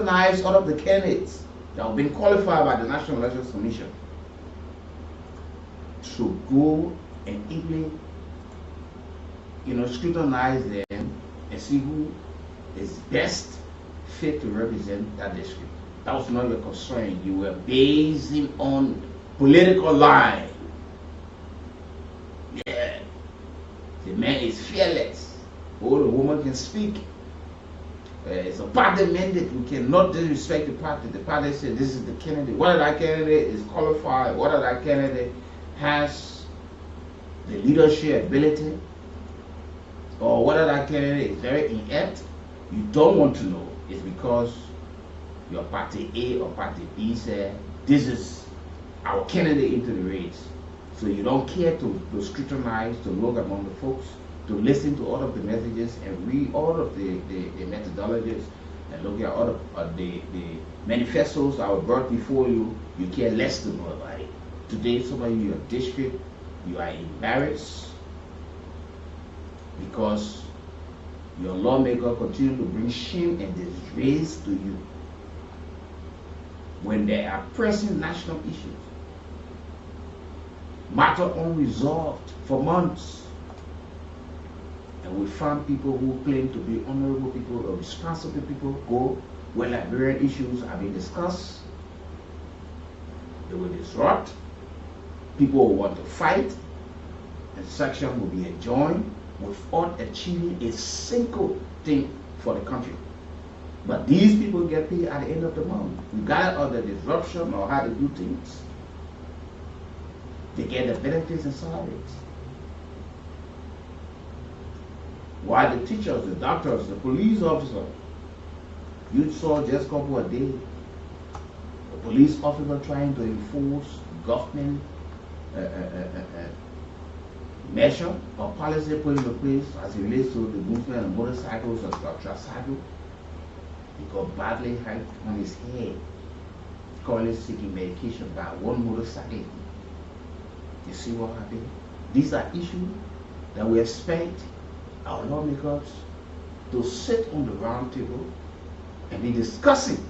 scrutinize all of the candidates that have been qualified by the National Elections Commission to go and equally, scrutinize them and see who is best fit to represent that district. That was not your concern. You were basing on political line. Yeah, the man is fearless. Oh, the woman can speak. It's a party mandate. We cannot disrespect the party. The party said this is the candidate. Whether that candidate is qualified, whether that candidate has the leadership ability, or whether that candidate is very inept, you don't want to know. It's because your party A or party B said this is our candidate into the race. So you don't care to scrutinize, to look among the folks, to listen to all of the messages and read all of the methodologies and look at all of the manifestos that were brought before you. You care less to know about it. Today, somebody in your district, you are embarrassed because your lawmaker continue to bring shame and disgrace to you when there are pressing national issues, matter unresolved for months. And we find people who claim to be honorable people or responsible people go where Liberian issues have been discussed. They will disrupt. People will want to fight, and section will be adjourned without achieving a single thing for the country. But these people get paid at the end of the month, regardless of the disruption or how they do things. They get the benefits and salaries. While the teachers, the doctors, the police officers, you saw just a couple of days, the police officer trying to enforce government measure or policy put into place as it relates to the movement of motorcycles or tricycles. He got badly hurt on his head, currently seeking medication by one motorcycle. You see what happened? These are issues that we expect our lawmakers to sit on the round table and be discussing,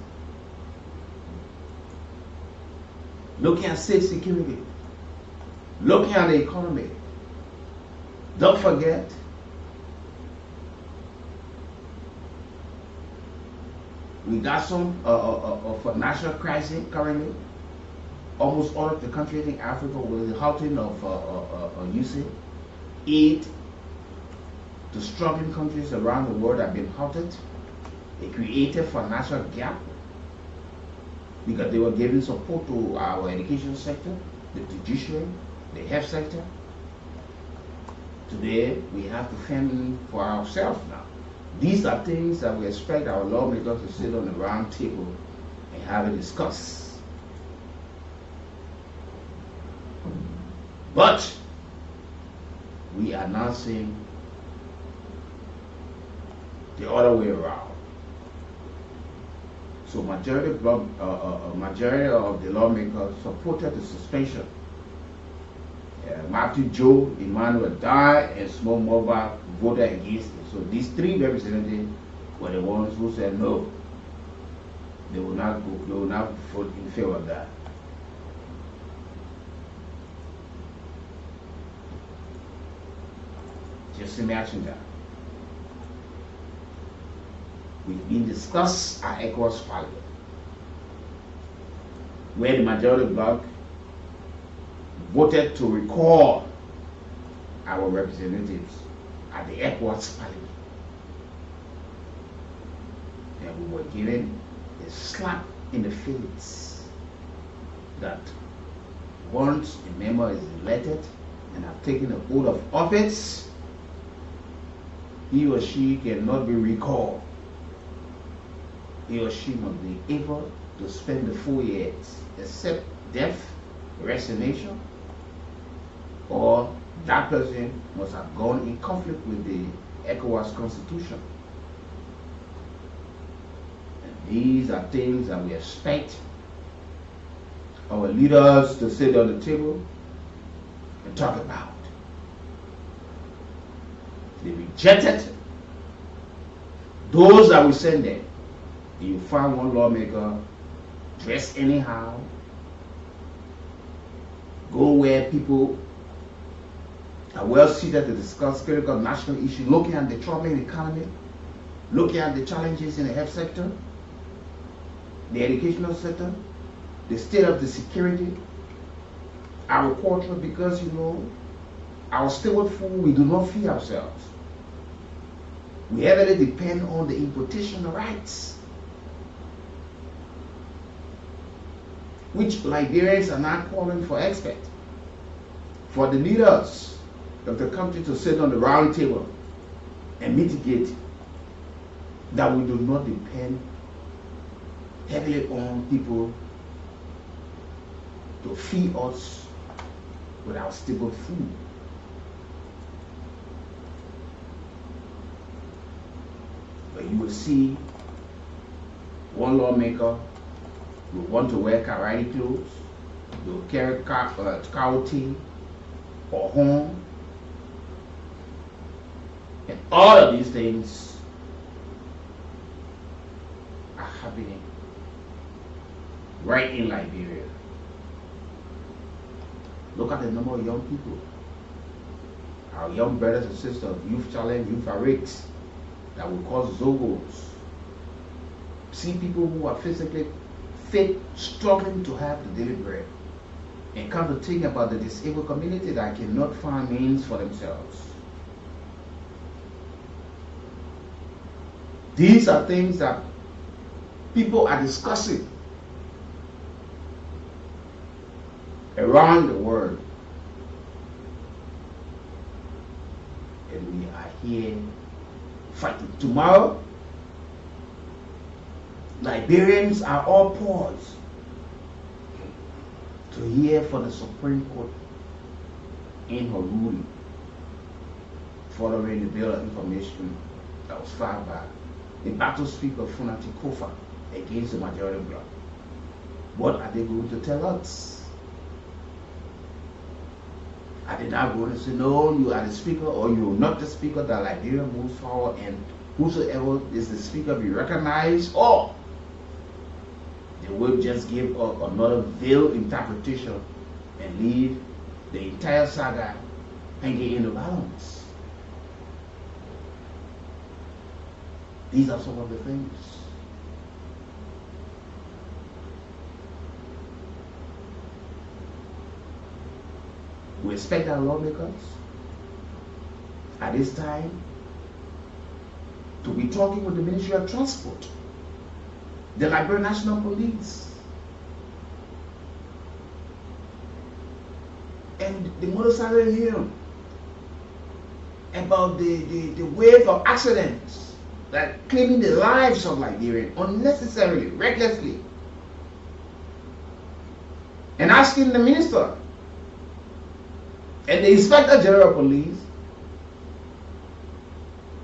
looking at state security, looking at the economy. Don't forget, we got some of a national crisis currently. Almost all of the countries in Africa with the halting of usage, aid to struggling countries around the world have been halted. It created a financial gap because they were giving support to our education sector, the judiciary, the health sector. Today, we have to fend for ourselves now. These are things that we expect our lawmakers to sit on the round table and have a discuss. But we are now seeing the other way around. So majority of the lawmakers supported the suspension. Matthew Joe, Emmanuel Dye, and Small Mobile voted against it. So these three representatives were the ones who said no. They will not vote in favor of that. Just imagine that. We've been discussed at ECOWAS Parliament, where the majority bloc voted to recall our representatives at the ECOWAS Parliament. And we were given a slap in the face that once a member is elected and have taken the oath of office, he or she cannot be recalled. He or she must be able to spend the 4 years, except death, resignation, or that person must have gone in conflict with the ECOWAS Constitution. And these are things that we expect our leaders to sit on the table and talk about. They rejected those that we send there. You find one lawmaker dress anyhow, go where people are well seated to discuss critical national issues, looking at the troubling economy, looking at the challenges in the health sector, the educational sector, the state of the security, agriculture, because our stable food, we do not feed ourselves. We heavily depend on the importation rights, which Liberians are now calling for experts, for the leaders of the country to sit on the round table and mitigate that we do not depend heavily on people to feed us with our stable food. But you will see one lawmaker will want to wear karate clothes, will carry coyote or horn, and all of these things are happening right in Liberia. Look at the number of young people, our young brothers and sisters, youth challenge, youth awakes, that will cause zogos. See people who are physically fit, struggling to have the daily bread, and come to think about the disabled community that cannot find means for themselves. These are things that people are discussing around the world, and we are here fighting. Tomorrow, Liberians are all paused to hear from the Supreme Court in her ruling following the bill of information that was filed by the battle speaker Funati Kofa against the majority bloc. What are they going to tell us? Are they now going to say, no, you are the speaker, or you are not the speaker, that Liberia moves forward and whosoever is the speaker be recognized, or they will just give another veiled interpretation and leave the entire saga hanging in the balance? These are some of the things. We expect our lawmakers at this time to be talking with the Ministry of Transport, the Liberian National Police, and the motorcycle union about the wave of accidents that claiming the lives of Liberians unnecessarily, recklessly, and asking the minister and the Inspector General of Police,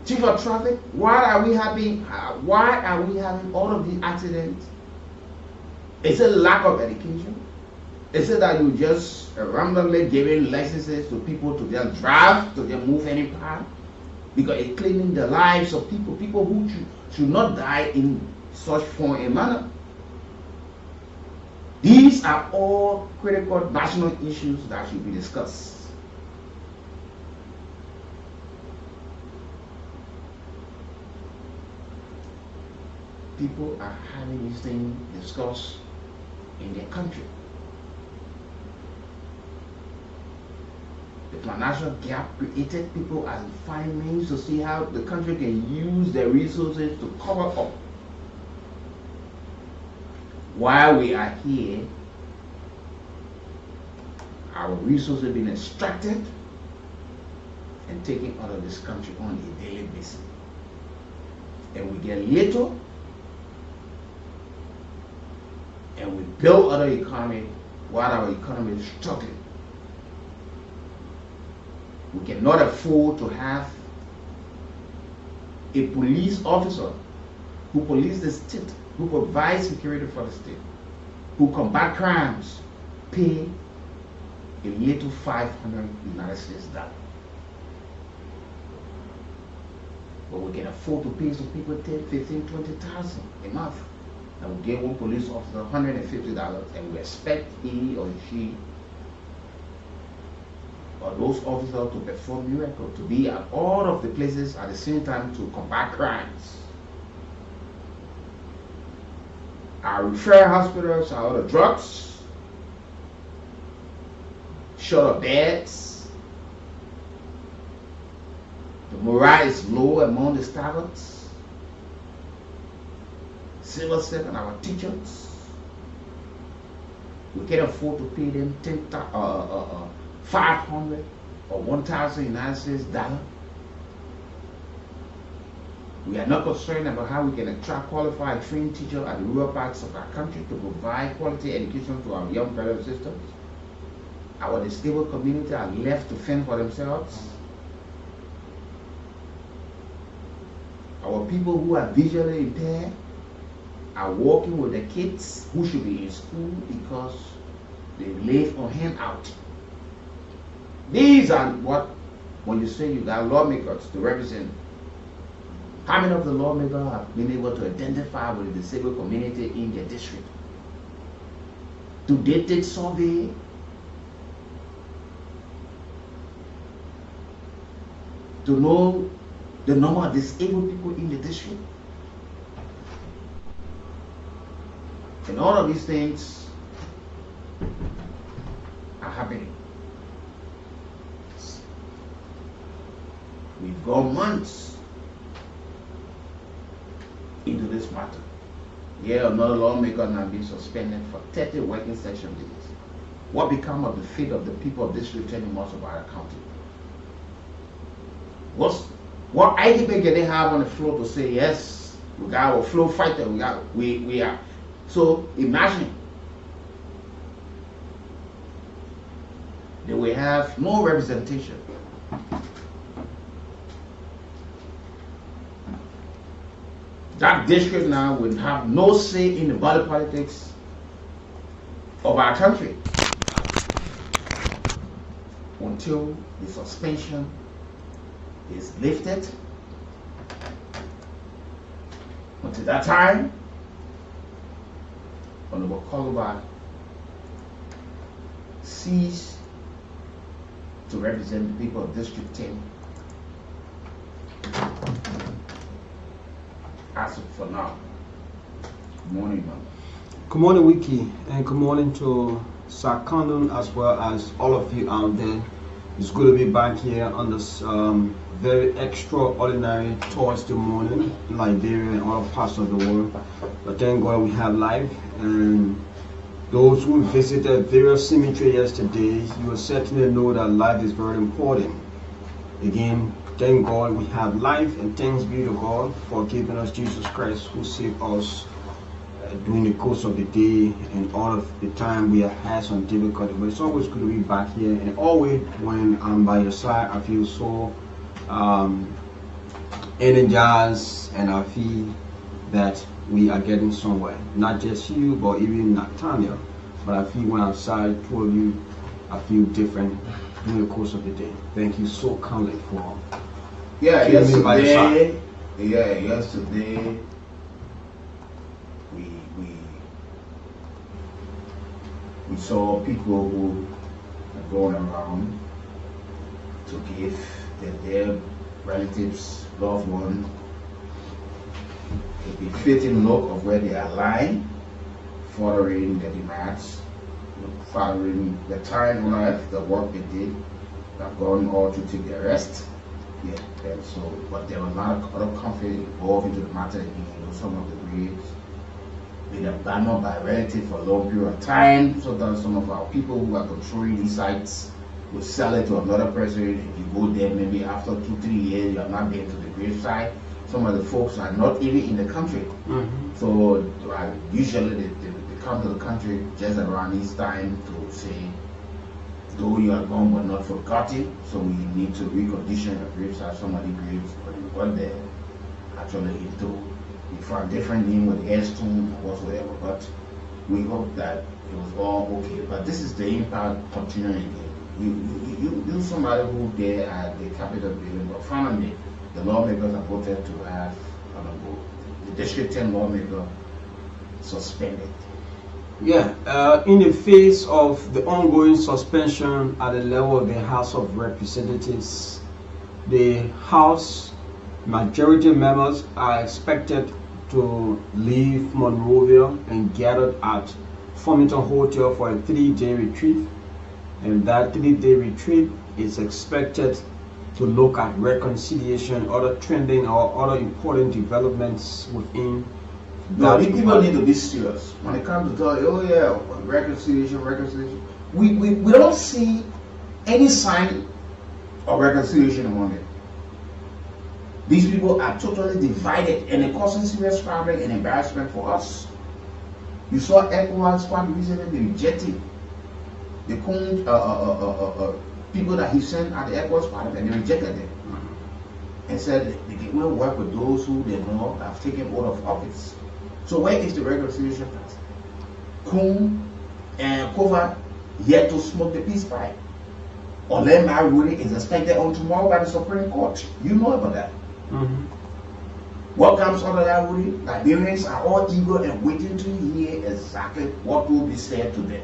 Chief of Traffic, why are we having all of these accidents? Is it lack of education? Is it that you just randomly giving licenses to people to just drive, to just move any part? Because it's claiming the lives of people who should not die in such form and manner. These are all critical national issues that should be discussed. People are having these things discussed in their country. The financial gap created, people are finding means to see how the country can use their resources to cover up. While we are here, our resources are being extracted and taken out of this country on a daily basis. And we get little, and we build other economy while our economy is struggling. We cannot afford to have a police officer who police the state, who provides security for the state, who combat crimes, pay a little 500 United States dollars. but we can afford to pay some people 10, 15, 20,000 a month. And we give one police officer $150, and we expect he or she or those officers to perform miracles, to be at all of the places at the same time to combat crimes. Our referral hospitals are out of drugs, short of beds. The morale is low among the staffs. Civil servants, our teachers, we can't afford to pay them 500 or 1,000 United States dollar. We are not concerned about how we can attract qualified trained teachers at the rural parts of our country to provide quality education to our young brothers and sisters. Our disabled community are left to fend for themselves. Our people who are visually impaired are working with the kids who should be in school because they live on handout. These are what, when you say you got lawmakers to represent, how many of the lawmakers have been able to identify with the disabled community in their district? Do they take survey? To know the number of disabled people in the district? And all of these things are happening. We've gone months into this matter. Yeah, another lawmaker now being suspended for 30 working session days. What become of the fate of the people of this returning most of our county? What argument can they have on the floor to say, yes, we got our floor fighter, we are. So imagine they will have no representation. That district now will have no say in the body politics of our country until the suspension is lifted. Until that time, Honorable Kool cease to represent the people of District 10 as of for now. Good morning, ma'am. Good morning, Wiki, and good morning to Sakandun as well as all of you out there. It's good to be back here on this very extraordinary Thursday morning in Liberia and other parts of the world. But thank God we have life, and those who visited various cemeteries yesterday, you will certainly know that life is very important. Again, thank God we have life, and thanks be to God for giving us Jesus Christ, who saved us during the course of the day and all of the time we have had some difficulty. But it's always good to be back here, and always when I'm by your side, I feel so energized, and I feel that we are getting somewhere. Not just you, but even Nathaniel. But I feel when I'm side two of you, I feel different during the course of the day. Thank you so kindly for yesterday, me by your side. Yesterday we saw people who are going around to give their relatives, loved ones, a befitting look of where they are lying, following the demands, following the time on earth, the work they did, have gone all to take their rest. Yeah, and so, but there was not a lot of conflict involved into the matter. Some of the graves been abandoned by relatives for a long period of time. So that some of our people who are controlling these sites will sell it to another person. If you go there, maybe after 2-3 years, you have not been to the gravesite. Some of the folks are not even in the country. Mm-hmm. So usually they come to the country just around this time to say, though you are gone but not forgotten, so we need to recondition the gravesite. Some of the graves when you got there actually into we found different name with headstone or whatsoever, but we hope that it was all okay. But this is the impact continuing again. You somebody who there at the Capitol building, but finally the lawmakers are voted to have the District 10 lawmaker suspended. Yeah, in the face of the ongoing suspension at the level of the House of Representatives, the House majority members are expected to leave Monrovia and gather at Farmington Hotel for a 3-day retreat. And that 3-day retreat is expected to look at reconciliation, other trending or other important developments within. No, people need to be serious when it comes to talking, oh yeah, reconciliation. We don't see any sign of reconciliation among them. These people are totally divided and it causes serious problem and embarrassment for us. You saw ECOWAS quite recently, they rejected the Kool people that he sent at the ECOWAS parliament, they rejected them and said they can only work with those who they know have taken oath of office. So where is the reconciliation task? Kool and Koval yet to smoke the peace pipe. Olemba ruling is expected on tomorrow by the Supreme Court. You know about that. What comes out of that ruling? Liberians are all eager and waiting to hear exactly what will be said to them.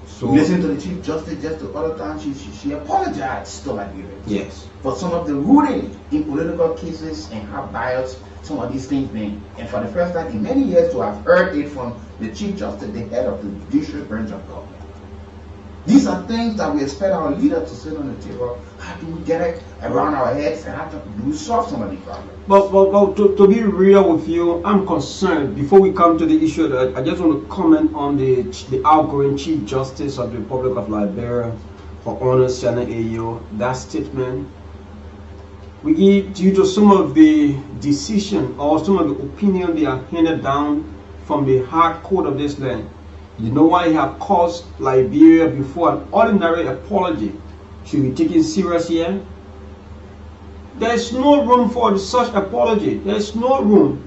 So listen to the Chief Justice just the other time she apologized to Liberians. Yes. For some of the ruling in political cases and how biased some of these things being. And for the first time in many years to have heard it from the Chief Justice, the head of the judicial branch of government. These are things that we expect our leader to sit on the table. How do we get it around our heads and how do we solve some of these problems? But to be real with you, I'm concerned. Before we come to the issue, that I just want to comment on the outgoing Chief Justice of the Republic of Liberia, for Honor Siana Ayo. That statement, we give due to some of the decision or some of the opinion they are handed down from the high court of this land. You know why he have caused Liberia before an ordinary apology should be taken serious here? There is no room for such apology. There is no room.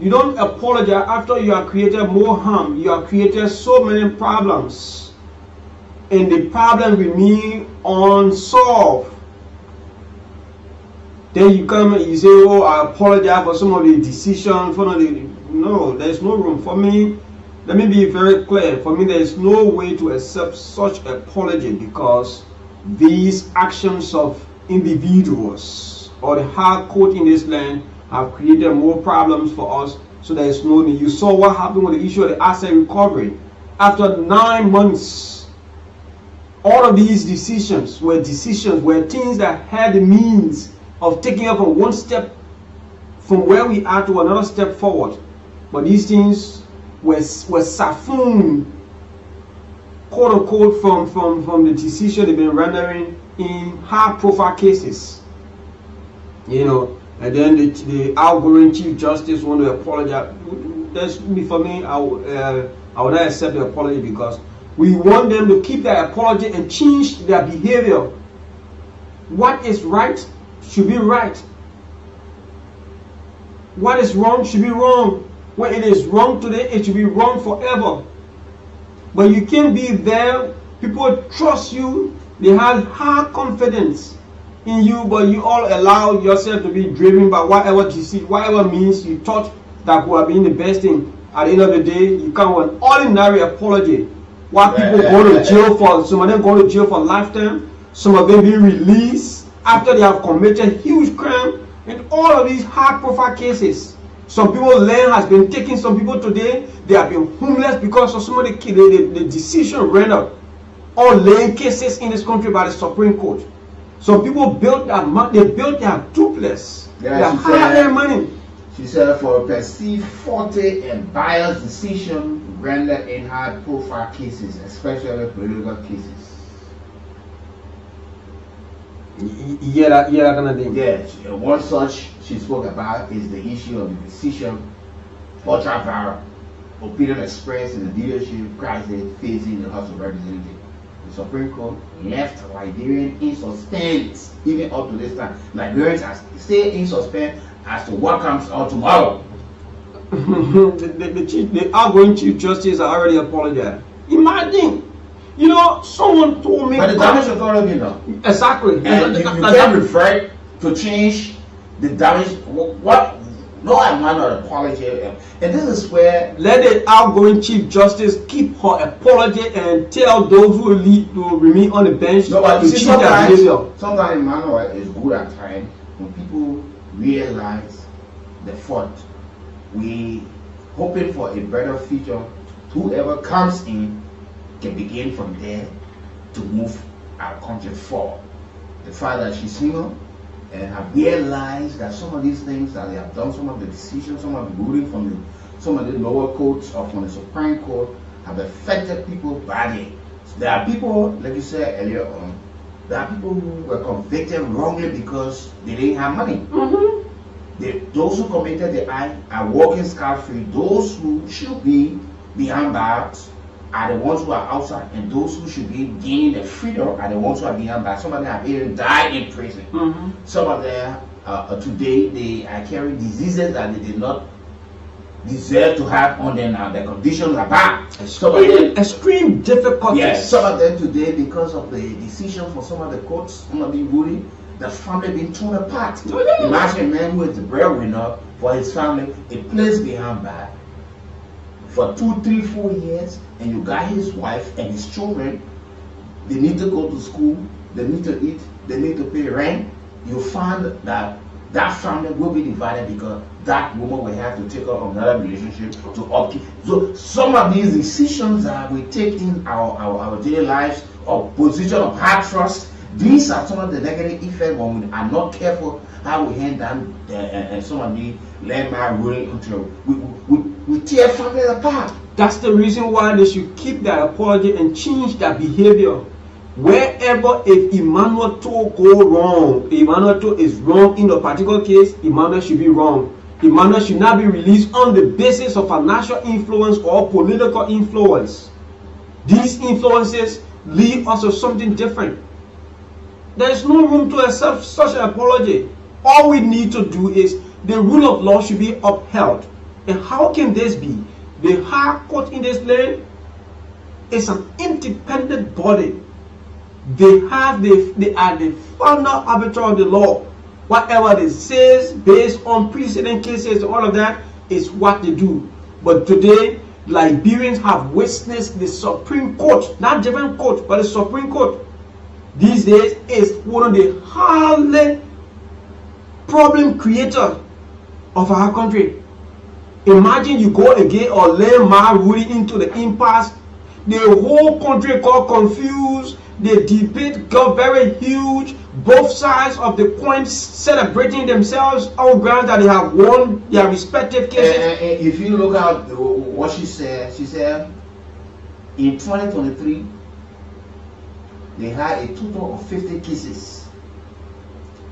You don't apologize after you have created more harm. You have created so many problems. And the problem remain unsolved. Then you come and you say, oh, I apologize for some of the decisions. No, there is no room. For me, let me be very clear. For me, there is no way to accept such apology because these actions of individuals or the high court in this land have created more problems for us. So there is no need. You saw what happened with the issue of the asset recovery. After 9 months, all of these decisions were things that had the means of taking us from one step from where we are to another step forward. But these things were siphoned, quote unquote, from the decision they've been rendering in high profile cases. You know, and then the outgoing Chief Justice want to apologize. For me, I would not accept the apology because we want them to keep their apology and change their behavior. What is right should be right. What is wrong should be wrong. When it is wrong today, it should be wrong forever. But you can't be there. People trust you. They have high confidence in you, but you all allow yourself to be driven by whatever means you thought that would have been the best thing. At the end of the day, you can't want an ordinary apology. Why people go to jail for, some of them go to jail for lifetime, some of them being released after they have committed huge crime, and all of these high profile cases. Some people's land has been taken. Some people today, they have been homeless because of some of the decision rendered on land cases in this country by the Supreme Court. Some people built their duplex. They hired their money. She said for a perceived faulty and biased decision rendered in high profile cases, especially political cases. Yeah, that kind of thing. Yes, one such she spoke about is the issue of the decision ultra viral opinion expressed in the leadership crisis facing the House of Representatives. The Supreme Court left Liberians in suspense even up to this time. Liberians are still in suspense as to what comes out tomorrow. the outgoing Chief Justice already apologized. Imagine You know, someone told me. But the damage has already been done. Exactly. And you can't refer to change the damage. What? No amount of apology. And this is where. Let the outgoing Chief Justice keep her apology and tell those who lead to remain on the bench no, but to change their behavior. Sometimes Emmanuel is good at times when people realize the fault. We hoping for a better future. Whoever comes in can begin from there to move our country forward. The fact that she's single and have realized that some of these things that they have done, some of the decisions, some of the ruling from some of the lower courts or from the Supreme Court have affected people badly. So there are people, like you said earlier on, there are people who were convicted wrongly because they didn't have money. Those who committed the act are walking scot-free. Those who should be behind bars are the ones who are outside, and those who should be gaining the freedom are the ones who are behind bars. Some of them have even died in prison. Some of them today they are carrying diseases that they did not deserve to have on them now. The conditions are bad. Extreme difficulties. Yes, some of them today, because of the decisions for some of the courts, some of the ruling, the family being torn apart. Imagine a man who is the breadwinner for his family, a place behind bars for 2, 3, 4 years, and you got his wife and his children. They need to go to school, they need to eat, they need to pay rent. You find that that family will be divided because that woman will have to take up another relationship to upkeep. So some of these decisions that we take in our daily lives, or position of hard trust, these are some of the negative effects when we are not careful how we hand down some of the landmark ruling until we tear families apart. That's the reason why they should keep their apology and change their behavior. Wherever if Emmanuel Toh go wrong, Emmanuel Toh is wrong in a particular case, Emmanuel should be wrong. Emmanuel should not be released on the basis of financial influence or political influence. These influences lead us to something different. There is no room to accept such an apology. All we need to do is the rule of law should be upheld. And how can this be? The High Court in this land is an independent body. They are the final arbiter of the law. Whatever they say based on precedent cases, all of that is what they do. But today, Liberians have witnessed the Supreme Court, not different court, but the Supreme Court. These days is one of the highly problem creator of our country. Imagine you go again or landmark ruling into the impasse. The whole country got confused. The debate got very huge. Both sides of the coin celebrating themselves on grounds that they have won their respective cases. And if you look at what she said in 2023 they had a total of 50 cases.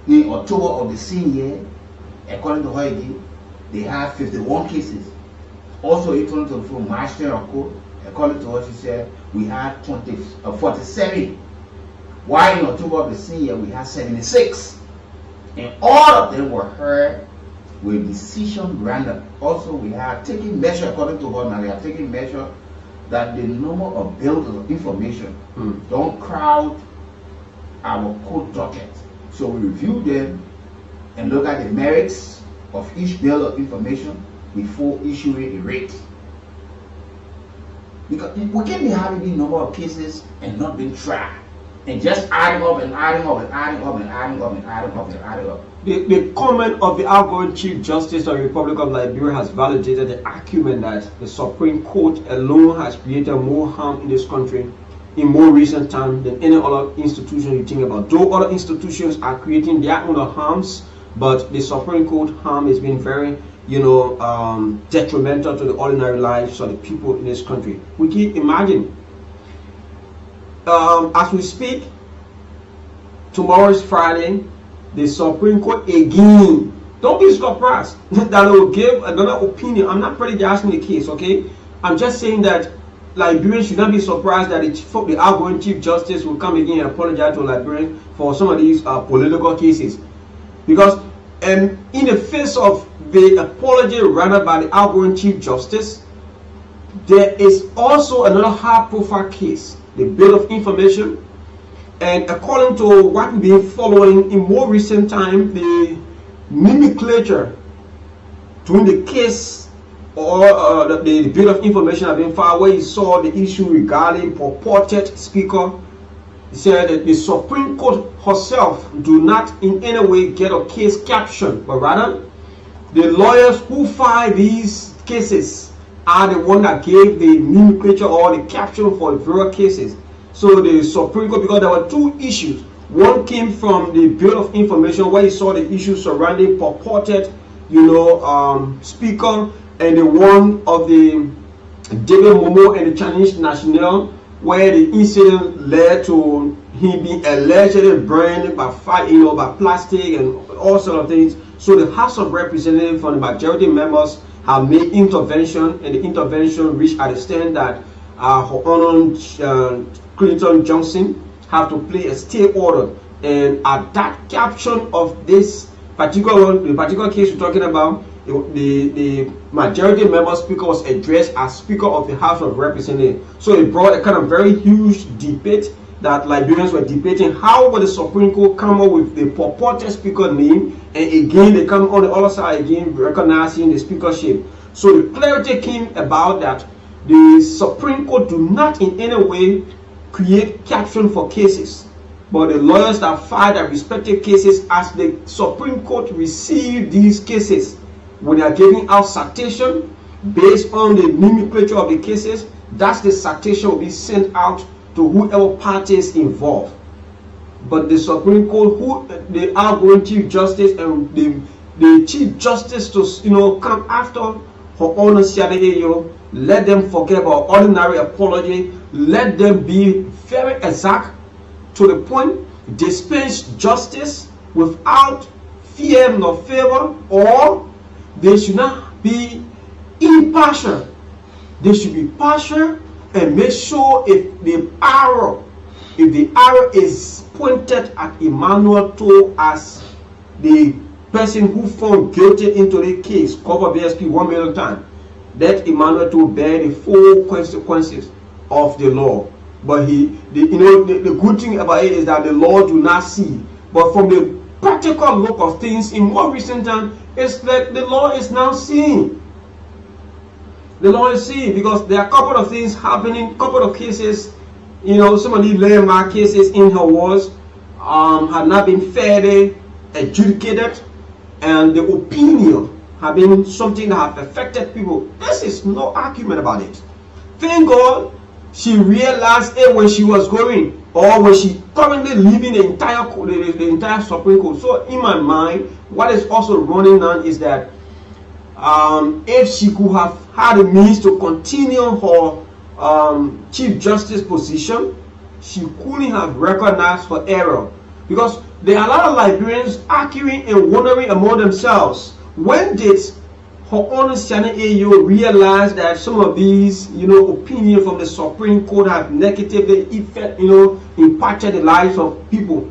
In October of the same year, according to her again, they had 51 cases. Also in 2024, March 10 according to what she said, we had 47. While in October of the same year, we had 76. And all of them were heard with decision random. Also, we have taken measure, according to her now, they are taking measure that the number of bills of information don't crowd our court docket. So we review them and look at the merits of each bill of information before issuing a rate. Because we can't be having the number of cases and not being tried, and just adding up and adding up and adding up and adding up and adding up and adding up. The comment of the outgoing Chief Justice of the Republic of Liberia has validated the argument that the Supreme Court alone has created more harm in this country in more recent times than any other institution you think about. Though other institutions are creating their own harms, but the Supreme Court harm has been very, detrimental to the ordinary lives of the people in this country. We can imagine, as we speak, tomorrow is Friday, the Supreme Court again. Don't be surprised that they will give another opinion. I'm not prejudging the case, okay? I'm just saying that Liberians should not be surprised that the outgoing Chief Justice will come again and apologize to Liberians for some of these political cases. Because in the face of the apology rendered by the outgoing Chief Justice, there is also another high-profile case the bit of information. And according to what we've been following in more recent time, the nomenclature during the case or the bit of information have been filed where he saw the issue regarding purported speaker. He said that the Supreme Court herself do not in any way get a case caption, but rather the lawyers who file these cases are the one that gave the nomenclature or the caption for the various cases. So the Supreme Court, because there were two issues. One came from the Bill of Information where he saw the issue surrounding purported, speaker, and the one of the David Momo and the Chinese National where the incident led to him being allegedly burned by fire, by plastic and all sort of things. So the House of Representatives from the majority members have made intervention, and the intervention reached at the stand that Her Honor Clinton Johnson have to play a stay order. And at that caption of this particular case we're talking about, the majority member speaker was addressed as Speaker of the House of Representatives. So it brought a kind of very huge debate that Liberians were debating how would the Supreme Court come up with the purported speaker name, and again they come on the other side again recognizing the speakership. So the clarity came about that the Supreme Court do not in any way create caption for cases, but the lawyers that file their respective cases, as the Supreme Court receive these cases, when they are giving out citation based on the nomenclature of the cases, that's the citation will be sent out to whoever party is involved. But the Supreme Court, who the outgoing Chief Justice and the Chief Justice to come after Her Honor Siadeyo, let them forget about ordinary apology. Let them be very exact to the point, dispense justice without fear nor favor, or they should not be impartial. They should be partial and make sure if the arrow is pointed at Emmanuel To as the person who found guilty into the case, cover BSP 1 million times, let Emmanuel To bear the full consequences of the law. But the good thing about it is that the law do not see. But from the practical look of things in more recent time, it's like the law is now seeing. The law is seeing, because there are a couple of things happening, couple of cases, some of these landmark cases in her wars have not been fairly adjudicated, and the opinion have been something that have affected people. This is no argument about it. Thank God she realized it when she was going, or when she currently leaving the entire Supreme Court. So in my mind, what is also running now is that if she could have had a means to continue her Chief Justice position, she couldn't have recognized her error. Because there are a lot of Liberians arguing and wondering among themselves, when did Her Honor Siadeyo realize that some of these, opinions from the Supreme Court have negatively impacted the lives of people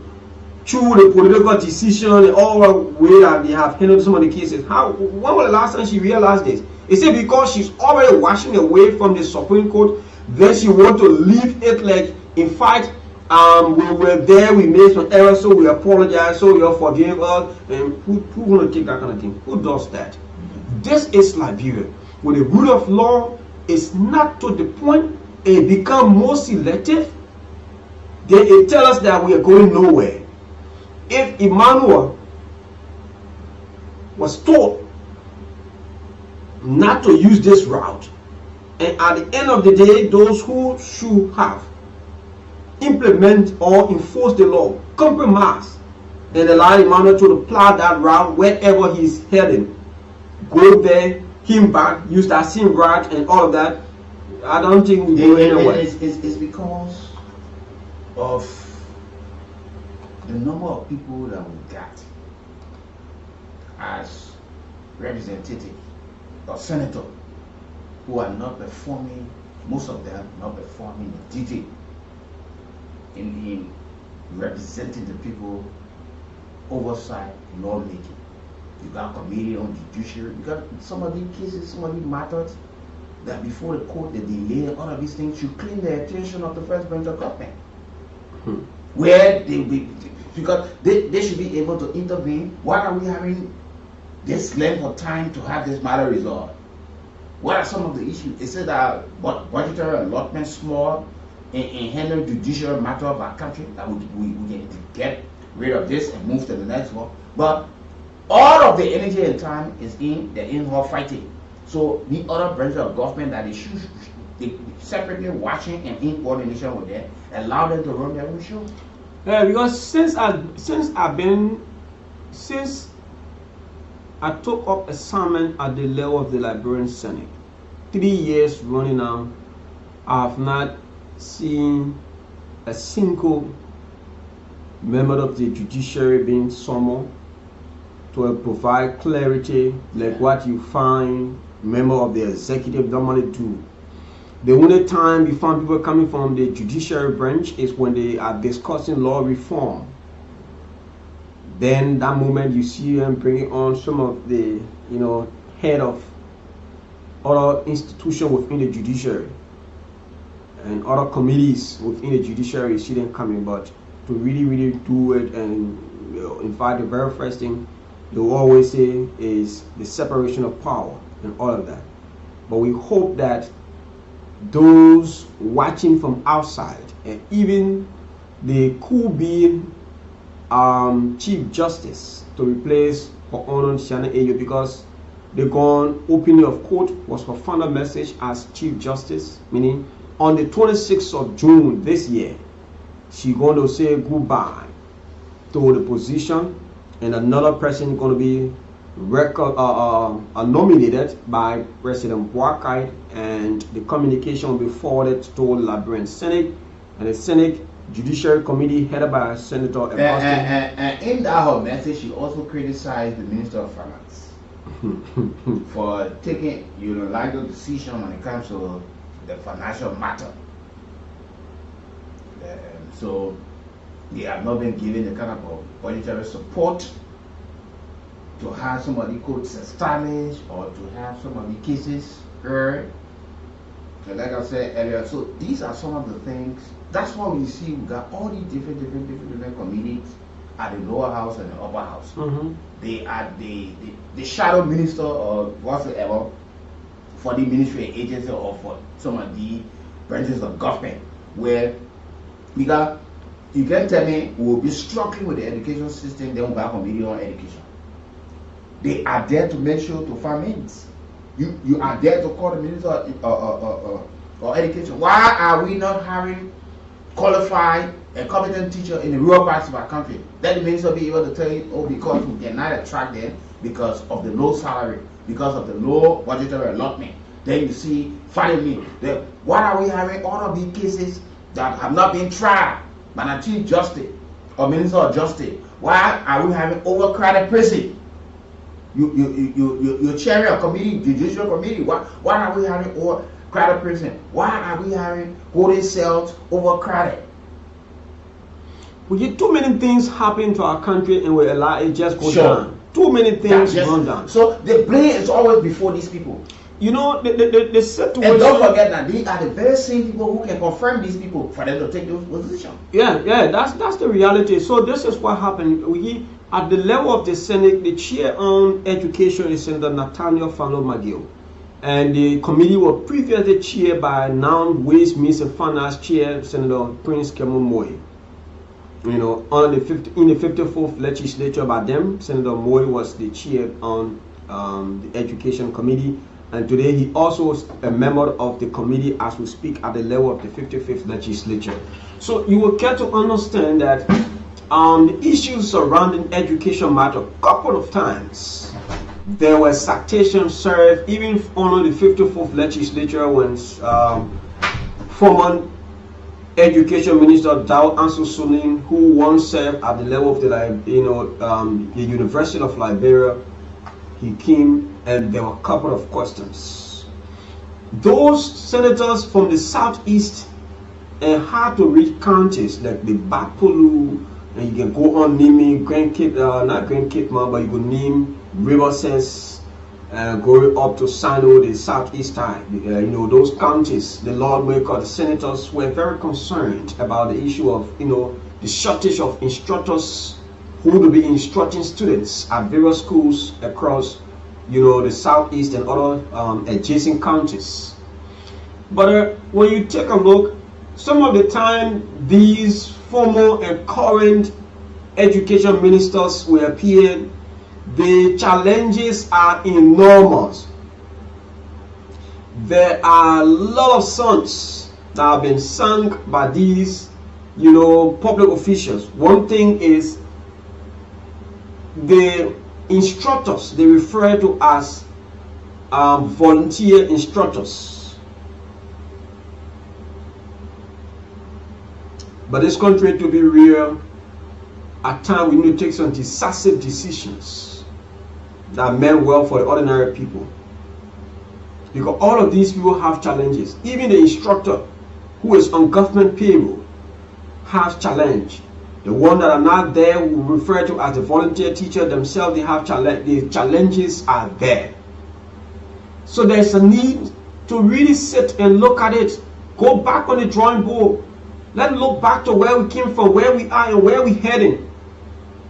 through the political decision and all the way that they have handled some of the cases? When was the last time she realized this? Is it because she's already washing away from the Supreme Court, then she want to leave it like, in fact, we were there, we made some errors, so we apologize, so you forgive us? And who want to take that kind of thing? Who does that? This is Liberia, where the rule of law is not to the point, it become more selective. They tell us that we are going nowhere. If Emmanuel was told not to use this route, and at the end of the day, those who should have implement or enforce the law compromise and allow Emmanuel to plow that route wherever he's heading, go there, him back, use that same route and all of that, I don't think we go anywhere. It's because of the number of people that we got as representative or senator who are not performing, most of them not performing the duty in representing the people, oversight, lawmaking. You got committee on judiciary, you got some of these cases, some of these matters, that before the court, the delay, all of these things should claim the attention of the first branch of government. Where they be, because they should be able to intervene. Why are we having this length of time to have this matter resolved? What are some of the issues? Is it that budgetary allotment small in handling judicial matter of our country that we can get rid of this and move to the next one? But all of the energy and time is in the in-house fighting. So the other branches of government that they should separately watching and in coordination with them, allow them to run their own show. Yeah, because since I took up assignment at the level of the Liberian Senate, 3 years running now, I have not seen a single member of the judiciary being summoned to provide clarity like what you find member of the executive normally do. The only time you find people coming from the judiciary branch is when they are discussing law reform. Then that moment you see them bringing on some of the head of other institutions within the judiciary and other committees within the judiciary. You see them coming, but to really do it, and in fact the very first thing they will always say is the separation of power and all of that. But we hope that those watching from outside, and even the Kool being Chief Justice to replace her Honor Shannon Ayo, because the gone opening of court was her final message as Chief Justice, meaning on the 26th of June this year, she going to say goodbye to the position, and another person going to be nominated by President Boakai, and the communication will be forwarded to the Liberian Senate, and the Senate Judiciary Committee headed by Senator and in that whole message, she also criticized the Minister of Finance for taking unilateral decision when it comes to the financial matter. So they have not been given the kind of budgetary support to have some of the courts established or to have some of the cases heard. So like I said earlier, so these are some of the things. That's why we see we got all these different committees at the lower house and the upper house. They are the shadow minister or whatsoever for the ministry agency or for some of the branches of government, where because you can tell me we'll be struggling with the education system, then we'll have a committee on education. They are there to make sure to find means. You are there to call the minister or education. Why are we not having qualified and competent teacher in the rural parts of our country? Then the minister will be able to tell you, oh, because we cannot attract them because of the low salary, because of the low budgetary allotment. Then you see, finally, why are we having all of these cases that have not been tried by a Chief Justice or Minister of Justice? Why are we having overcrowded prison? You're chairing a committee, judicial committee. Why are we having overcrowded prison? Why are we having holding cells overcrowded? We get too many things happen to our country and we allow it just go down. Too many things run down. So the blame is always before these people. The situation. And don't forget that these are the very same people who can confirm these people for them to take those positions. Yeah, that's the reality. So this is what happened. We at the level of the Senate, the chair on education is Senator Nathaniel Fano McGill, and the committee was previously chaired by now Ways, Means and Finance Chair Senator Prince Kemo Moy. In the 54th legislature by them, Senator Moy was the chair on the education committee, and today he also is a member of the committee as we speak at the level of the 55th legislature. So you will get to understand that the issues surrounding education matter a couple of times. There were citations served even on the 54th legislature when former Education Minister Dao Ansu Sunin, who once served at the level of the University of Liberia, he came and there were a couple of questions. Those senators from the southeast and hard to reach counties like the Bakpulu, and you can go on naming not Grand Cape, but you can name Riversense, going up to Sano, the southeast side. Those counties, the lawmakers, the senators were very concerned about the issue of, the shortage of instructors who will be instructing students at various schools across, the southeast and other adjacent counties. But when you take a look, some of the time these former and current education ministers will appear, the challenges are enormous. There are a lot of songs that have been sung by these, public officials. One thing is the instructors, they refer to as volunteer instructors. But this country, to be real, at times we need to take some decisive decisions that meant well for the ordinary people. Because all of these people have challenges. Even the instructor who is on government payroll has challenge. The ones that are not there, we refer to as the volunteer teacher themselves, they have challenge. The challenges are there. So there's a need to really sit and look at it. Go back on the drawing board. Let's look back to where we came from, where we are and where we're heading.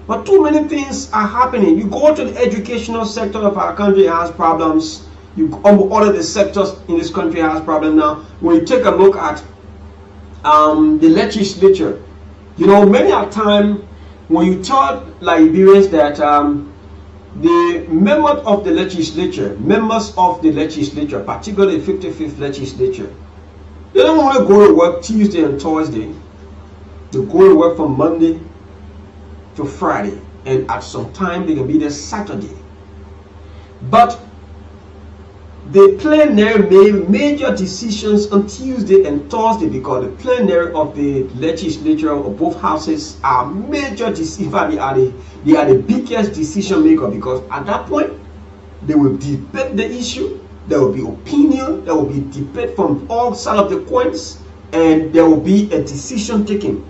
But too many things are happening. You go to the educational sector of our country, it has problems. All of the sectors in this country has problems now. When you take a look at the legislature, many a time when you tell Liberians that the members of the legislature, particularly the 55th legislature, they don't want to go to work Tuesday and Thursday. They go to work from Monday to Friday, and at some time they can be there Saturday. But the plenary made major decisions on Tuesday and Thursday because the plenary of the legislature of both houses are major decisions. In fact, they are the biggest decision maker, because at that point they will debate the issue, there will be opinion, there will be debate from all sides of the coins, and there will be a decision taken.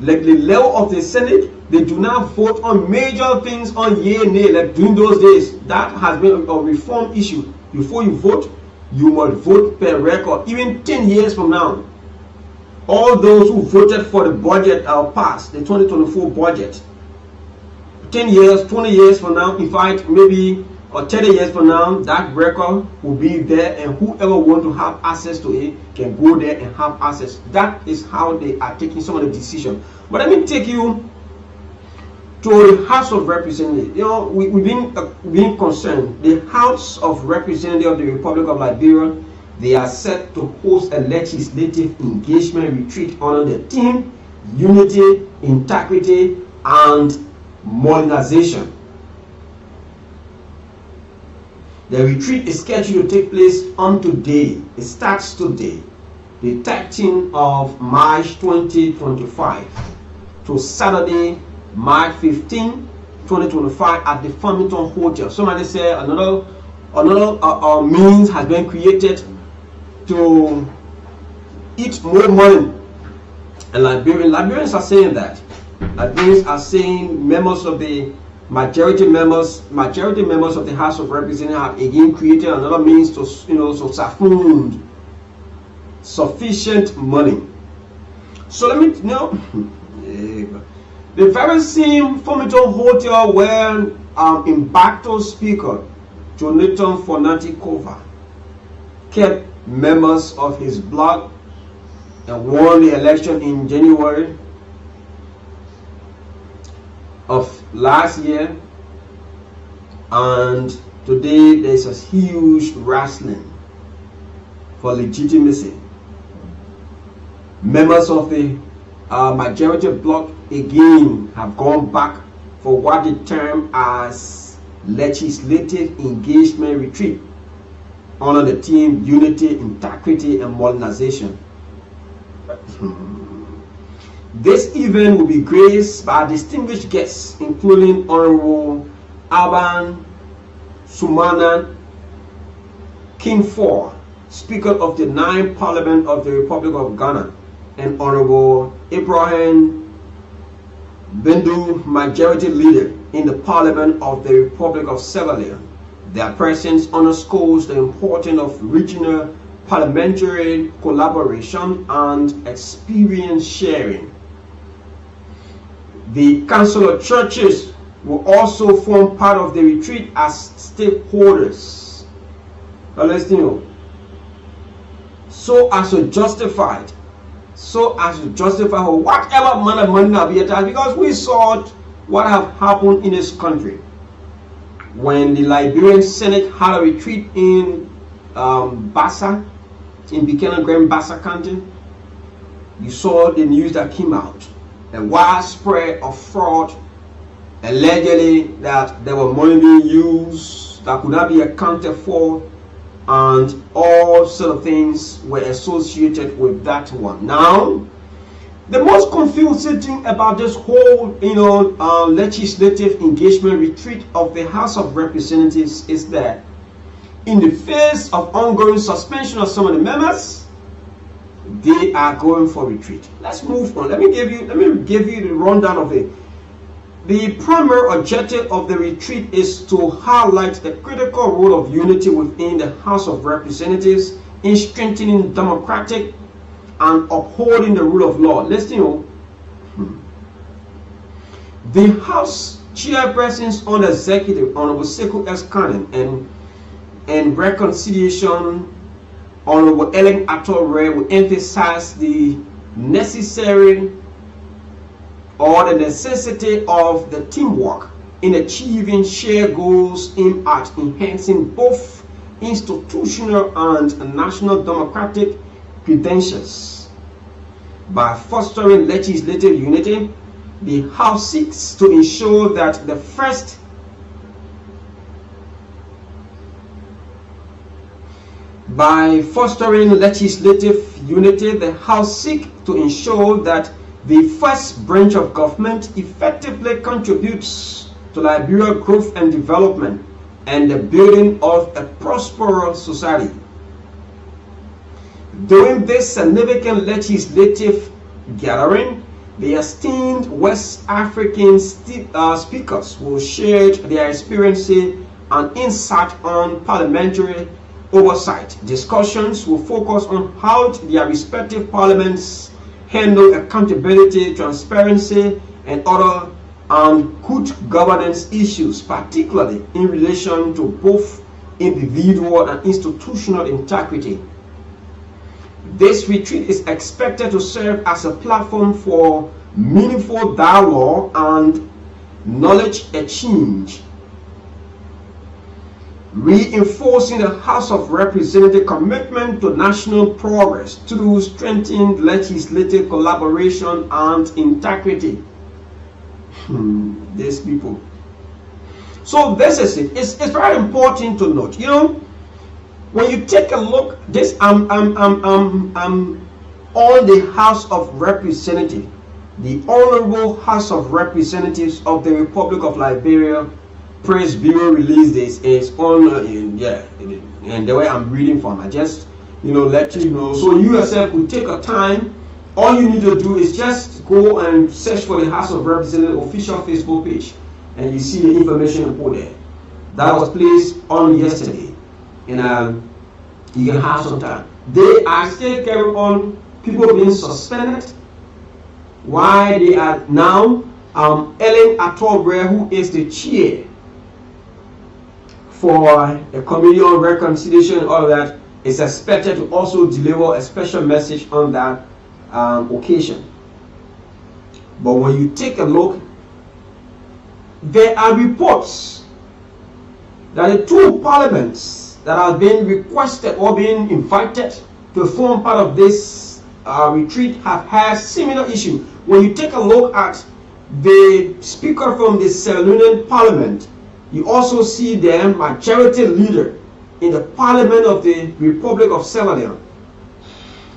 Like the level of the Senate, they do not vote on major things on yea and nay like during those days. That has been a reform issue. Before you vote, you must vote per record. Even 10 years from now, all those who voted for the budget are passed, the 2024 budget. 10 years, 20 years from now, in fact, maybe or 30 years from now, that record will be there, and whoever wants to have access to it can go there and have access. That is how they are taking some of the decisions. But let me take you to the House of Representatives. We've been concerned. The House of Representatives of the Republic of Liberia, they are set to host a legislative engagement retreat under the theme Unity, Integrity, and Modernization. The retreat is scheduled to take place on today. It starts today, the 13th of March 2025, to Saturday, March 15, 2025, at the Farmington Hotel. Somebody said another means has been created to eat more money. And Liberians are saying that. Liberians are saying members of the majority members of the House of Representatives have again created another means to siphon sufficient money. So let me the very same Farmington Hotel where Impacto Speaker Jonathan Fonati-Kova kept members of his bloc and won the election in January of last year, and today there's a huge wrestling for legitimacy. Members of the majority bloc again have gone back for what they term as legislative engagement retreat under the theme Unity, Integrity, and Modernization. This event will be graced by distinguished guests, including Honorable Alban Sumana King IV, Speaker of the 9th Parliament of the Republic of Ghana, and Honorable Ibrahim Bendu, Majority Leader in the Parliament of the Republic of Sierra Leone. Their presence underscores the importance of regional parliamentary collaboration and experience sharing. The Council of Churches will also form part of the retreat as stakeholders. Now let's know. So as to justify whatever manner of money will be attached, because we saw what have happened in this country when the Liberian Senate had a retreat in Bassa, in Buchanan Grand Bassa County. You saw the news that came out, a widespread of fraud, allegedly that there were money being used that could not be accounted for, and all sort of things were associated with that one. Now, the most confusing thing about this whole, legislative engagement retreat of the House of Representatives is that in the face of ongoing suspension of some of the members, they are going for retreat. Let's move on. Let me give you the rundown of it. The primary objective of the retreat is to highlight the critical role of unity within the House of Representatives in strengthening democratic and upholding the rule of law. Listen, the House Chairpersons on the Executive, Honorable Sekou S. Cannon, and Reconciliation, Honorable Ellen Atore, will emphasize the necessity of the teamwork in achieving shared goals aimed at enhancing both institutional and national democratic credentials. By fostering legislative unity, the House seeks to ensure that the first By fostering legislative unity, the House seeks to ensure that the first branch of government effectively contributes to Liberia's growth and development and the building of a prosperous society. During this significant legislative gathering, the esteemed West African speakers will share their experiences and insight on parliamentary oversight. Discussions will focus on how their respective parliaments handle accountability, transparency, and other good governance issues, particularly in relation to both individual and institutional integrity. This retreat is expected to serve as a platform for meaningful dialogue and knowledge exchange, reinforcing the House of Representatives' commitment to national progress through strengthened legislative collaboration and integrity. These people. So this is it. It's very important to note. When you take a look, I'm on the House of Representatives, the Honorable House of Representatives of the Republic of Liberia. Press Bureau release this is on and the way I'm reading from, I just let you know, so you yourself could take a time. All you need to do is just go and search for the House of Representatives official Facebook page, and you see the information put there. That was placed on yesterday, and you can have some time. They are still carrying on people being suspended. Why they are now Ellen Atore, who is the chair for the Committee on Reconciliation and all of that, is expected to also deliver a special message on that occasion. But when you take a look, there are reports that the two parliaments that have been requested or been invited to form part of this retreat have had similar issues. When you take a look at the speaker from the Sierra Leonean Parliament, you also see the majority leader in the Parliament of the Republic of Sierra Leone.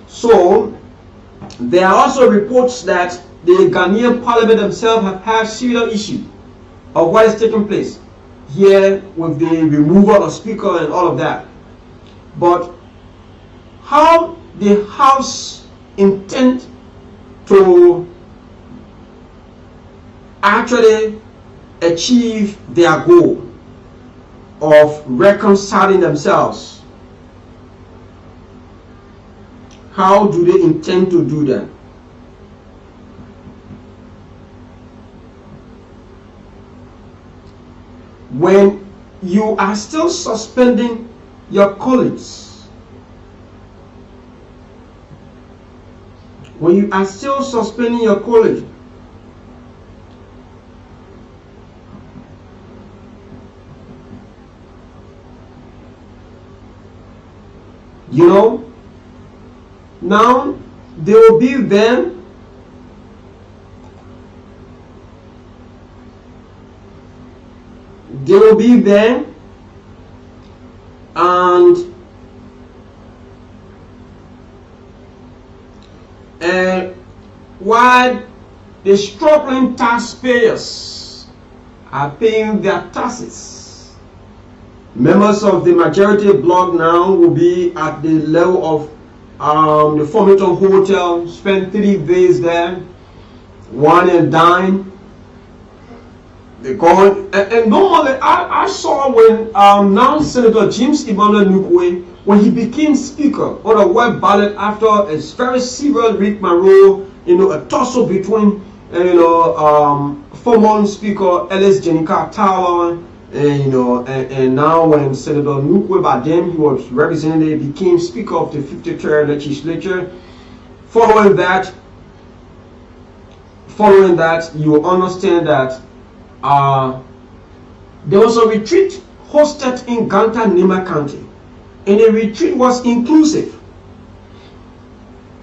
So there are also reports that the Ghanaian Parliament themselves have had similar issue of what is taking place here with the removal of speaker and all of that. But how the House intend to actually achieve their goal of reconciling themselves. How do they intend to do that? When you are still suspending your colleagues, when you are still suspending your colleagues, you know, now they will be there. They will be there, and while the struggling taxpayers are paying their taxes, members of the majority bloc now will be at the level of the Farmington Hotel, spend 3 days there, wine and dine. They go and normally I saw when now Senator James Emmanuel Nukwe, when he became speaker on a web ballot after a very severe Rick Monroe, a tussle between former Speaker Ellis Jenica Tyler and now when Senator Nukwe by then he was representative, became Speaker of the 53rd Legislature. Following that, you will understand that there was a retreat hosted in Ganta Nima County, and the retreat was inclusive.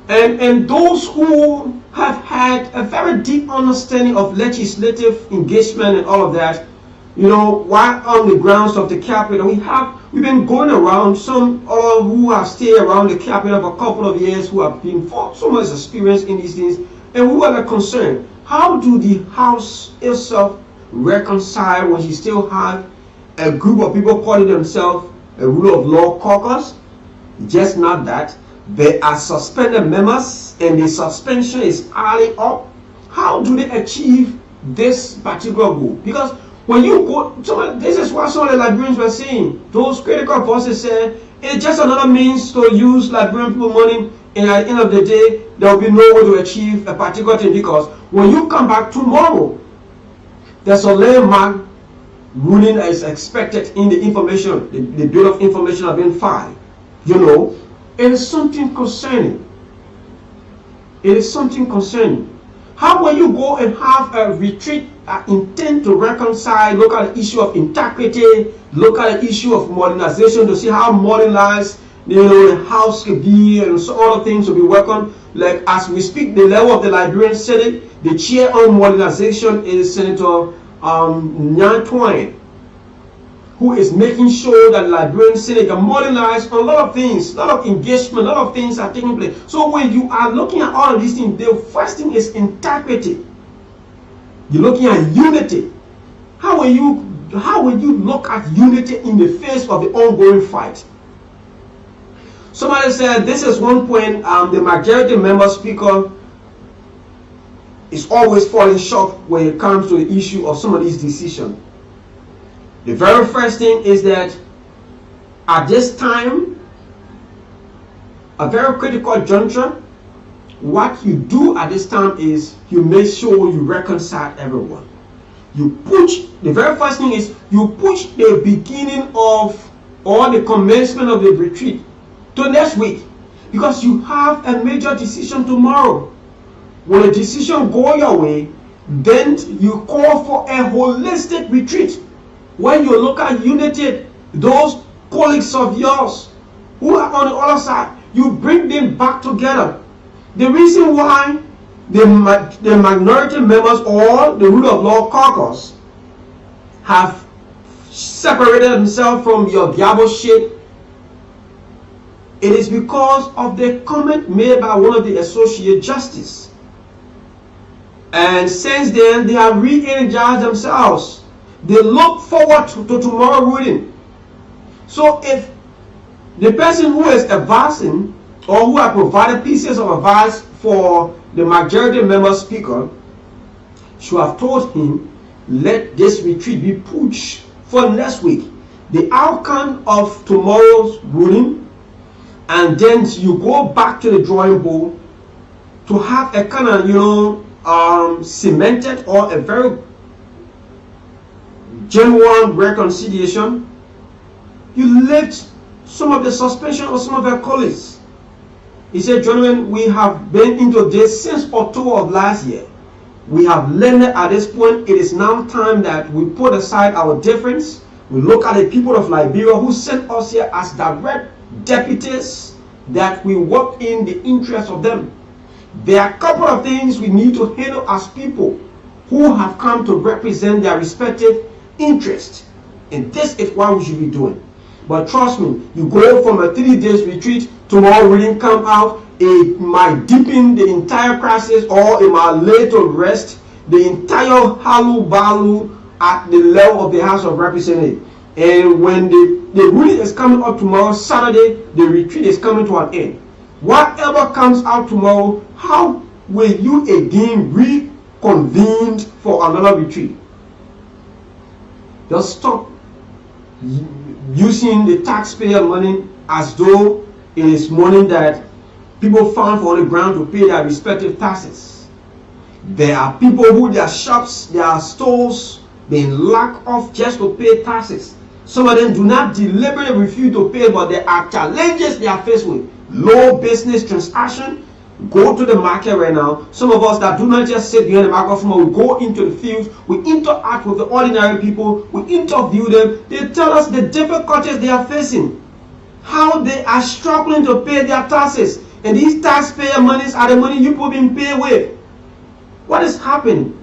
And those who have had a very deep understanding of legislative engagement and all of that, while on the grounds of the Capitol, we've been going around, some who have stayed around the Capitol for a couple of years, who have been so much experience in these things, and we were concerned, how do the House itself reconcile when you still have a group of people calling themselves a rule of law caucus? Just not that, they are suspended members and the suspension is early up. How do they achieve this particular goal? Because when you go, this is what some of the Liberians were saying. Those critical voices say it's just another means to use Liberian people money, and at the end of the day there will be no way to achieve a particular thing, because when you come back tomorrow, there's a landmark ruling that is expected in the information, the bill of information have been filed. It is something concerning. It is something concerning. How will you go and have a retreat that intend to reconcile, look at the issue of integrity, look at the issue of modernization to see how modernized the house could be, and so other things will be welcomed. Like as we speak, the level of the Liberian Senate, the chair on modernization is Senator Nyan Twain, who is making sure that the Liberian Senate can modernize on a lot of things, a lot of engagement, a lot of things are taking place. So when you are looking at all of these things, the first thing is integrity. You're looking at unity. How will you look at unity in the face of the ongoing fight? Somebody said this is one point the majority member speaker is always falling short when it comes to the issue of some of these decisions. The very first thing is that at this time, a very critical juncture, what you do at this time is you make sure you reconcile everyone. The very first thing is you push the beginning of or the commencement of the retreat to next week, because you have a major decision tomorrow. When a decision goes your way, then you call for a holistic retreat. When you look at unity, those colleagues of yours who are on the other side, you bring them back together. The reason why the minority members or the rule of law caucus have separated themselves from your Diabo shit, it is because of the comment made by one of the associate justices. And since then, they have re-energized themselves. They look forward to tomorrow ruling. So if the person who is advising or who have provided pieces of advice for the majority member speaker should have told him, let this retreat be pushed for next week. the outcome of tomorrow's ruling, and then you go back to the drawing board to have a kind of cemented or a very genuine reconciliation. You lift some of the suspension of some of your colleagues. He said, gentlemen, we have been into this since October of last year. We have learned at this point it is now time that we put aside our difference. We look at the people of Liberia who sent us here as direct deputies, that we work in the interest of them. There are a couple of things we need to handle as people who have come to represent their respective interests. And this is what we should be doing. But trust me, you go from a 3 days retreat, tomorrow reading come out, it might deepen the entire crisis, or it might lay to rest the entire halu-balu at the level of the House of Representatives. And when the ruling is coming up tomorrow, Saturday, the retreat is coming to an end. Whatever comes out tomorrow, how will you again reconvene for another retreat? Just stop using the taxpayer money as though it is money that people found on the ground to pay their respective taxes. There are people who their shops, their stores, they lack of just to pay taxes. Some of them do not deliberately refuse to pay, but there are challenges they are faced with. Low business transaction. Go to the market right now. Some of us that do not just sit behind the microphone, we go into the fields, we interact with the ordinary people, we interview them. They tell us the difficulties they are facing, how they are struggling to pay their taxes. And these taxpayer monies are the money you people being paid with. What is happening?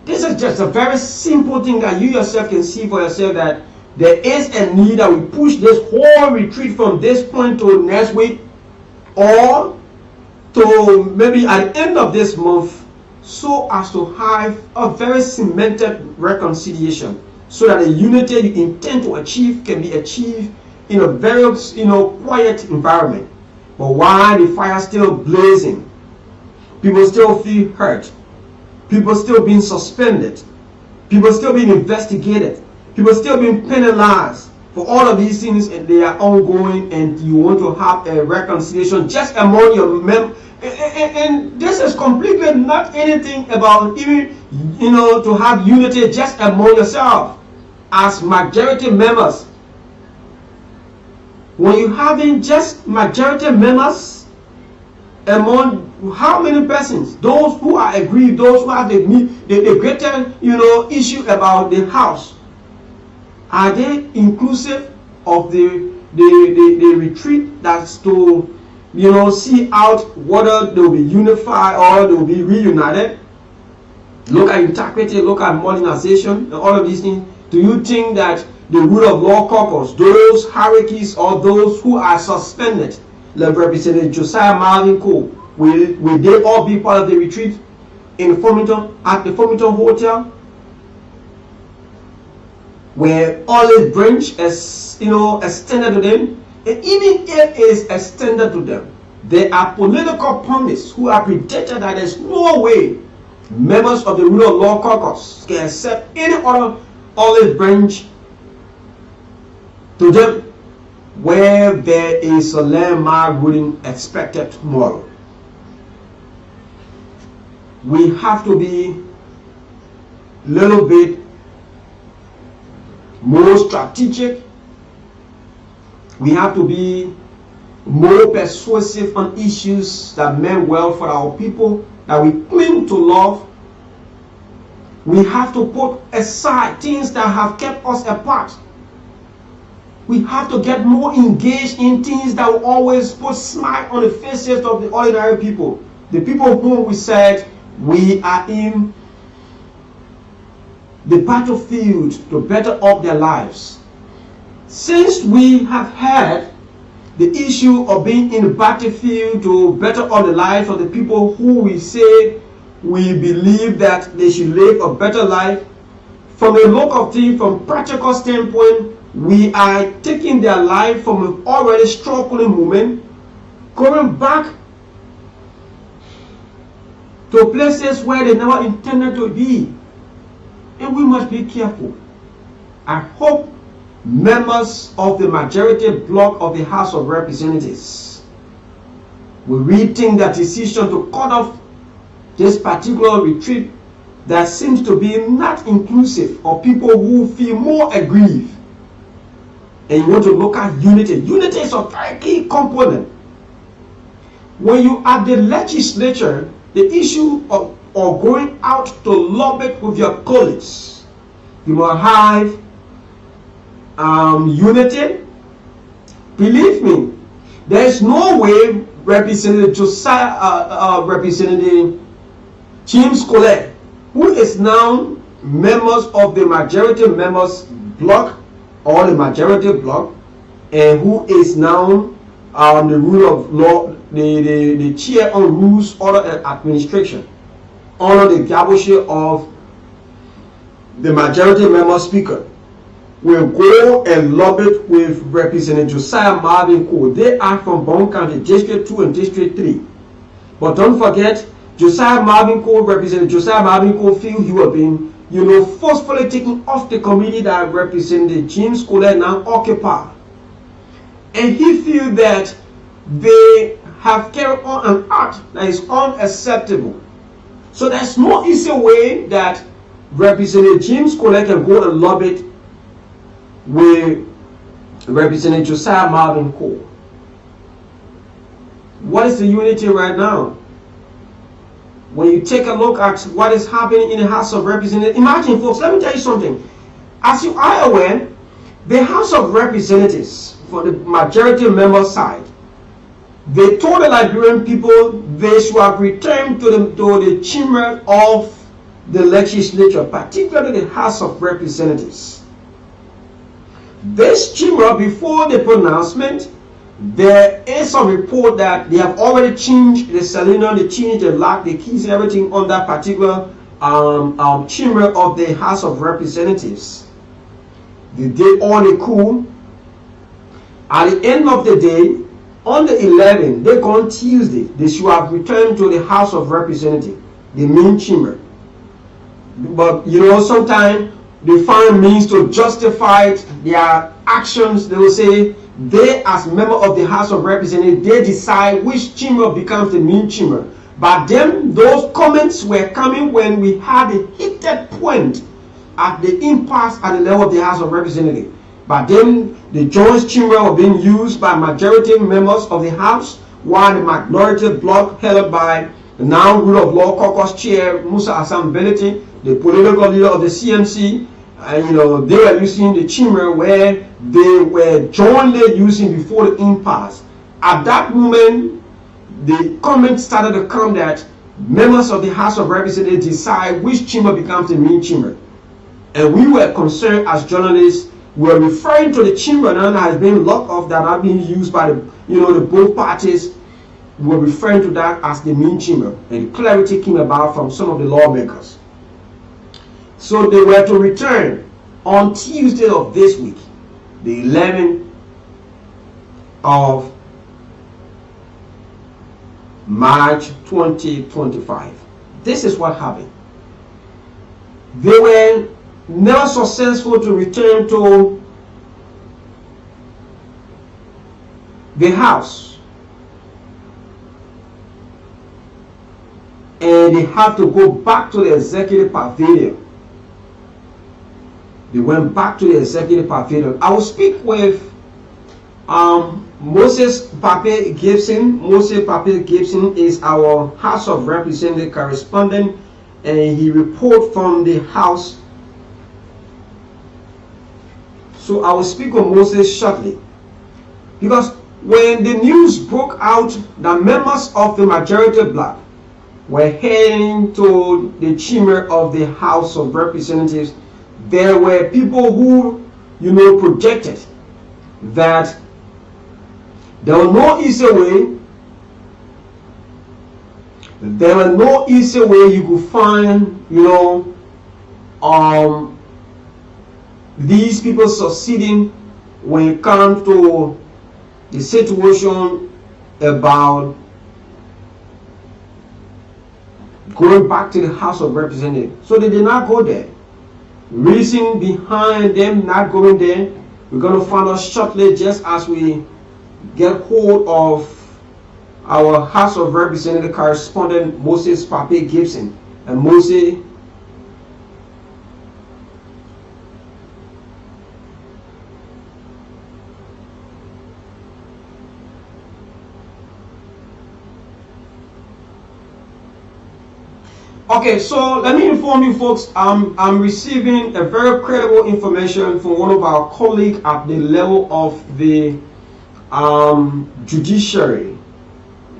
This is just a very simple thing that you yourself can see for yourself, that there is a need that we push this whole retreat from this point to next week, or to maybe at the end of this month, so as to have a very cemented reconciliation, so that the unity you intend to achieve can be achieved in a very quiet environment. But while the fire is still blazing, people still feel hurt, people still being suspended, people still being investigated, people still being penalized for all of these things, and they are ongoing, and you want to have a reconciliation just among your members. And this is completely not anything about even to have unity just among yourself as majority members. When you having just majority members among how many persons? Those who are aggrieved, those who have the greater issue about the house, are they inclusive of the retreat that's to see out whether they'll be unified or they'll be reunited? Look at integrity, look at modernization, and all of these things. Do you think that the rule of law caucus, those hierarchies, or those who are suspended, like Representative Josiah Marvin Kool, will they all be part of the retreat in Farmington, at the Farmington Hotel, where Olive Branch is extended to them? And even if it is extended to them, there are political pundits who are predicted that there's no way members of the rule of law caucus can accept any other Olive Branch to them, where there is a landmark ruling expected tomorrow. We have to be a little bit more strategic. We have to be more persuasive on issues that mean well for our people, that we claim to love. We have to put aside things that have kept us apart. We have to get more engaged in things that will always put smile on the faces of the ordinary people. The people whom we said we are in the battlefield to better up their lives. Since we have had the issue of being in the battlefield to better up the lives of the people who we say we believe that they should live a better life, from a look of things, from practical standpoint, we are taking their life from an already struggling woman, going back to places where they never intended to be. And we must be careful. I hope members of the majority bloc of the House of Representatives will rethink their decision to cut off this particular retreat that seems to be not inclusive of people who feel more aggrieved. And you want to look at unity. Unity is a very key component. When you are the legislature, the issue of going out to lobby with your colleagues, you must have unity. Believe me, there is no way Representative Josiah, Representative James Kool, who is now members of the majority members bloc or the majority bloc, and who is now the rule of law, the chair on rules, order and administration, under the gabership of the majority member speaker, will go and lobby with Representative Josiah Marvin Kool. They are from Bond County, District 2 and District 3. But don't forget, Josiah Marvin Kool, Representative Josiah Marvin Kool, feel he will be, forcefully taken off the committee that Representative James Kool now occupy. And he feels that they have carried on an act that is unacceptable. So there's no easy way that Representative James Kool can go and lobby with Representative Josiah Marvin Kool. What is the unity right now? When you take a look at what is happening in the House of Representatives, imagine, folks, let me tell you something. As you are aware, the House of Representatives, for the majority member side, they told the Liberian people they should have returned to the chamber of the legislature, particularly the House of Representatives. This chamber, before the pronouncement, there is a report that they have already changed the selenium, they changed the lock, the keys, everything on that particular chamber of the House of Representatives. They did all the cool. At the end of the day, on the 11th, they on Tuesday, they should have returned to the House of Representatives, the main chamber. But sometimes they find means to justify their actions. They will say, they as member of the House of Representatives, they decide which chamber becomes the main chamber. But then those comments were coming when we had a heated point at the impasse at the level of the House of Representatives. But then the joint chamber was being used by majority members of the House, while the minority bloc held by the now rule of law caucus chair Musa Assam Belete, the political leader of the CMC, and they were using the chamber where they were jointly using before the impasse. At that moment, the comment started to come that members of the House of Representatives decide which chamber becomes the main chamber. And we were concerned as journalists. We were referring to the chamber now that has been locked off, that are being used by the both parties. We were referring to that as the main chamber, and clarity came about from some of the lawmakers. So they were to return on Tuesday of this week, the 11th of March 2025. This is what happened. They were never successful to return to the House, and they have to go back to the executive pavilion. They went back to the executive pavilion. I will speak with Moses Pape Gibson. Moses Pape Gibson is our House of Representatives correspondent, and he reports from the House. So I will speak with Moses shortly, because when the news broke out that members of the majority bloc were heading to the chamber of the House of Representatives, there were people who, projected that there was no easy way. There was no easy way you could find, these people succeeding when it comes to the situation about going back to the House of Representatives. So they did not go there. Reason behind them not going there We're going to find out shortly, just as we get hold of our House of Representative correspondent Moses Pape Gibson. And Moses, okay, so let me inform you folks, I'm receiving a very credible information from one of our colleagues at the level of the judiciary.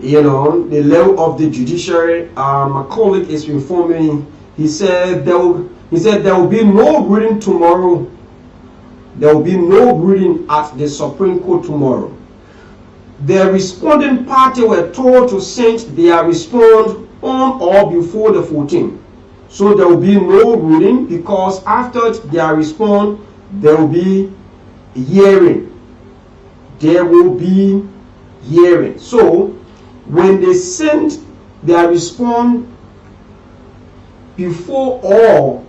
You know, the level of the judiciary. My colleague is informing me. He said there will be no reading tomorrow. There will be no reading at the Supreme Court tomorrow. The responding party were told to send their response on or before the 14th. So there will be no reading, because after their response there will be hearing. There will be hearing. So when they send their response before all,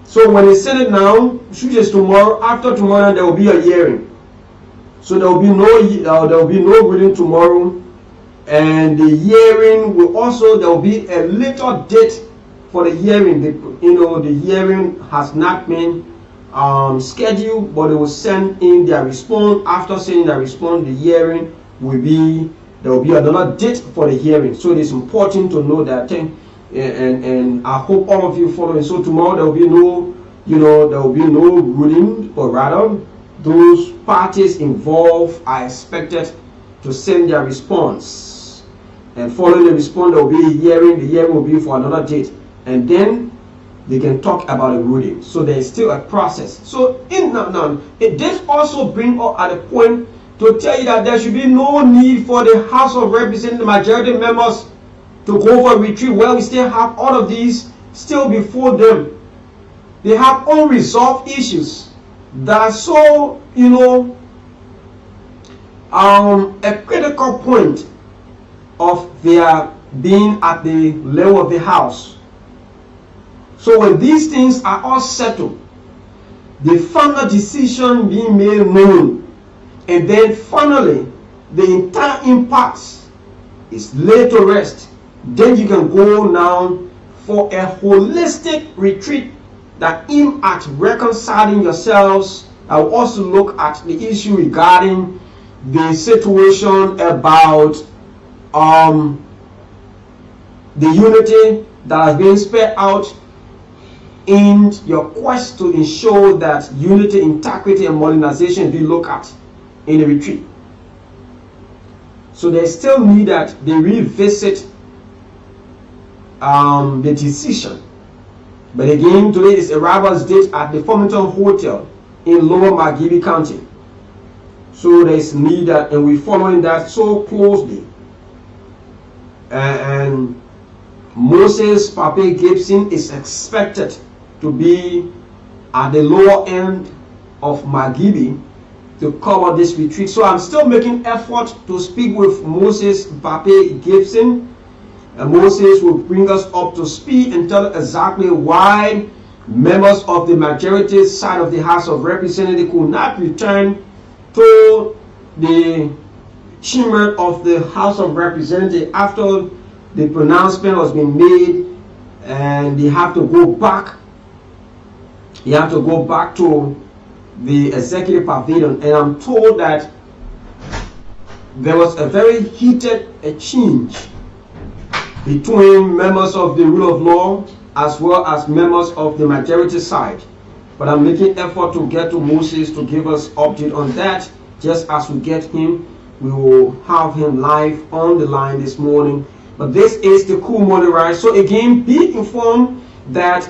so when they send it now, which is tomorrow, after tomorrow there will be a hearing. So there will be no reading tomorrow, and the hearing will also, there will be a later date for the hearing. The hearing has not been scheduled, but they will send in their response. After sending their response, the hearing will be, there will be another date for the hearing. So it is important to know that thing, and I hope all of you following. So tomorrow there will be no, there will be no ruling, or rather, those parties involved are expected to send their response, and following the response there will be a hearing. The hearing will be for another date, and then they can talk about a ruling. So there is still a process. So this also brings us at a point to tell you that there should be no need for the House of Representatives majority members to go for a retreat, where we still have all of these still before them. They have unresolved issues that are so, a critical point of their being at the level of the House. So when these things are all settled, the final decision being made known, and then finally the entire impasse is laid to rest, then you can go now for a holistic retreat that aims at reconciling yourselves. I will also look at the issue regarding the situation about the unity that has been spelled out in your quest to ensure that unity, integrity, and modernization be looked at in the retreat. So there's still need that they revisit the decision. But again, today is arrival's date at the Farmington Hotel in Lower Margibi County. So there's need that, and we're following that so closely. And Moses Pape Gibson is expected to be at the lower end of Margibi to cover this retreat. So I'm still making effort to speak with Moses Pape Gibson, and Moses will bring us up to speed and tell exactly why members of the majority side of the House of Representatives could not return to the chamber of the House of Representatives after the pronouncement was being made, and they have to go back. You have to go back to the executive pavilion, and I'm told that there was a very heated exchange between members of the rule of law as well as members of the majority side. But I'm making effort to get to Moses to give us update on that. Just as we get him, we will have him live on the line this morning. But this is the Kool Morning Rise. So again, be informed that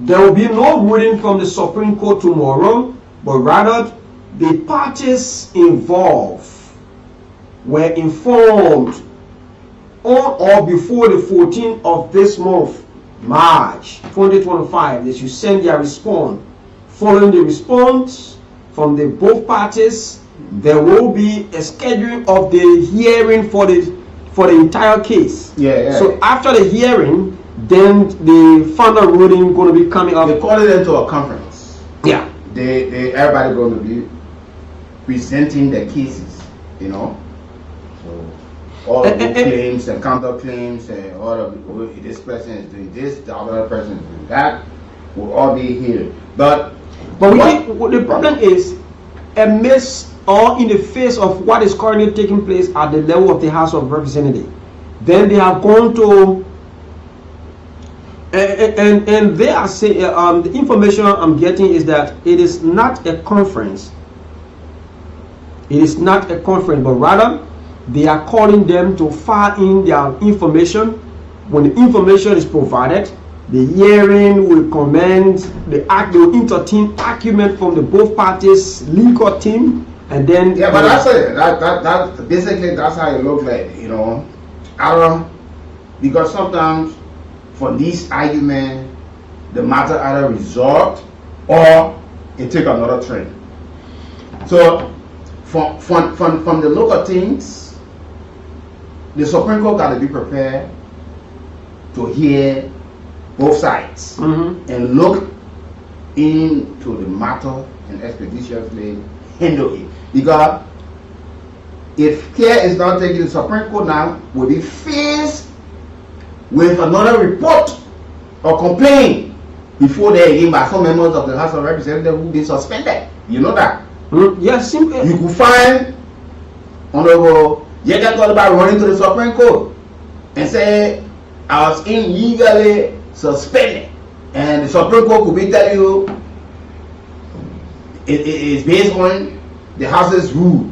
there will be no ruling from the Supreme Court tomorrow, but rather the parties involved were informed on or before the 14th of this month, March 2025, they should send their response. Following the response from the both parties, there will be a scheduling of the hearing for the entire case. So after the hearing, then the final ruling going to be coming up. They call it into a conference. Yeah. Everybody going to be presenting their cases, you know. So all of the claims and counterclaims and all of this person is doing this, the other person is doing that, will all be here. But the problem is, amidst or in the face of what is currently taking place at the level of the House of Representatives, then they have gone to and they are saying the information I'm getting is that it is not a conference. It is not a conference, but rather they are calling them to file in their information. When the information is provided, the hearing will commence. They will entertain argument from the both parties' legal team, and then but that's it. That basically that's how it looks like, you know. I don't, because sometimes for these arguments, the matter either resolved or it take another trend. So from the local things, the Supreme Court got to be prepared to hear both sides and look into the matter and expeditiously handle it. Because if care is not taken, the Supreme Court now will be faced with another report or complaint before they again by some members of the House of Representatives who be suspended. You know that? Yes, you could find Honorable Yega about running to the Supreme Court and say I was illegally suspended, and the Supreme Court could be telling you it is based on the House's rule.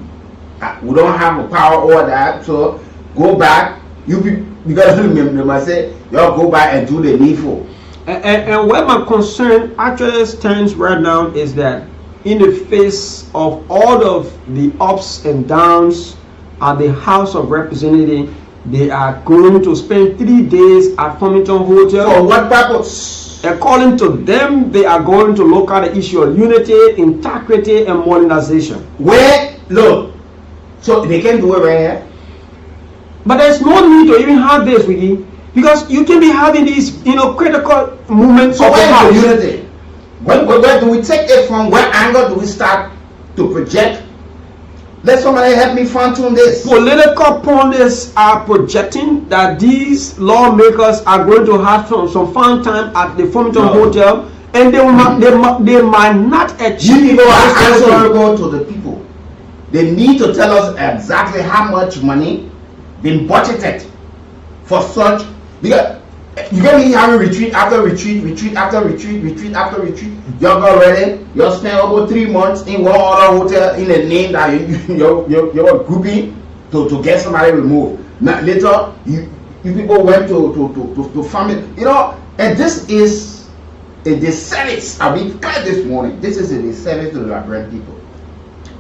We don't have a power over that, so go back. Because remember, say you all go back and do the needful. And where my concern actually stands right now is that in the face of all of the ups and downs at the House of Representatives, they are going to spend 3 days at Farmington Hotel. For what purpose? According to them, they are going to look at the issue of unity, integrity, and modernization. Where, look, so they can do it right here. But there's no need to even have this, Wiki, because you can be having these, critical moments so of the House. Unity? Where do we take it from? What angle do we start to project? Let somebody help me fine tune this. Political pundits are projecting that these lawmakers are going to have some fun time at the Farmington Hotel, and they might not achieve. You people are answerable to the people. They need to tell us exactly how much money been budgeted for such, because you get me having retreat after retreat, retreat after retreat, retreat after retreat. Y'all got ready. Y'all spent over 3 months in one other hotel in the name that you're grouping to get somebody removed. Now, later, you people went to family. And this is a disservice. I mean, this morning, this is a disservice to the Liberian people.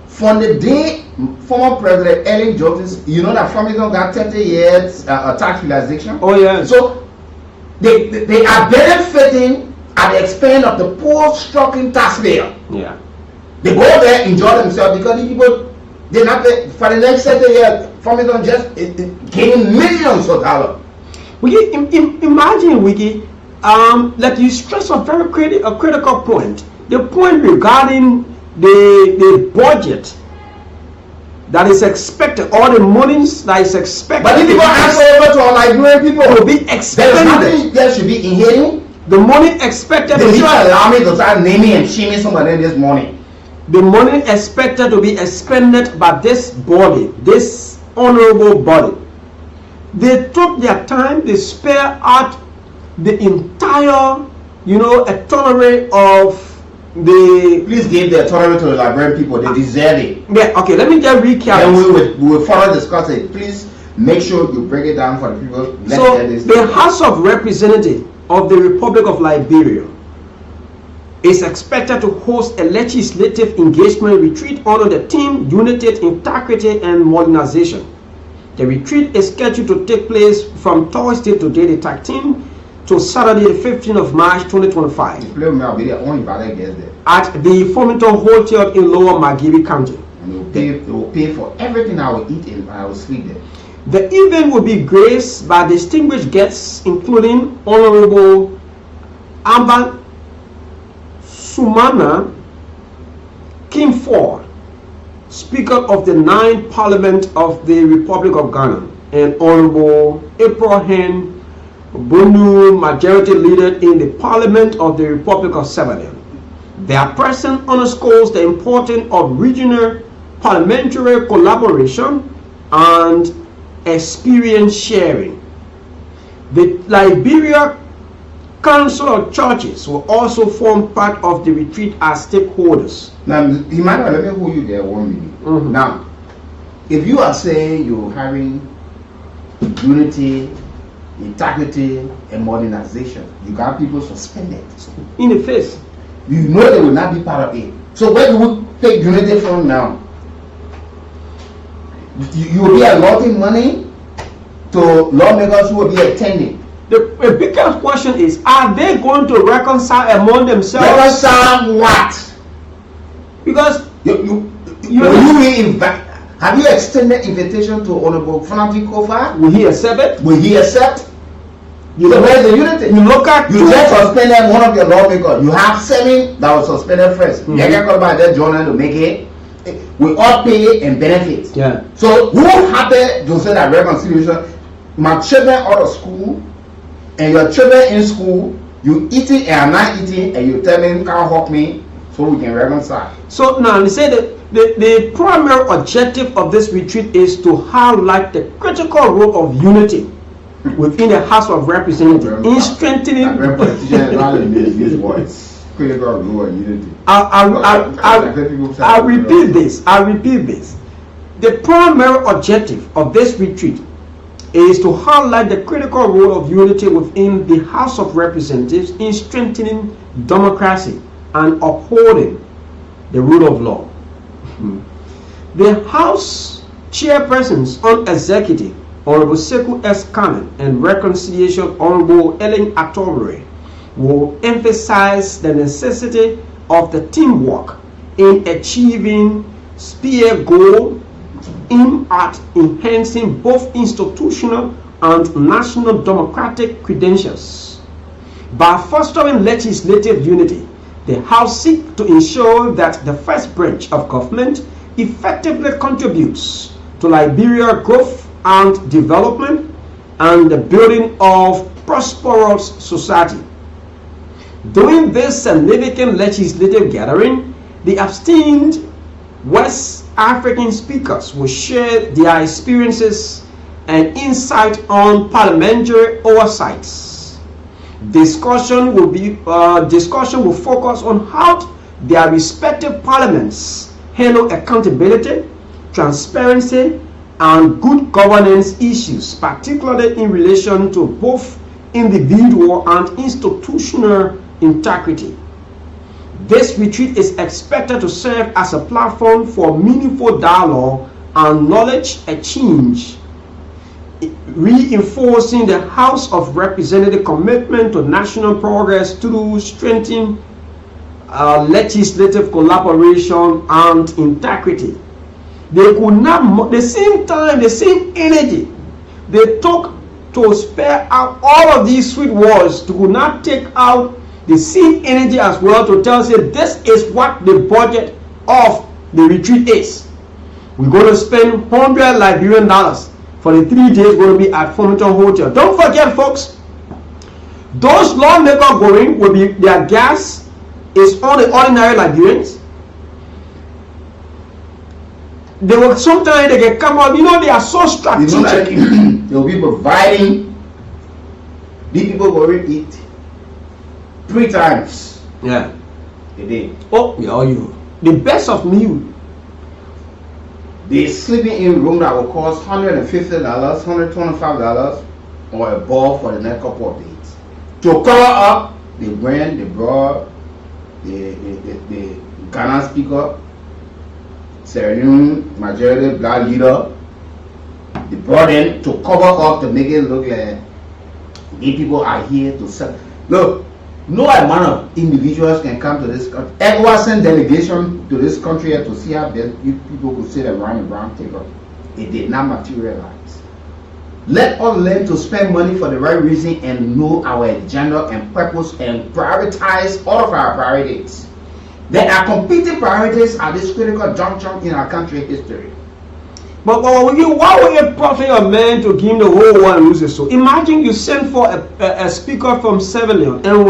From the day former President Ellen Johnson, that Farmington got 30 years tax realization. Oh yeah. So they are benefiting at the expense of the poor struggling taxpayer. Yeah. They go there, enjoy themselves, because the people, they're not for the next 30 years. Farmington just gaining millions of dollars. Wiki, imagine, Wiki, like you stress a very critical point. The point regarding the budget that is expected, all the monies that is expected. But if you go answer over to our Liberian people, will be expected. There's nothing there should be inhaling. The money expected. They need to allow me to start naming and shaming somebody this morning. The money expected to be expended by this body, this honorable body. They took their time. They spare out the entire, autonomy of. Please give the autonomy to the Liberian people. They deserve it. Yeah, okay, let me just recap. And we will further discuss it. Please make sure you break it down for the people. The House of Representatives of the Republic of Liberia is expected to host a legislative engagement retreat under the theme Unity, Integrity, and Modernization. The retreat is scheduled to take place from Thursday today, the 13th, to Saturday, the 15th of March, 2025. At the Farmington Hotel in Lower Margibi County. And they will pay for everything I will eat and I will sleep there. The event will be graced by distinguished guests, including Honorable Amba Sumana, King Ford, Speaker of the 9th Parliament of the Republic of Ghana, and Honorable Abraham Bunu, Majority Leader in the Parliament of the Republic of Senegal. Their presence underscores the importance of regional parliamentary collaboration and experience sharing. The Liberia Council of Churches will also form part of the retreat as stakeholders. Now, Emmanuel, let me hold you there 1 minute. Now, if you are saying you're having unity, integrity, and modernization, you got people suspended. In the face. You know they will not be part of it. So where do we take unity from now? You will be allotting money to lawmakers who will be attending. The biggest question is, are they going to reconcile among themselves? Reconcile what? Because have you extended invitation to Honorable Franti Kofa? Will he accept it? Will he accept? You so where's the unity? You look at you just suspended one of your lawmakers. You have 7 that was suspended first. You can't come back there, Jonah, to make it. We all pay and benefit. Yeah. So who happy to say that reconciliation? My children out of school and your children in school, you eating and I'm not eating, and you tell me you can't help me, so we can reconcile. So now they say that the primary objective of this retreat is to highlight the critical role of unity within the House of Representatives in strengthening. Critical role of unity. I repeat this. The primary objective of this retreat is to highlight the critical role of unity within the House of Representatives in strengthening democracy and upholding the rule of law. The House Chairpersons on Executive, Honorable Sekou S. Kamen, and Reconciliation, Honorable Ellen Atobere, will emphasize the necessity of the teamwork in achieving spear goal aimed at enhancing both institutional and national democratic credentials. By fostering legislative unity, the House seeks to ensure that the first branch of government effectively contributes to Liberia's growth and development and the building of prosperous society. During this significant legislative gathering, the abstained West African speakers will share their experiences and insight on parliamentary oversights. Discussion will focus on how their respective parliaments handle accountability, transparency, and good governance issues, particularly in relation to both individual and institutional integrity. This retreat is expected to serve as a platform for meaningful dialogue and knowledge exchange, reinforcing the House of Representatives' commitment to national progress through strengthening legislative collaboration and integrity. They could not, the same time, the same energy they took to spare out all of these sweet words, to could not take out the same energy as well to tell us that this is what the budget of the retreat is. We're going to spend $100 Liberian for the 3 days going to be at Farmington Hotel. Don't forget, folks, those lawmakers going will be, their gas is on the ordinary Liberians. They will sometimes they can come out, they are so strategic. They will be providing, these people will eat 3 times a day. Oh, yeah, you. The best of meal. They sleeping in room that will cost $150, $125 or above for the next couple of days. To cover up the brand, the broad, the Ghana speaker, Serene, majority black leader, the burden to cover up to make it look like these people are here to sell. Look, no amount of individuals can come to this country. ECOWAS sent delegation to this country to see how people could sit around the round table. It did not materialize. Let us learn to spend money for the right reason and know our agenda and purpose and prioritize all of our priorities. There are competing priorities at this critical juncture in our country history. But why would you profit a man to give him the whole world and lose it? So imagine you send for a speaker from Severlion, and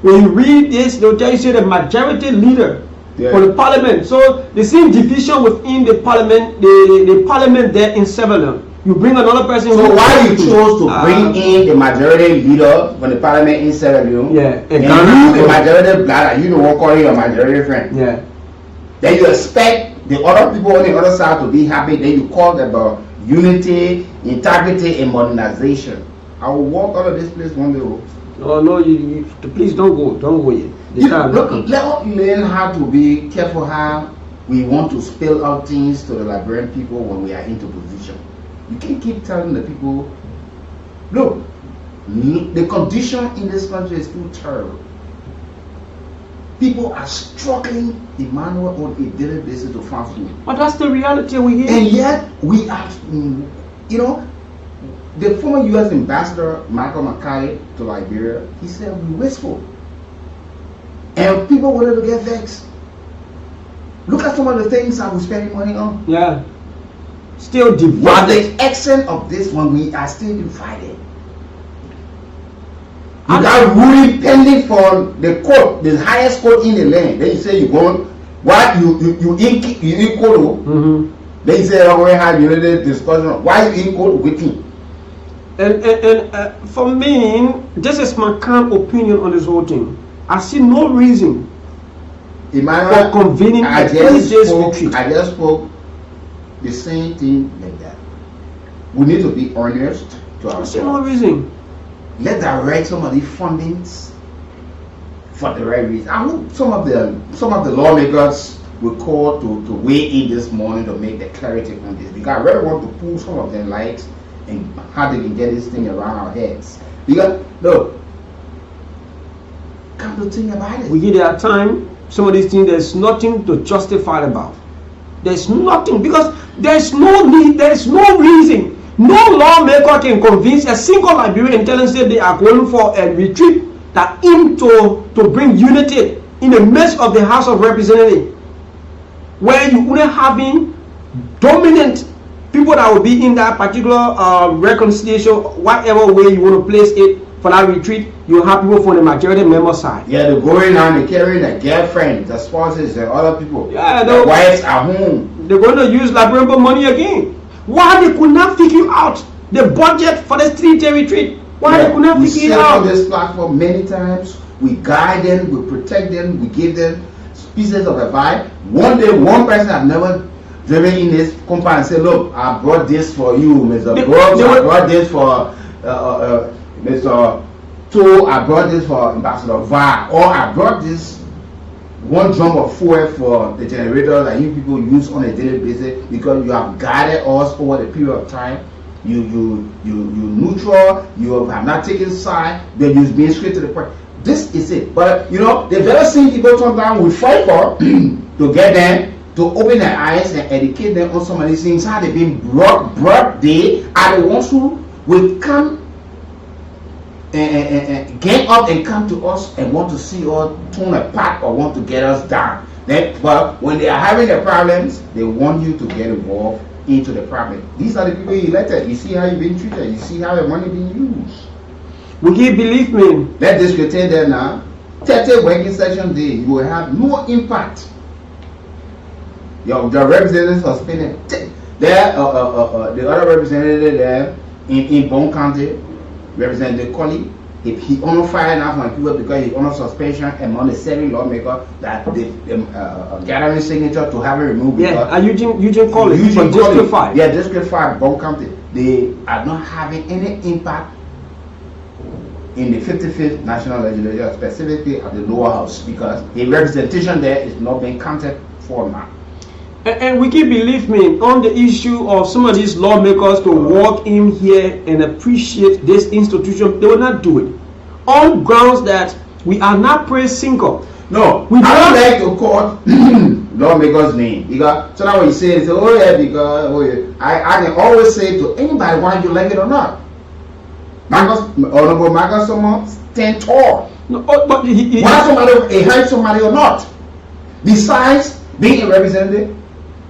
when you read this, they'll tell you say the majority leader for the parliament. So the same division within the parliament, the parliament there in Severlion. You bring another person. So why you chose to bring in the majority leader from the parliament in Severlion? Yeah, and you the majority black, you know what calling your majority friend. Yeah. Then you expect the other people on the other side to be happy. Then you call about unity, integrity, and modernization. I will walk out of this place one day. No, please don't go yet. Look, let us learn how to be careful how we want to spell out things to the Liberian people when we are into position. You can't keep telling the people, look, the condition in this country is too terrible. People are struggling, Emmanuel, on a daily basis to find food. But that's the reality we hear. And yet, we are, the former U.S. ambassador, Michael McKay, to Liberia, he said we're wasteful. And people wanted to get vexed. Look at some of the things that we're spending money on. Yeah. Still divided. What's the extent of this when we are still divided? You got ruling pending for the court, the highest court in the land. Then you say you're going, what you in court? Then you say we have unity discussion. Why you in court with him? And for me, this is my calm opinion on this whole thing. I see no reason for convening I just spoke the same thing like that. We need to be honest to ourselves. I see no reason. Let's direct some of the fundings for the right reason. I hope some of the lawmakers will call to weigh in this morning to make the clarity on this, because I really want to pull some of their lights and how they can get this thing around our heads. Because look, come to think about it. We give their time. Some of these things, there's nothing to justify about. There's nothing, because there's no need, there's no reason. No lawmaker can convince a single Liberian telling them they are going for a retreat that aim to bring unity in the midst of the House of Representatives, where you wouldn't having dominant people that will be in that particular reconciliation, whatever way you want to place it for that retreat. You have people from the majority member side. Yeah, they're going on, they're carrying their girlfriends, their spouses, and other people. Yeah, their wives at home. They're going to use Liberian money again. Why they could not figure out the budget for the 3-day retreat? Why they could not figure it out? We sit on this platform many times. We guide them, we protect them, we give them pieces of advice. One day, one person have never driven in this compound and said, "Look, I brought this for you, Mr. Brooks. I brought this for Mr. Toll. I brought this for Ambassador Va, or I brought this one drum of fuel for the generator that you people use on a daily basis, because you have guided us over the period of time. You neutral, you have not taken side, then you've been straight to the point." This is it. But the very same people sometimes we fight for to get them to open their eyes and educate them on some of these things, how they've been brought they are the ones who will come and get up and come to us and want to see us torn apart or want to get us down. But when they are having their problems, they want you to get involved into the problem. These are the people you elected. You see how you've been treated. You see how the money being used. Will you believe me? Let this retain there now. 30 working session day, you will have no impact. Your representatives are spending there. The other representative there in Bone County, Representative Kool, if he only fired enough on people because he only suspension among the 7 lawmakers that they gathering signature to have it removed. Yeah, Eugene Kool from District 5. Yeah, District 5, Bone County. They are not having any impact in the 55th National Legislature, specifically at the lower house, because the representation there is not being counted for now. And we can believe me on the issue of some of these lawmakers to walk in here and appreciate this institution. They will not do it on grounds that we are not pro-single. No, we don't like to call lawmakers' name, because so now when you say, "Oh yeah," because I can always say to anybody, whether you like it or not, Honorable Marcus stand tall. No, but whether somebody hurt somebody or not. Besides being a representative,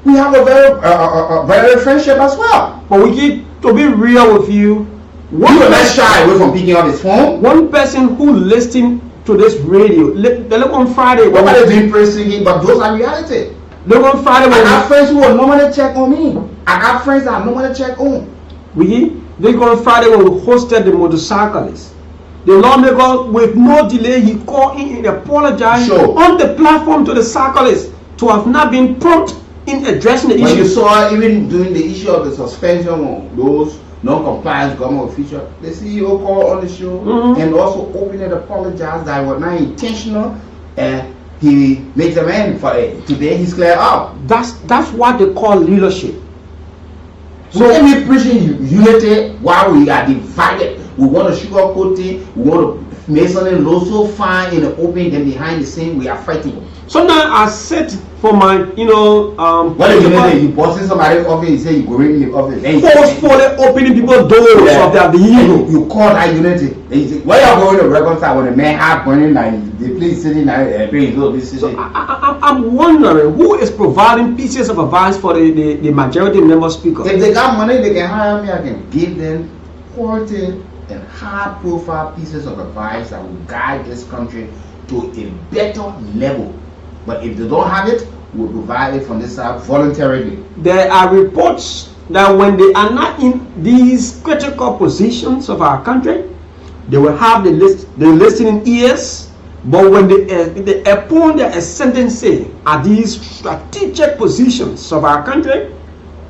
we have a very friendship as well. But we need to be real with you. Let's shy away from picking up his phone. One person who listened to this radio, they look on Friday. What are they doing praise singing? But those are reality. Look on Friday. I got friends who will normally check on me. I got friends that I normally check on. They go on Friday when we hosted the motorcyclists. The lawmaker, with no delay, he called in and apologized on the platform to the cyclists to have not been prompt in addressing the issue. When you saw even during the issue of the suspension of those non-compliance government officials, the CEO called on the show and also openly apologized that it was not intentional, and he makes amends for it. Today he's clear out. That's what they call leadership. So when we preaching unity while we are divided, we want to sugarcoat it, we want to make something look so fine in the open, and behind the scene we are fighting. Sometimes I sit for my, what if you bossing somebody's office, you say you go in the office, forcefully opening people's doors of their vehicle. You call that unity. Then you say, where you going to reconcile when the man have burning like the place sitting there paying this? So I'm wondering who is providing pieces of advice for the majority member speaker. If they got money, they can hire me. I can give them quality and high-profile pieces of advice that will guide this country to a better level. But if they don't have it, we'll provide it from this side voluntarily. There are reports that when they are not in these critical positions of our country, they will have the listening ears. But when they upon their ascendancy at these strategic positions of our country,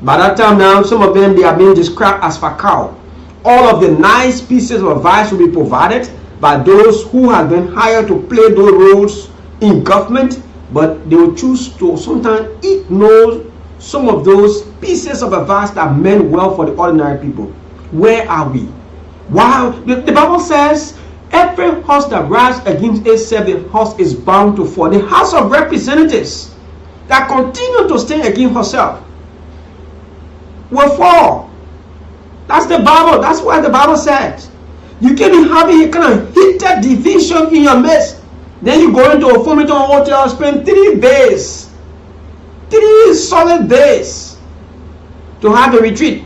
by that time now, some of them, they are being described as fakao. All of the nice pieces of advice will be provided by those who have been hired to play those roles in government, but they will choose to sometimes ignore some of those pieces of advice that meant well for the ordinary people. Where are we? Wow, the Bible says every horse that rises against itself, the horse is bound to fall. The House of Representatives that continue to stand against herself will fall. That's the Bible. That's what the Bible says. You can be having a kind of heated division in your midst. Then you go into a Fullerton hotel, spend 3 days, 3 solid days to have a retreat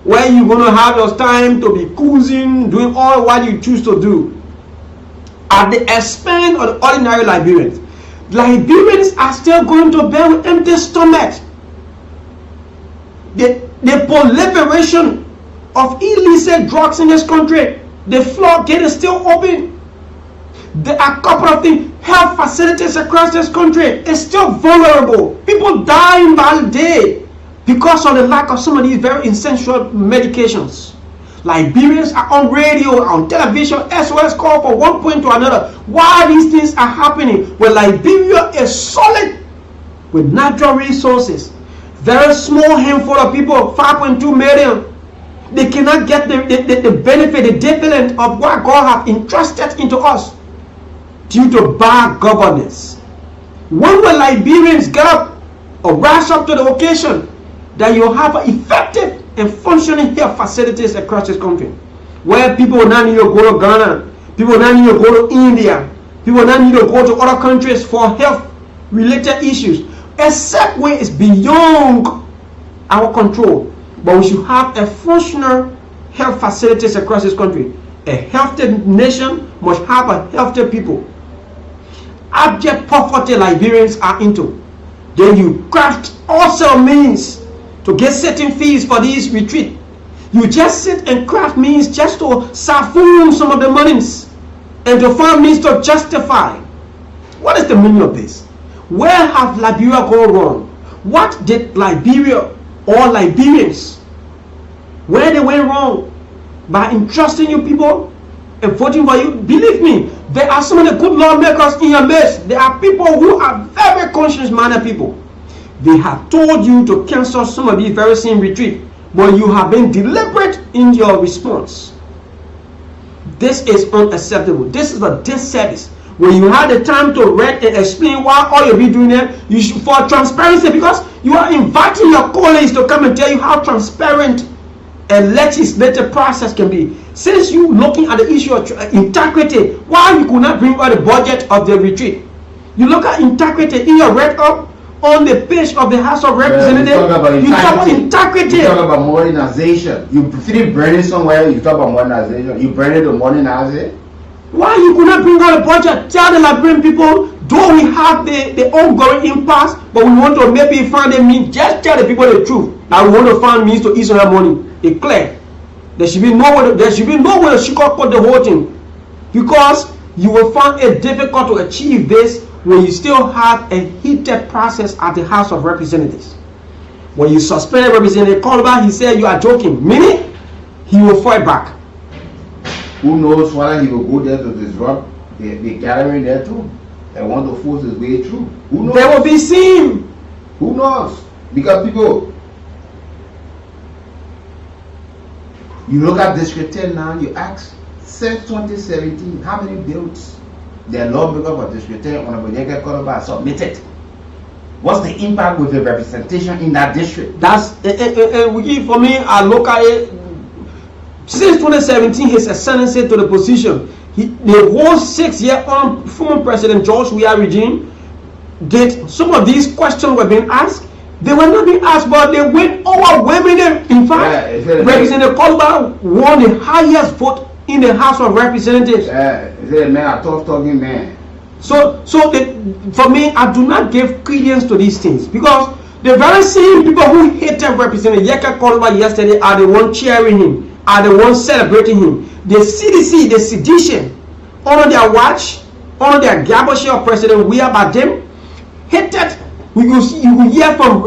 where you're going to have your time to be cruising, doing all what you choose to do at the expense of the ordinary Liberians. Liberians are still going to bear with empty stomach. The proliferation of illicit drugs in this country, the floodgate is still open. There are a couple of things. Health facilities across this country is still vulnerable. People dying by the day because of the lack of some of these very essential medications. Liberians are on radio, on television, SOS call for one point to another. Why these things are happening? Well, Liberia is solid with natural resources. Very small handful of people, 5.2 million. They cannot get the benefit, the dividend of what God has entrusted into us due to bad governance. When will Liberians get up or rise up to the occasion that you have effective and functioning health facilities across this country, where people will not need to go to Ghana, people will not need to go to India, people will not need to go to other countries for health related issues, except when it's beyond our control. But we should have a functional health facilities across this country. A healthy nation must have a healthy people. Abject poverty Liberians are into. Then you craft also means to get certain fees for these retreat. You just sit and craft means just to siphon some of the monies and to find means to justify. What is the meaning of this? Where have Liberia gone wrong? What did Liberia or Liberians, where they went wrong by entrusting you people and voting for you? Believe me, there are some of the good lawmakers in your midst. There are people who are very conscious-minded people. They have told you to cancel some of these very same retreat, but you have been deliberate in your response. This is unacceptable. This is a disservice. When you have the time to read and explain why all you'll be doing it, you should, for transparency, because you are inviting your colleagues to come and tell you how transparent a legislative process can be. Since you looking at the issue of integrity, why you could not bring out the budget of the retreat? You look at integrity in your record on the page of the House of Representatives. You talk about integrity. You talk about modernization. You finish burning somewhere, you talk about modernization. You burn it to modernize it. Why you could not bring out a budget? Tell the Liberian people, though we have the ongoing impasse, but we want to maybe find a means. Just tell the people the truth. That we want to find means to ease their money. It's clear. There should be no way to sugarcoat the whole thing, because you will find it difficult to achieve this when you still have a heated process at the House of Representatives. When you suspended Representative Kool, he said you are joking, meaning he will fight back. Who knows whether he will go there to disrupt the gathering there too? They want to force his way through. Who knows? They will be seen. Who knows? Because people, you look at District 10 now, you ask, since 2017, how many bills the lawmaker for District 10 on the Kool submitted? What's the impact with the representation in that district? That's for me, I look at it. Since 2017, his ascendancy to the position, the whole 6-year former President George Weah regime, did some of these questions were being asked. They were not being asked, but they went overwhelmingly. In fact, Representative Kool won the highest vote in the House of Representatives. Man, a tough talking man. So for me, I do not give credence to these things, because the very same people who hated Representative Yeka Kool yesterday are the ones cheering him, are the ones celebrating him. The CDC, the sedition, under their watch, under their garbage of President Weah by them, hated. You will hear from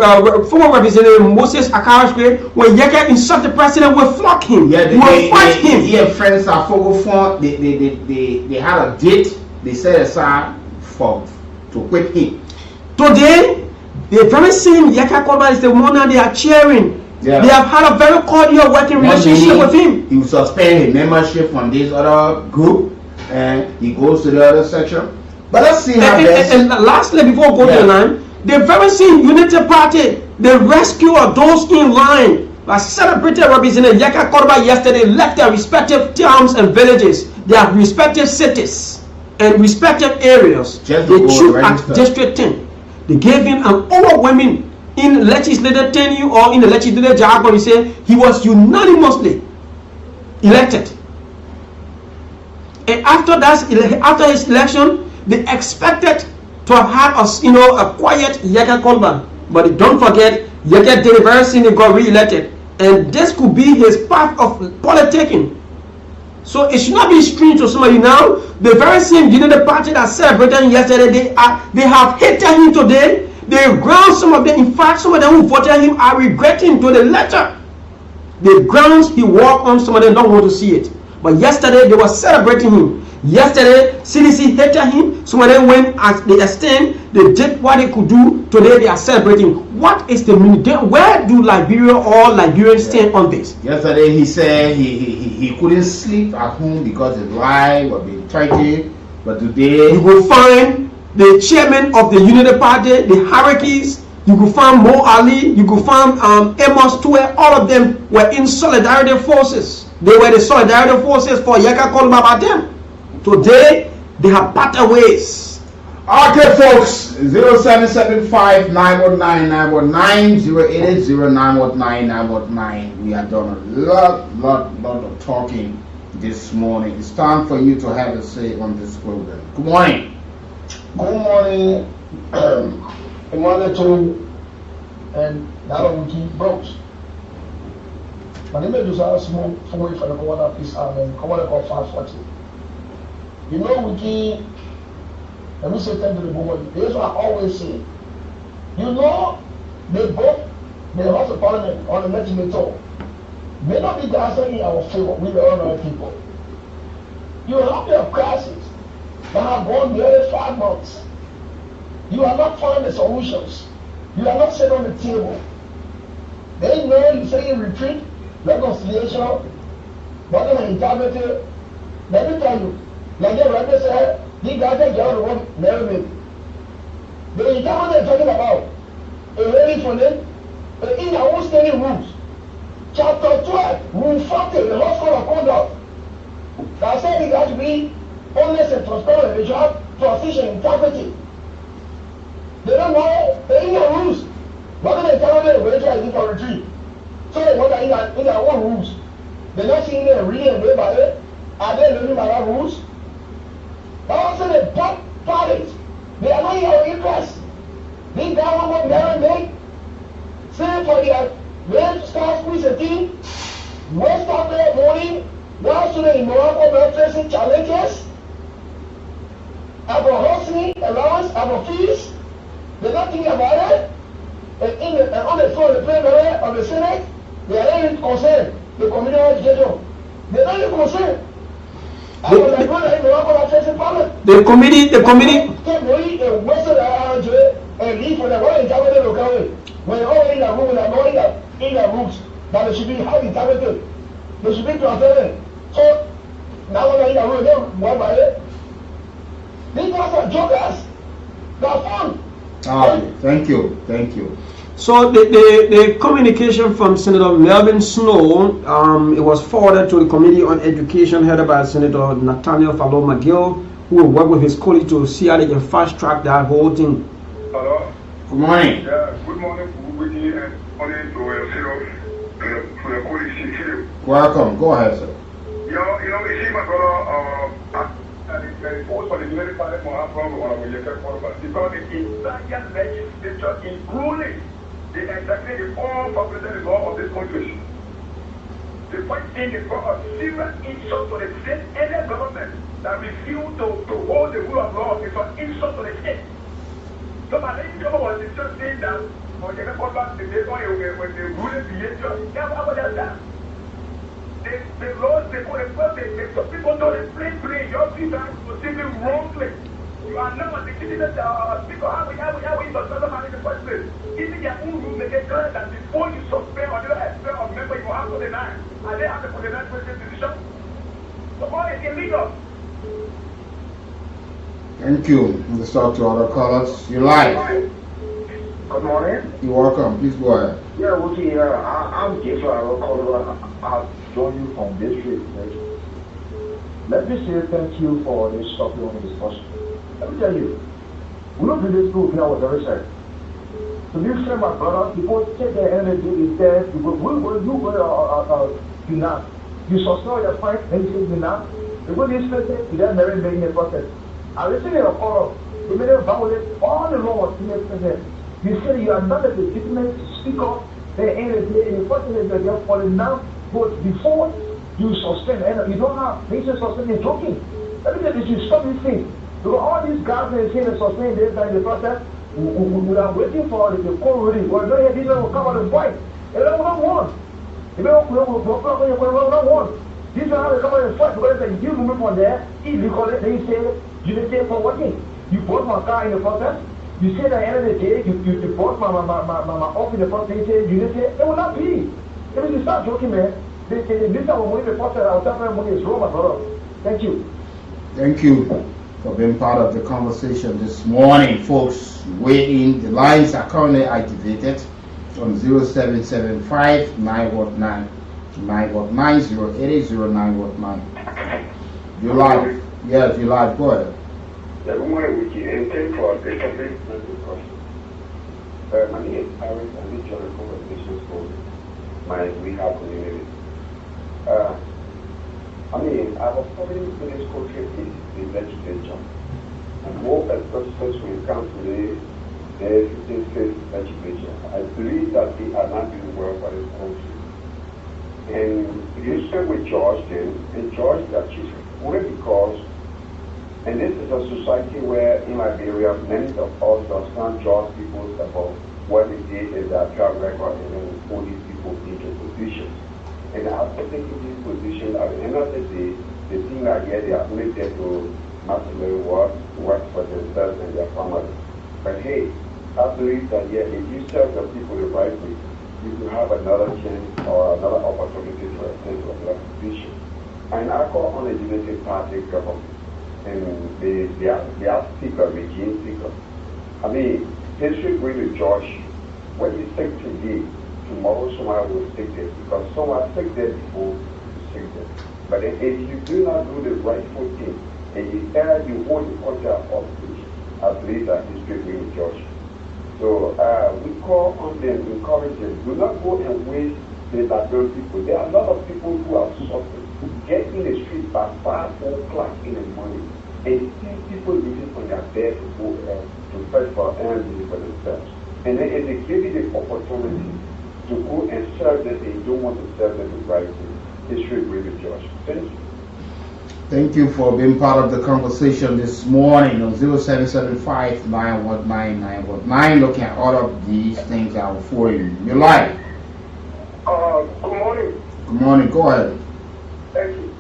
former Representative Moses Akara when Yeka insult the president, will flock him, will fight him. Yeah, friends are focused. They had a date. They set aside to quit him. Today, the very same Yeka Kool is the one that they are cheering. Yeah. They have had a very cordial working relationship with him. He will suspend his membership from this other group, and he goes to the other section. But let's see how and lastly, before we go to the line, the very same Unity Party, the rescue of those in line, that celebrated Representative Yeka Kool yesterday, left their respective towns and villages, their respective cities and respective areas. They took at District 10. They gave him an overwhelming, in legislative tenure or in the legislative jargon, he said he was unanimously elected. And after his election, they expected to have had a quiet Yeka Kool. But don't forget, Yeka did a very thing, he got re-elected. And this could be his path of politicking. So it should not be strange to somebody now. The very same Unity Party that celebrated him yesterday, they have hated him today. They ground some of them. In fact, some of them who voted him are regretting to the letter. The grounds he walked on, some of them don't want to see it. But yesterday they were celebrating him. Yesterday, CDC hated him. Some of them went as the extent they did what they could do. Today they are celebrating. What is the meaning? Where do Liberia or Liberians stand on this? Yesterday he said he couldn't sleep at home because his wife was being threatened. But today you will find the chairman of the Unity Party, the hierarchies. You could find Mo Ali, you could find Amos Tue. All of them were in solidarity forces. They were the solidarity forces for Yeka Kool by them. Today, they have parted ways. Okay, folks, 0775 919 919 080 919 919. We have done a lot of talking this morning. It's time for you to have a say on this program. Good morning. Good morning. Good morning to and now we keep bros. My name is Josiah Smoke from for the Commander Peace Army, Commander called 540. You know, we can, let me say thank to the woman. This is what I always say. You know, they both, the House of Parliament on the legislature may not be the answer in our favor with the ordinary people. You have your crisis that have gone nearly 5 months. You are not finding the solutions. You are not sitting on the table. They know you say you retreat, reconciliation, but then integrity. Let me tell you, like the rabbi said, you got to get on the one narrative. The integrity they're talking about, a very funny, but in our own standing rules. Chapter 12, Rule 40, the Lord's Code of Conduct. That said it has to be honest and transparent, and you have transition integrity. They don't want the Indian rules. What do they tell them when they do for retreat? So they want in their own rules. They're not seeing them reading and live by it. Are they living by our rules? But also the top parties, they are not in our interest. They got what never make. Say for their red stars, squeeze a team, West of their morning, now to the immoral facing challenges, about hustling, allowance, about fees. They're not thinking about it. And on the floor, the plenary of the Senate, they are not even concerned. The community education, they're not even concerned. The committee. When all in the room, in the rooms, that they should be highly targeted. They should be transparent. So now when in the room, they why by it? These guys are jokers. They are fun. Thank you. So the communication from Senator Melvin Snow, it was forwarded to the Committee on Education headed by Senator Nathaniel Fallow McGill, who will work with his colleagues to see how they can fast track that whole thing. Hello. Good morning. Yeah, good morning, and morning to your colleagues here. Welcome. Go ahead, sir. You see, my brother, the post for the United Party will have problem because the entire legislature, including the executive, all populated the law of this country. The point thing is for a serious insult to the state, any government that refuse to hold the rule of law is an insult to the state. So my name was just saying that when they come back to the day when the ruling behavior, how about that? The laws, they put people don't play your people proceeding wrongly. You are not a legitimate speaker. How we suspend man in the first place? Even your own rule make it clear that before you suspend or you expel a member, you have to deny. And they have to put the next decision. So all is illegal. Thank you. Let's talk to other callers. You're live. Good morning. You're welcome. Please go ahead. Yeah, okay. I'm Jeffrey. I'll join you from this street. Let me say thank you for this topic on discussion. Let me tell you, we don't do this group here with very sad. So you say, my brother, people take their energy instead. You go, you sustain your fight, then you say, you go this person, you then marry in the process. I listen to your call. You made a violate all the laws in the present. You say you are not a legitimate speaker, the energy in the process that you're falling down, but before you sustain, and you don't have patience sustaining joking. Let me tell you, you stop this thing. Because all these guys that say they sustain this in the process, we are waiting for the Kool reading. Well, no, these will come out and fight. They don't want. They don't want. These are how they come out and fight because they give movement on there, illegally, they say, you didn't say for working. You bought my car in the process. You say at the end of the day, you bought my off in the process. They say, you didn't say, it will not be. If you start joking, man, this time of money, the process, our time money is wrong, my brother. Thank you. Thank you for being part of the conversation this morning, folks. Weigh in. The lines are currently activated on 0775 919 919 080 You're live. Yes, you're live. Go ahead. The woman we intend for the topic my name is Paris and this joint conversations for my rehab community. I was following this country is the legislature. And more especially when it comes to the 15th state legislature. I believe that they are not doing well for this country. And you said with George then, and George that chief only because, and this is a society where in Liberia many of us does not judge people about what they did in their track record and then put these people into positions. And after taking this position, at the end of the day, they think that yeah, they are only there to maximally work for themselves and their family. But hey, I believe that yeah, if you serve the people the right way, you will have another chance or another opportunity to ascend to another position. And I call on the United Party government and their speaker, regime speaker. History going to judge what you think today, tomorrow someone will stick there because someone stick there before you stick there. But if you do not do the rightful thing and you hold the culture of I believe that history will judge. So we call on them, encourage them. Do not go and waste the Liberian people. There are a lot of people who are suffering. Get in the street by 5 o'clock in the morning and see people living on their bed to go to fetch for energy for themselves. And then if they give you the opportunity to go and serve them and you don't want to serve them the right way, they should agree with Josh. Thank you. Thank you for being part of the conversation this morning on 0775-919-919. Looking at all of these things that are for you. Your life. Good morning. Good morning. Go ahead. Thank you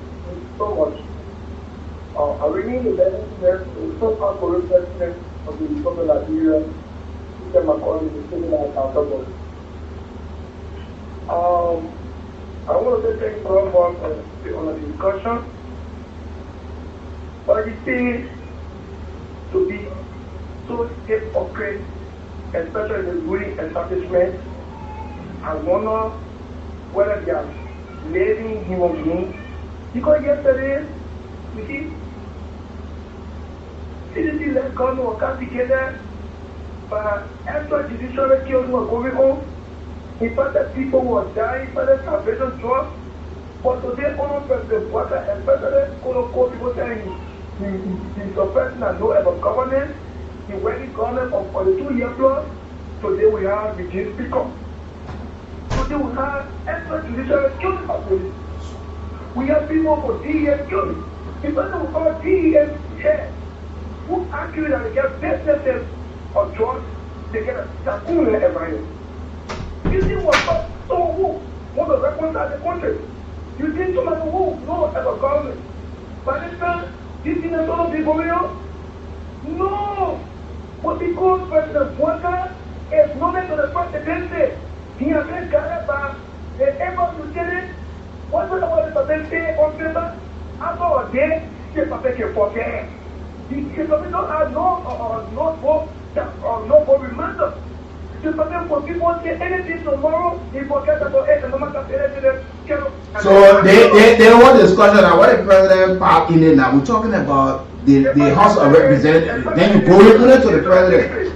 so much. I remain the benefit so-called corrupt president of the Republic of Liberia, Mr. McCoy, the civil accountable. I want to say thanks for all on the discussion. But it seems to be so hypocrite, especially the ruling establishment, I wonder whether they are living human beings. Because yesterday, you see, CDC let government work together, but extrajudicial killings were going on. In fact, that people were dying for the salvation drug. But today, all President Walker, especially Kool people saying he's a person that knows about governance, he working government for the 2 year plus. Today we have the G speaker. Today we have extrajudicial killings happening. We have people for DES killing. The person who call DES here, who argue that they get businesses of drugs, they get a Kool environment. You see what so who want to reconcile the country? You see somebody who knows about government. But this time, you see the sort of people here? No! But because President Walker is known to the presidency, he has been guided by the able to get it. What was about the presidency on paper? After a day, the presidency can forget. The president don't have no vote reminder. The president for people say anything tomorrow, he forgets about it, and no matter So they want discussion on what the president part in it now. We're talking about the House of Representatives. Then you go to the president.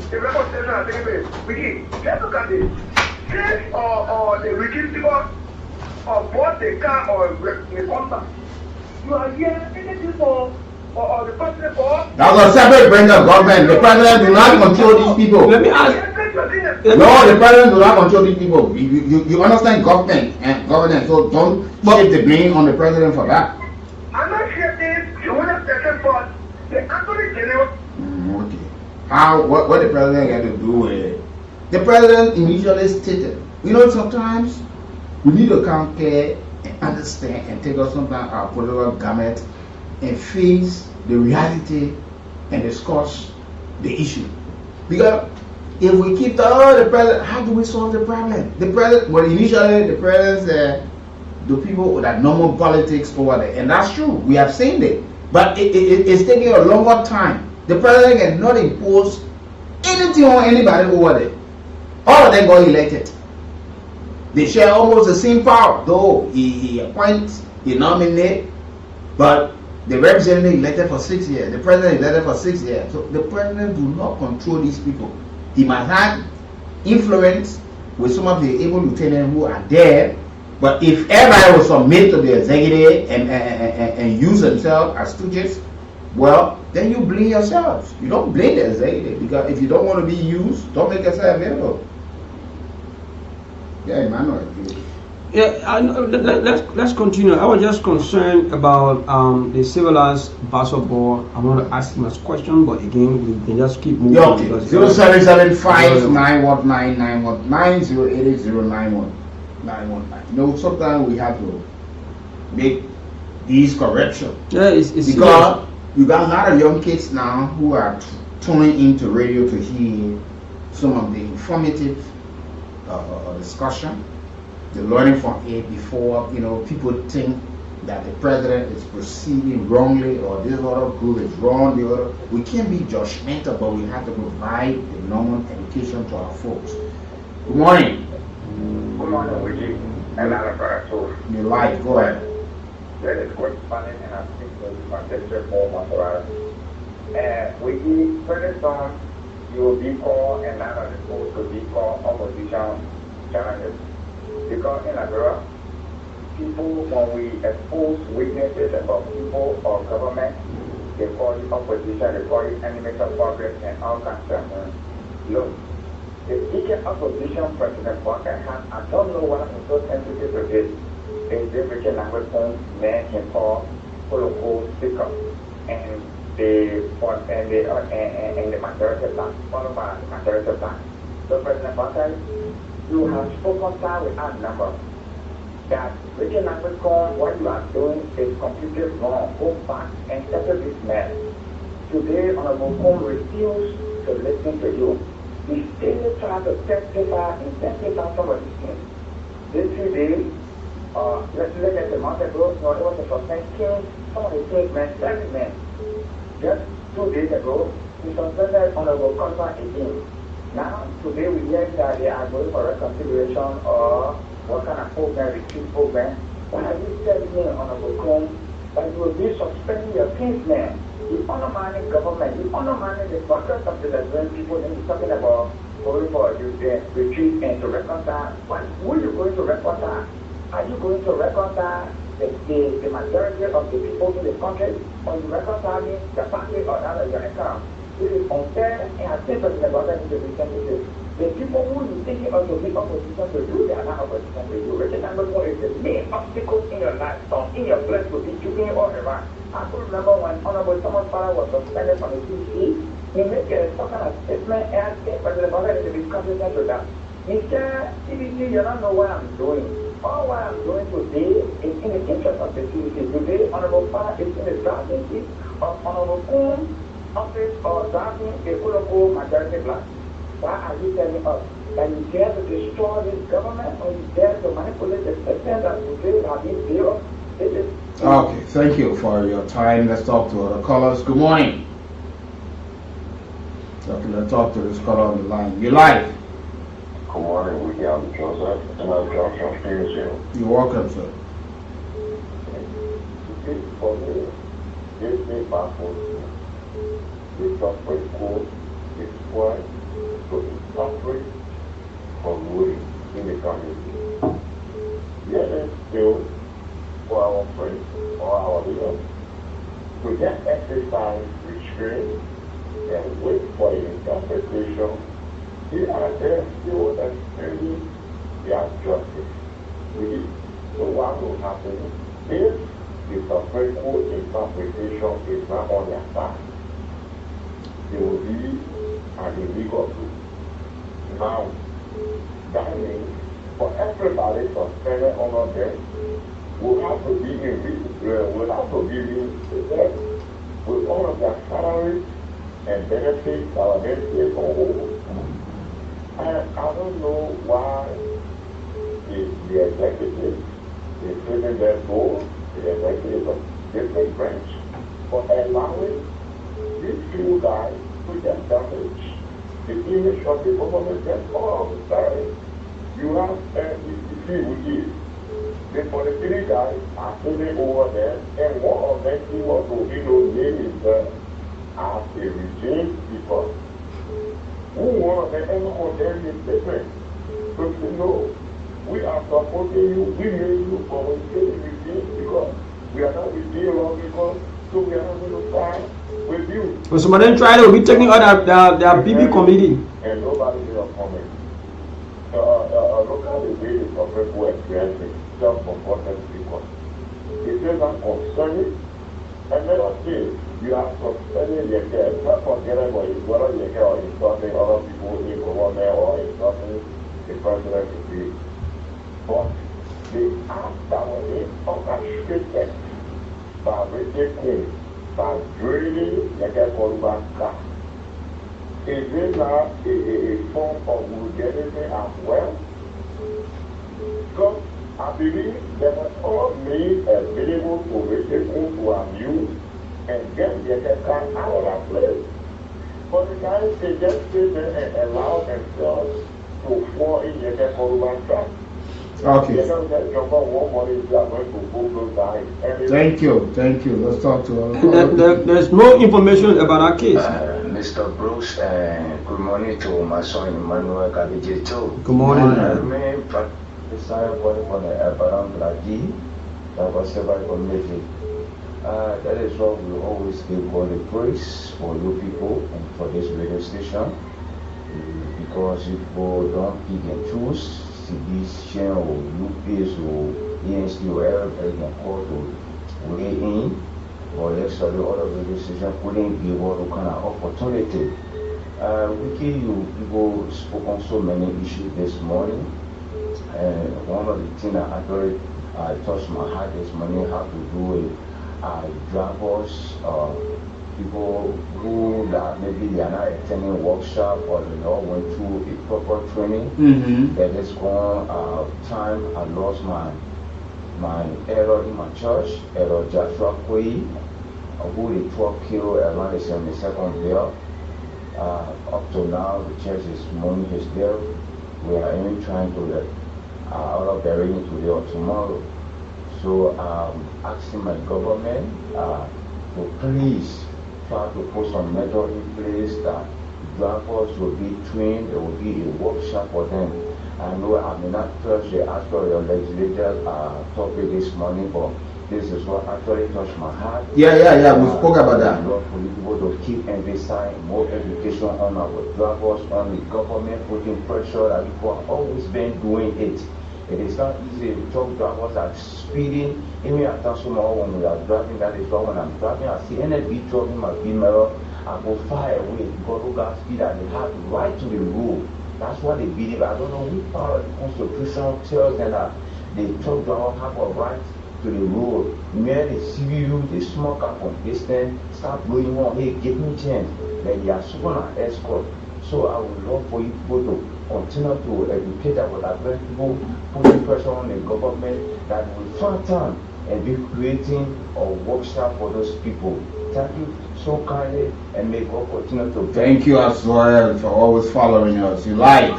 The representation, I think, let's look at this. Say, the regime or bought a car or a contract. You are here, anything for the president for. That's a separate branch of government. The president do not control these people. Let me ask. No, the president do not control these people. You understand government and governance, so don't shift the blame on the president for that. I'm not shifting the 100% for the Attorney General. Okay. What the president got to do with it? The president initially stated, sometimes we need to come here and understand and take us sometimes our political garment and face the reality and discuss the issue. Because if we keep the president, how do we solve the problem? The president, initially the president said the people that normal politics over there, and that's true. We have seen it, but it's taking a longer time. The president cannot impose anything on anybody over there. All of them got elected. They share almost the same power, though he appoints, he nominates, but the representative elected for 6 years, the president elected for 6 years. So the president do not control these people. He might have influence with some of the able lieutenants who are there, but if everybody will submit to the executive and use themselves as stooges, well, then you blame yourselves. You don't blame the executive, because if you don't want to be used, don't make yourself available. Yeah, Emmanuel. Yeah, let's continue. I was just concerned about the civilized Basel board. I want to ask him a question, but again, we can just keep moving. Yeah, okay. 0775-919-919-080-919. Sometimes we have to make these corrections. Yeah, it's because you got a lot of young kids now who are tuning into radio to hear some of the informative discussion. They're learning from it before, people think that the president is proceeding wrongly or this other group is wrong, the other. We can't be judgmental, but we have to provide the normal education to our folks. Good morning. Good morning, Wiki. And I'm Your life, go ahead. That is corresponding, and I think that we might get your form authorized. And Wiki, President Song, you will be called and none of the schools could be called opposition challenges. Because in Liberia, people, when we expose weaknesses about people or government, they call it opposition, they call it enemies of progress and all kinds of things. Look, the biggest opposition President Walker has, I don't know what I'm so sensitive to this, is the Richard Language man himself, Kool speaker, and the majority plan, followed by the majority plan. So President Walker, you have spoken down with our number that Richard Language, what you are doing is completely wrong. Go back and settle this man. Today, Honorable Kool refused to listen to you. He still tries to testify some of these things. This 3 days, let's look at the month ago, no, it was the suspension, some of the things, man, 7 men. Just 2 days ago, he suspended Honorable Kool again. Now, today we hear that they are going for reconciliation or what kind of program, retreat program. Why are you telling me, Honorable Kool, that you will be suspending your kinsman? You undermining government, you undermining the focus of the Liberian people, and you're talking about going for a retreat and to reconcile. Who are you going to reconcile? Are you going to reconcile the majority of the people in the country, or you reconciling the party or out of your account? This is unfair, and I think that the government is representative. The people who you think are to be opposition to you, they are not opposition to you. Richard Language is the main obstacle in your life, in your place to be keeping all around. I could remember when Honorable Thomas Father was suspended from the CC, he made some kind of statement and said, President Biden is to be consistent with that. He said, CBC, you don't know what I'm doing. All what I'm doing today is in the interest of the CBC. Today, Honorable Father is in the drafting seat of Honorable Kool's office or drafting a Kool majority plan. Why are you telling us that you dare to destroy this government or you dare to manipulate the system that today have been built? This is Okay, thank you for your time. Let's talk to other callers. Good morning. Okay, let's talk to this caller on the line. You're live. Good morning, William Joseph, and I'm Johnson Fusion. You're welcome, sir. For me, this is baffles me. The Supreme Court is trying to interpret for ruling in the community. Yet it's still for our friends or our leaders to just exercise restraint and wait for the interpretation. They are there still extending their justice. So what will happen if the Supreme Court interpretation is not on their side? There will be an illegal proof. Now, that means for everybody suspended under them, will have to be with all of their salaries and benefits our benefits on hold. And I don't know why the executive is giving their goal, the executive of different branch, for allowing these few guys to just damage the image of the government. That's all I'm sorry. You have you see with this. The 43 guys are sitting over there, and one of them he was to name himself as a regime people. Who one of them ever condemned his statement? So you know, we are supporting you, we made you for the regime because we are not with you long because so we are not going to fight with you. So some of them try to be taking out their BB committee. And nobody will comment. Look at the way the Supreme Court experiencing self-supported people. It is not concerning. And let us see, you are suspending your care. Not forgetting whether your care or insulting other people in government or insulting the president to be. But the act that was orchestrated by Richard Kool, by draining the Kool car, is it not a form of vulgarity as well? Because I believe there was all means available for Richard Kool to abuse and get the car out of that place. But the guys, they just sit there and allow themselves to fall in the Kool trap. Okay. You know that your one money is going to go those guys. Thank you. Let's talk to There's no information about our case. Mr. Bruce, good morning to my son Emmanuel Kabije too. Good morning. I remain Messiah boy for the Abraham Blagi, that was survived community. That is what we always give God the praise for you people and for this radio station. Because people don't pick and choose CDC or UPS or ENC or wherever they can call to weigh in. Or actually other radio stations couldn't give all the kind of opportunity. Wiki, you people spoke on so many issues this morning. And one of the things that actually touched my heart this morning had to do with drivers, people who that maybe they are not attending workshop or they all went through a proper training. That is gone time I lost my elder in my church, Elder Joshua Kool, who the 12 killed around the 72nd bill. Up to now, the church is mourning his death. We are even trying to out of burying today or tomorrow. So asking my government to please try to put some method in place that drivers will be trained. There will be a workshop for them. I know I may not touch the actual legislative topic this morning, but this is what actually touched my heart. Yeah. We spoke about that. For people to keep emphasizing more education on our drivers, on the government putting pressure that people have always been doing it. It is not easy to talk drivers are speeding. Even at Tasumah when we are driving, that is why when I'm driving, I see NFB driving my mirror, I go far away because who got speed and they have right to the road. That's what they believe. I don't know which part of the Constitution tells them that the truck driver have a right to the road. Where they see you, they smoke up from distance, start blowing on, hey, give me chance. Then you are super an escort. So I would love for you people to continue to educate our advance people, putting pressure on the government that will find time and be creating a workshop for those people. Thank you so kindly and may God continue to Thank you as well for always following us. You like.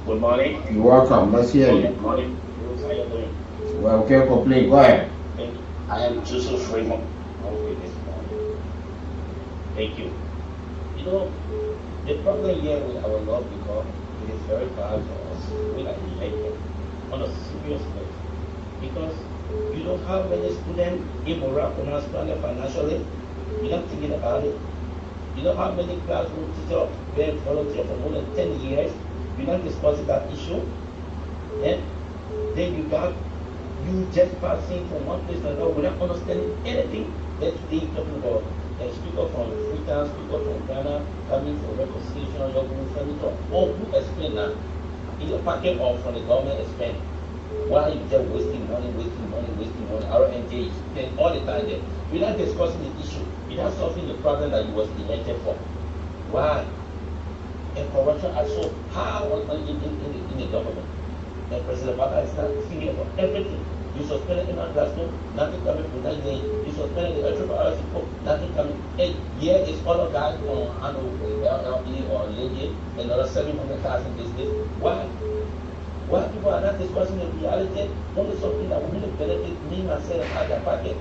Good morning. You're welcome. Let's hear you. Good morning. How are you doing? Well, we can't complain. Go ahead. Thank you. I am Joseph Freeman. This morning. Thank you. You know, the problem here with our law because it is very hard for us when I elected on a serious note. Because you don't have many students in Morocco financially. You're not thinking about it. You don't have many classroom teachers been volunteer for more than 10 years. You're not discussing that issue. And then you got you just passing from one place to another without understanding anything that they talking about. And speaker from Freetown, speaker from Ghana, coming for reconciliation, your group, furniture, all who explain that. Either packet or from the government explain. Why are you just wasting money, RNJ, spend all the time there. We're not discussing the issue. You're not solving the problem that you was elected for. Why? And corruption are so high in the government. And President Baka is not thinking about everything. You suspended in Glasgow, nothing coming from 9 days. You suspended the RRC, nothing coming. And here is other guys on LLE or Lady, another 700,000 business. Why? Why people are not discussing the reality? Only something that will really benefit me, myself, and the packet.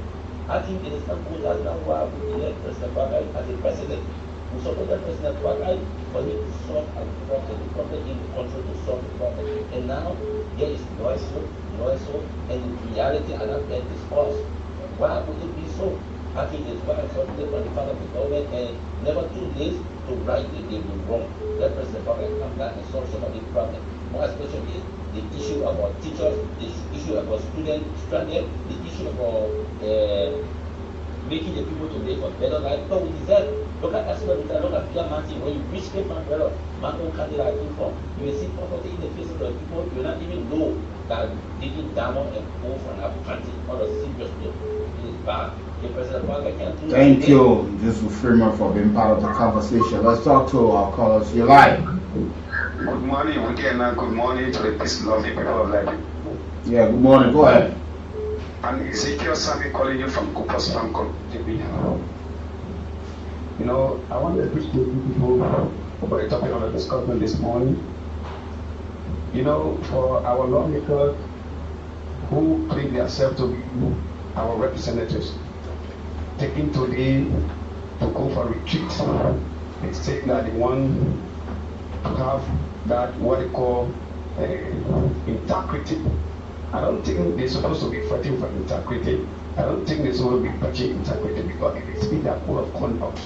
I think it is not good. That's not why we elect President Baka as a president. We supported President Baka for him to solve and the problem in the country to solve the problem. And now there is noise, and in reality are not being discussed. Why would it be so? I think it's why I thought on the part of the government and never do this to right the they were wrong. Let President Baka come down and solve some of the problem. More especially the issue about teachers, the issue about students stranded, the issue about making the people to live a better life. But we deserve. Look at us, look at Pierre Martin. When you reach Cape Umbrella, my own country I came from, you will see poverty in the face of the people. You will not even know that digging diamond and coal from our country on a serious note. It is bad. The President Parker can't do Thank you, Joseph Freeman, for being part of the conversation. Let's talk to our callers. You like. Good morning, again, and good morning to the peace loving people of life. Yeah, good morning. Go ahead. And Ezekiel Sabi calling you from Cooper's Bank. You know, I want to appreciate you people for the topic of the discussion this morning. You know, for our lawmakers who claim themselves to be our representatives, taking today to go for retreat. They say that they want to have that what they call integrity. I don't think they're supposed to be fighting for integrity. I don't think they're supposed to be preaching integrity because it's been a code of conduct.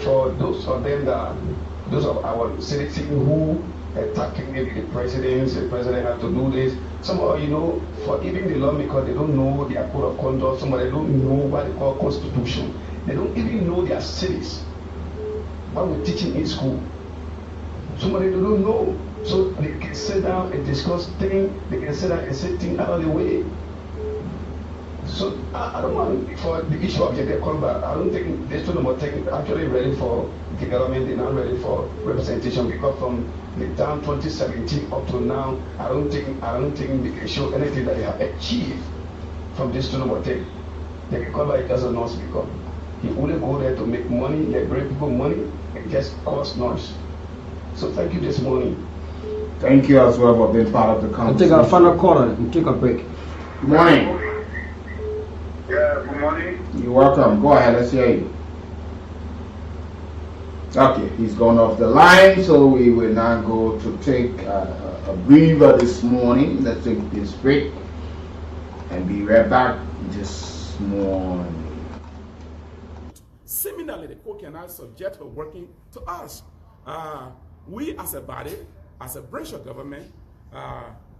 For those of them that, those of our citizens who attacking maybe the president has to do this. Some of for even the lawmakers, they don't know their code of conduct. Some of them don't know what they call constitution. They don't even know their cities. What we're teaching in school. Some of them don't know. So they can sit down and discuss things. They can sit down and say things out of the way. So I don't want for the issue of gender combat. I don't think this number 10 actually ready for development. They're not ready for representation because from the time 2017 up to now, I don't think they can show anything that they have achieved from this number 10. The combat doesn't know because he only go there to make money. They bring people money and just cause noise. So thank you this morning. Thank you as well for being part of the conversation. I'll take a final caller and take a break. Good morning. Yeah, good morning. You're welcome. Go ahead, let's hear you. Okay, he's gone off the line, so we will now go to take a breather this morning. Let's take this break and be right back this morning. Similarly, the Kool can now subject her working to us. We as a body, as a branch of government,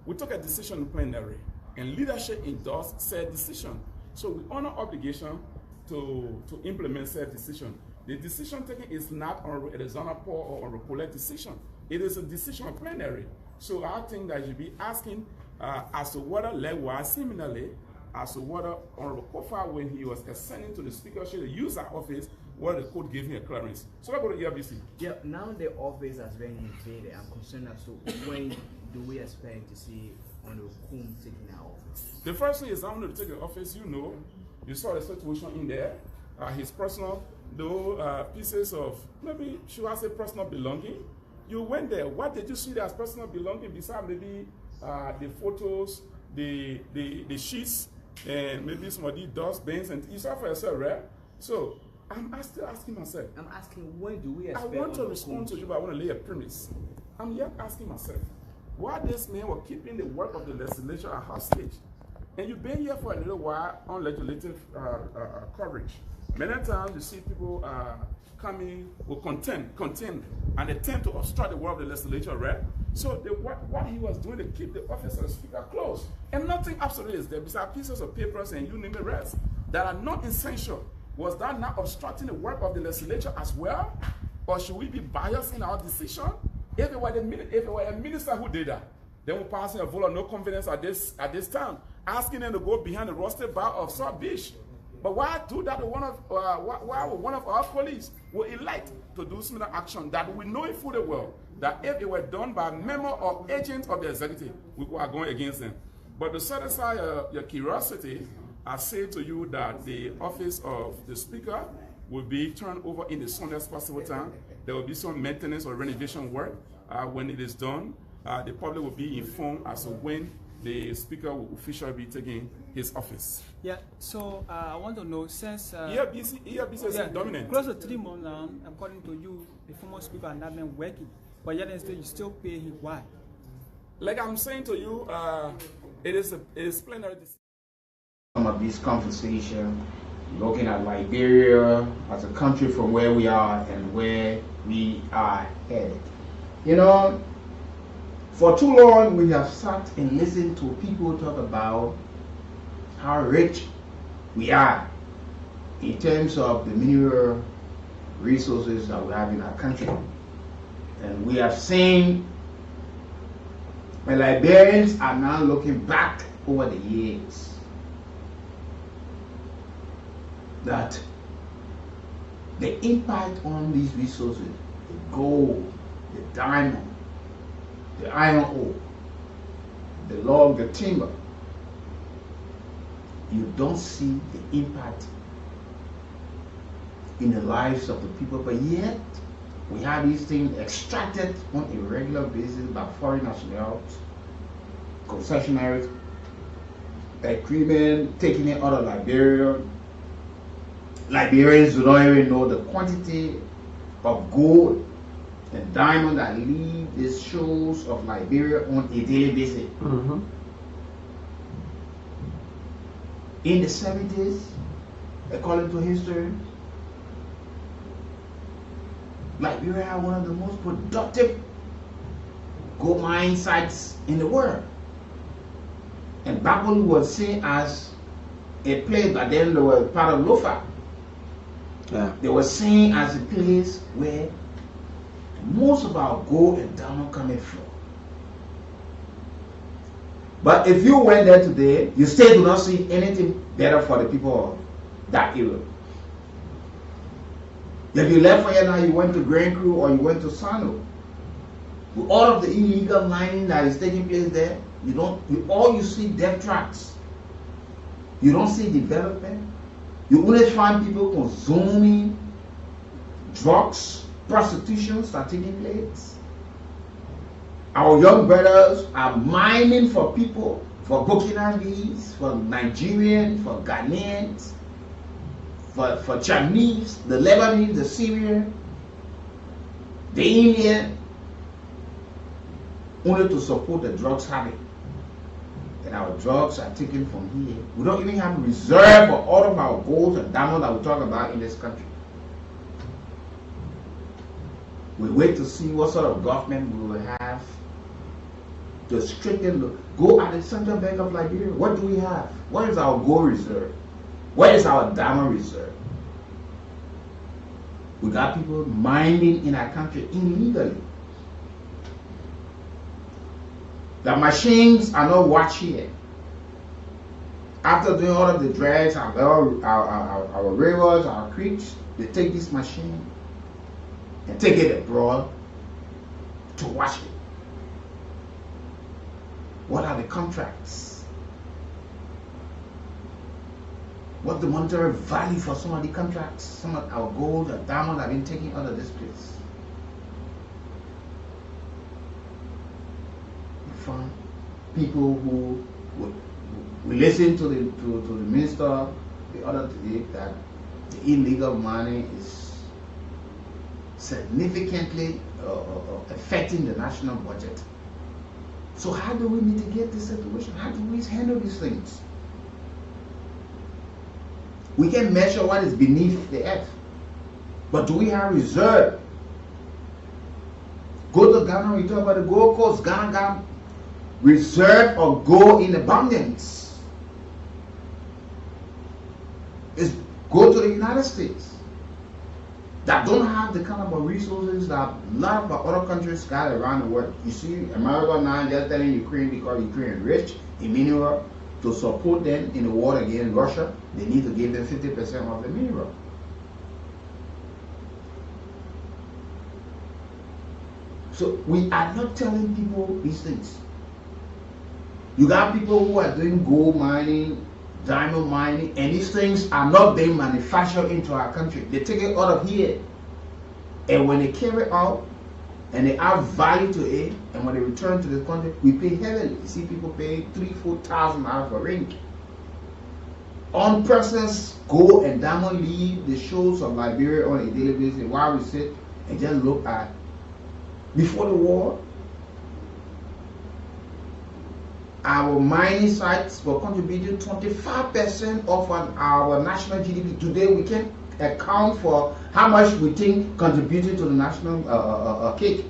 we took a decision in plenary, and leadership endorsed said decision. So we honor obligation to implement said decision. The decision taken is not on a zona poll or on a collect decision. It is a decision of plenary. So I think that you be asking as to whether likewise similarly as to whether Honorable Kofa, when he was ascending to the speakership, the user office, whether the court gave him a clearance. So I go to ERBC. Yeah, now the office has been invaded. I'm concerned as to when do we expect to see Honorable Kool taking our office? The first thing is I want to take the office. You saw the situation in there. His personal, pieces of maybe should I say personal belonging. You went there. What did you see there as personal belonging besides maybe the photos, the sheets, and maybe some of the dustbins, and you saw for yourself, right? So I'm still asking myself. I'm asking when do we expect? I want to respond to you, but I want to lay a premise. I'm yet asking myself, why this man was keeping the work of the legislature at hostage? And you've been here for a little while on legislative coverage. Many times you see people coming with contempt, and attempt to obstruct the work of the legislature, right? So what he was doing to keep the office of the speaker closed. And nothing absolutely is there besides pieces of papers and you name the rest that are not essential. Was that not obstructing the work of the legislature as well? Or should we be biased in our decision? If it were a minister who did that, then we're passing a vote of no confidence at this time, asking them to go behind the roasted bar of South Beach. But why do that to one of our colleagues will elect to do similar action that we know in full well that if it were done by a member or agent of the executive, we are going against them. But to satisfy your curiosity, I say to you that the office of the speaker will be turned over in the soonest possible time. There will be some maintenance or renovation work. When it is done, the public will be informed as to when the speaker will officially be taking his office. Yeah, so I want to know, since ERBC is dominant. Close to 3 months now, according to you, the former speaker has not been working, but yet you still pay him. Why? Like I'm saying to you, it is plenary. Some of these conversations, looking at Liberia as a country from where we are and where we are headed. For too long we have sat and listened to people talk about how rich we are in terms of the mineral resources that we have in our country. And we have seen the Liberians are now looking back over the years that the impact on these resources, the gold, the diamond, the iron ore, the log, the timber, you don't see the impact in the lives of the people, but yet we have these things extracted on a regular basis by foreign nationals concessionary agreement, taking it out of Liberia. Liberians do not even know the quantity of gold and diamond that leave these shores of Liberia on a daily basis. Mm-hmm. In the 70s, according to history, Liberia had one of the most productive gold mine sites in the world. And Babylon was seen as a place, but then they were part of Lofa. Yeah. They were seen as a place where most of our gold and diamond coming from. But if you went there today, you still do not see anything better for the people of that area. If you left from here now, you went to Grand Cru or you went to Sano, with all of the illegal mining that is taking place there, all you see death traps. You don't see development. You only find people consuming drugs, prostitutions are taking place. Our young brothers are mining for people, for Burkinabes, for Nigerians, for Ghanaians, for Chinese, the Lebanese, the Syrian, the Indian, only to support the drugs habit. And our drugs are taken from here. We don't even have a reserve for all of our gold and diamonds that we talk about in this country. We wait to see what sort of government we will have to straighten go at the Central Bank of Liberia. What do we have? What is our gold reserve? What is our diamond reserve? We got people mining in our country illegally. The machines are not watching it. After doing all of the drags, our rivers, our creeks, they take this machine and take it abroad to watch it. What are the contracts? What's the monetary value for some of the contracts? Some of our gold and diamond have been taken out of this place. People who we listen to the minister the other day that the illegal money is significantly affecting the national budget. So how do we mitigate this situation? How do we handle these things? We can measure what is beneath the earth, but do we have reserve? Go to Ghana, we talk about the Gold Coast, Ghana reserve of gold in abundance. Is go to the United States that don't have the kind of resources that a lot of other countries got around the world. You see, America now just telling Ukraine because Ukraine is rich in mineral to support them in the war against Russia, they need to give them 50% of the mineral. So we are not telling people these things. You got people who are doing gold mining, diamond mining, and these things are not being manufactured into our country. They take it out of here. And when they carry out and they add value to it, and when they return to the country, we pay heavily. You see people pay $3,000-4,000 for a ring. Unprocessed gold and diamond leave the shores of Liberia on a daily basis while we sit and just look at. Before the war, our mining sites were contributing 25% of our national GDP. Today we can account for how much we think contributed to the national cake,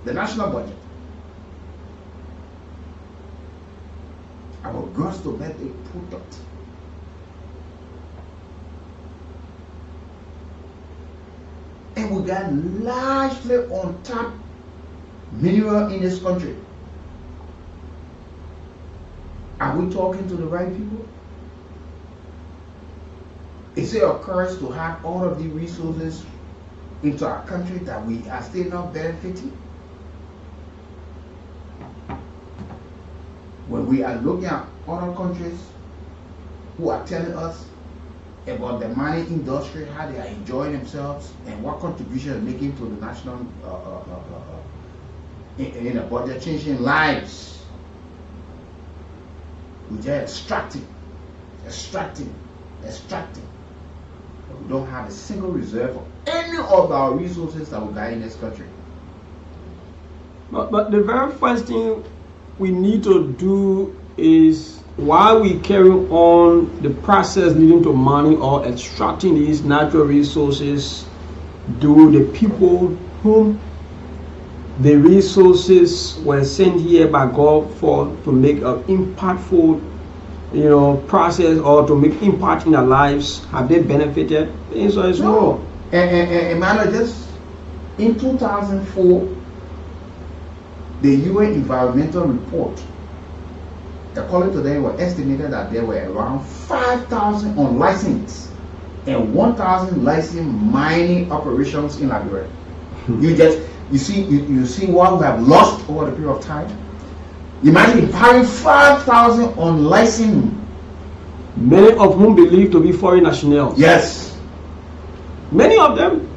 the national budget. Our gross domestic product. And we got largely untapped mineral in this country. Are we talking to the right people? Is it a curse to have all of the resources into our country that we are still not benefiting? When we are looking at other countries who are telling us about the mining industry, how they are enjoying themselves, and what contribution they're making to the national in a budget, changing lives. We just extracting. We don't have a single reserve of any of our resources that we got in this country. But the very first thing we need to do is, while we carry on the process leading to mining or extracting these natural resources, do the people whom the resources were sent here by God for to make an impactful, process, or to make impact in their lives, have they benefited? The answer is no. And just in 2004, the UN environmental report, according to them, were estimated that there were around 5,000 unlicensed and 1,000 licensed mining operations in Liberia. You see what we have lost over the period of time. Imagine having 5,000 unlicensed, many of whom believed to be foreign nationals. Yes, many of them.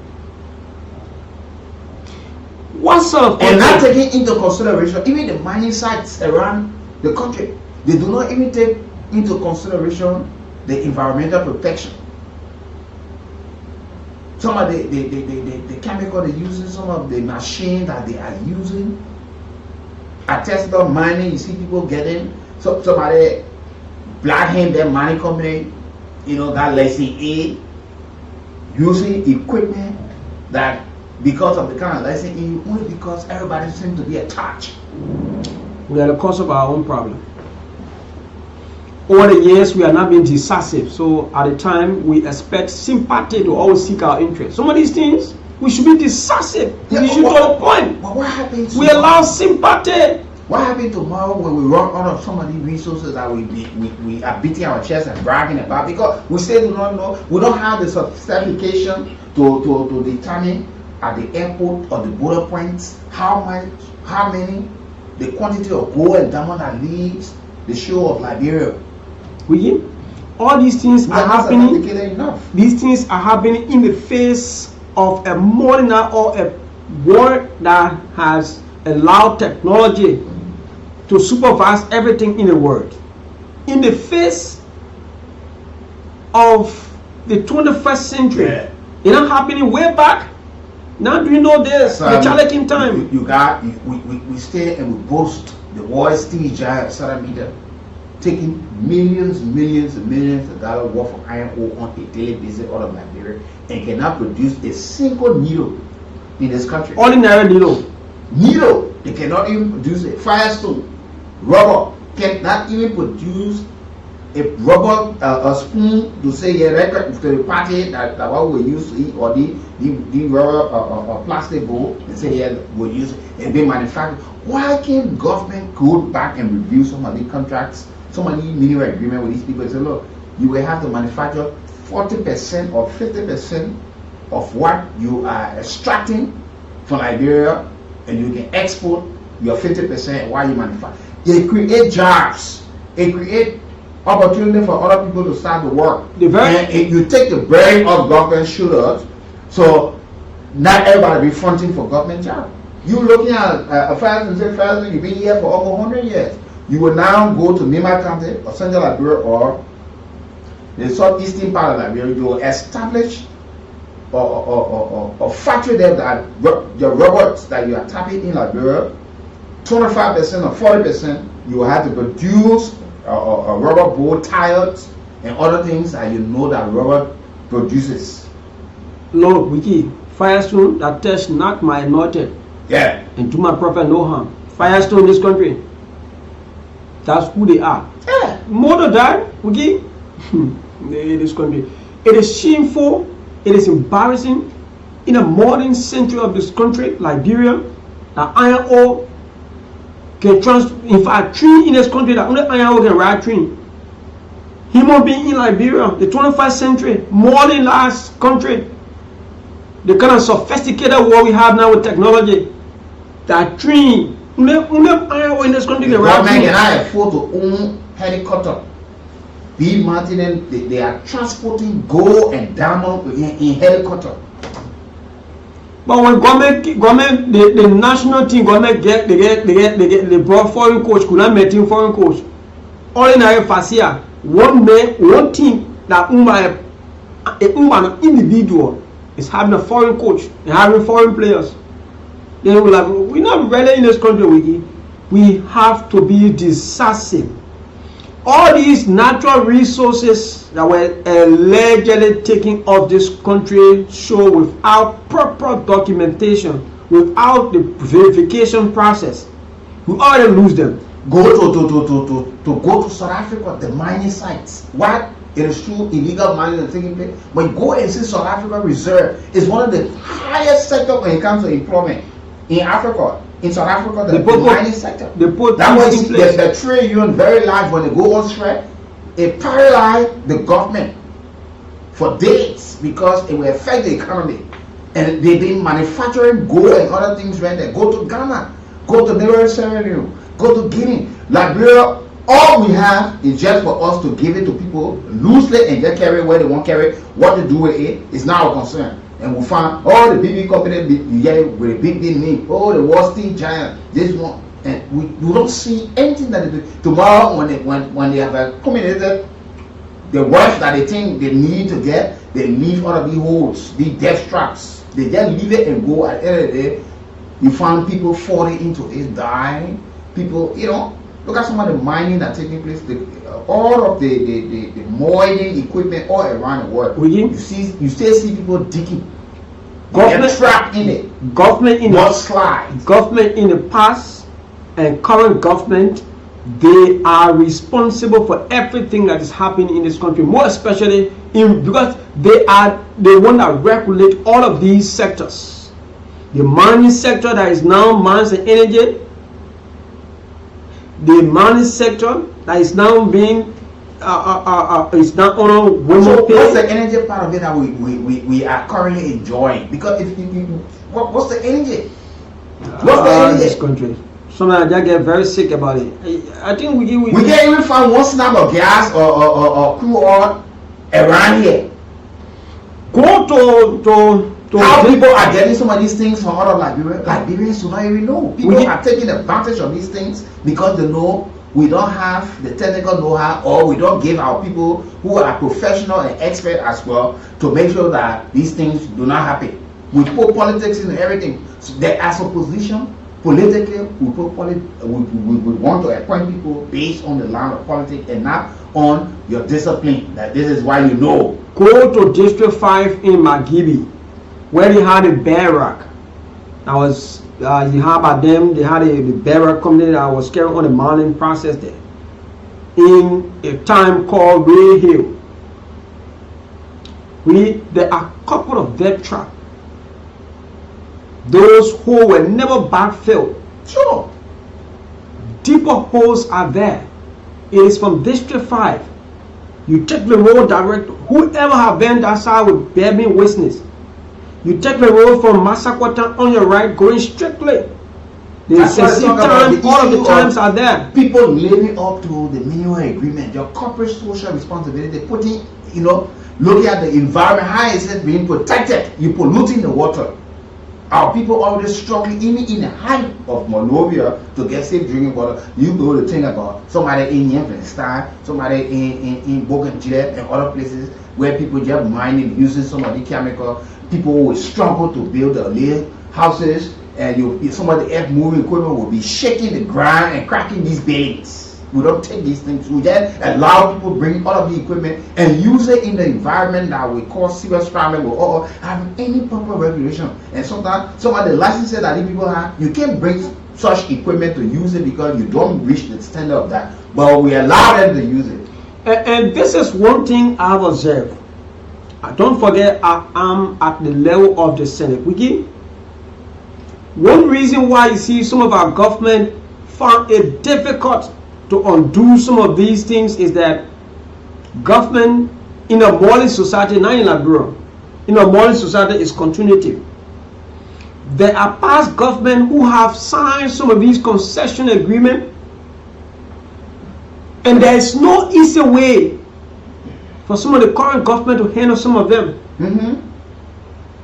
What sort of, and not taking into consideration even the mining sites around the country. They do not even take into consideration the environmental protection. Some of the chemical they're using, some of the machine that they are using. At Tesla mining, you see people getting, somebody black hand their mining company, got license A, using equipment that, because of the kind of license A, only because everybody seems to be attached. We are the cause of our own problem. Over the years, we are not being decisive. So at the time, we expect sympathy to always seek our interest. Some of these things, we should be decisive. We should to the point. But what happens? We allow sympathy. What happens tomorrow when we run out of some of these resources that we are beating our chest and bragging about? Because we still do not know. We don't have the certification to determine at the airport or the border points how many, the quantity of gold and diamond that leaves the shore of Liberia. All these things are happening. These things are happening in the face of a modern or a world that has allowed technology to supervise everything in the world. In the face of the 21st century, it's not happening way back. Now do you know this? The challenging time. We stay and we boast the world stage giant social media, taking millions of dollars worth of iron ore on a daily basis out of Liberia and cannot produce a single needle in this country. Ordinary needle. They cannot even produce a firestone. Rubber cannot even produce a rubber a spoon to say record to the party that what we use to eat, or the rubber plastic bowl and say we use it and be manufactured. Why can't government go back and review some of the contracts, some of the minimum agreement with these people and say, look, you will have to manufacture 40% or 50% of what you are extracting from Liberia, and you can export your 50% while you manufacture. They create jobs. They create opportunity for other people to start the work. And you take the brain of government shooters, so not everybody be fronting for government job. You looking at a first you've been here for over 100 years. You will now go to Mima County or Central Liberia or the southeastern part of Liberia. You will establish a factory there that the robots that you are tapping in Liberia, 25% or 40%, you will have to produce a rubber boat, tires, and other things that that rubber produces. Lord, Wiki, Firestone that test not my anointed. Yeah. And to my prophet no harm. Firestone in this country. That's who they are. Yeah. More than that, Wiki, in this country. It is shameful, it is embarrassing in a modern century of this country, Liberia, that iron ore can in fact, tree in this country that only iron ore can ride tree. Human being in Liberia, the 21st century, more than last country, the kind of sophisticated world we have now with technology, that tree, only iron ore in this country can ride tree. Government can afford to own helicopter. Be Martin, they are transporting gold and diamond in helicopter. But when government, the national team, government they brought foreign coach, could not maintain foreign coach. ordinary facia, one man, one team that an individual is having a foreign coach and having foreign players. They will have, we're not really in this country, Wiki. We have to be decisive. All these natural resources that were allegedly taken off this country show without proper documentation, without the verification process, we already lose them. Go to South Africa, the mining sites. What? It is true, illegal mining is taking place, but go and see South Africa Reserve is one of the highest sectors when it comes to employment in Africa. In South Africa, the mining sector. That was the trade union very large when they go on strike. It paralyzed the government for days because it will affect the economy. And they've been manufacturing gold and other things right there. Go to Ghana, go to neighboring Sierra Leone, go to Guinea, Liberia. All we have is just for us to give it to people loosely and just carry where they want to carry. What to do with it is now a concern. And we find all the big companies with a big name. Oh, the Wall Street giant, this one, and we don't see anything that they do. Tomorrow, when they have accumulated the wealth that they think they need to get, they leave all of these holes, these death traps. They just leave it and go. At the end of the day, you find people falling into it, dying. People, look at some of the mining that's taking place. All of the mining equipment all around the world. You still see people digging. Government trapped in it. Government in the past and current government, they are responsible for everything that is happening in this country. More especially because they are the one that regulate all of these sectors. The mining sector that is now mines and energy. The mining sector that is now being is now on women. So what's the energy part of it that we are currently enjoying? Because what's the energy? What's the energy? This country. Sometimes I get very sick about it. I think we can't even find one snap of gas or crude oil around here. Go to how people are getting some of these things from other Liberians do not even know. People are taking advantage of these things because they know we don't have the technical know-how, or we don't give our people who are professional and expert as well to make sure that these things do not happen. We put politics in everything. So there as opposition, politically, we want to appoint people based on the line of politics and not on your discipline. That this is why you know. Go to District 5 in Magibi, where they had a barrack. That was you have about them. They had the barrack company that was carrying on the mining process there in a time called Ray Hill. There are a couple of death traps. Those who were never backfilled. Sure. Deeper holes are there. It is from District 5. You take the road direct. Whoever have been that side will bear me witness. You take the road from Massaquata on your right, going strictly. The time, all of the times are there. People living up to the minimum agreement, your corporate social responsibility, putting, looking at the environment, how is it being protected? You're polluting the water. Our people already struggling, even in the height of Monrovia, to get safe drinking water. You go to think about somebody in Yemfenstein, somebody in Boganjir and other places where people just mining, using some of the chemical. People will struggle to build their houses, and some of the earth moving equipment will be shaking the ground and cracking these buildings. We don't take these things. We just allow people bring all of the equipment and use it in the environment that will cause serious problem without having any proper regulation. And sometimes some of the licenses that these people have, you can't bring such equipment to use it because you don't reach the standard of that. But we allow them to use it. And this is one thing I've observed. Don't forget, I am at the level of the Senate. One reason why you see some of our government found it difficult to undo some of these things is that government in a modern society, not in Liberia, in a modern society is continuity. There are past government who have signed some of these concession agreements, and there is no easy way for some of the current government to handle some of them.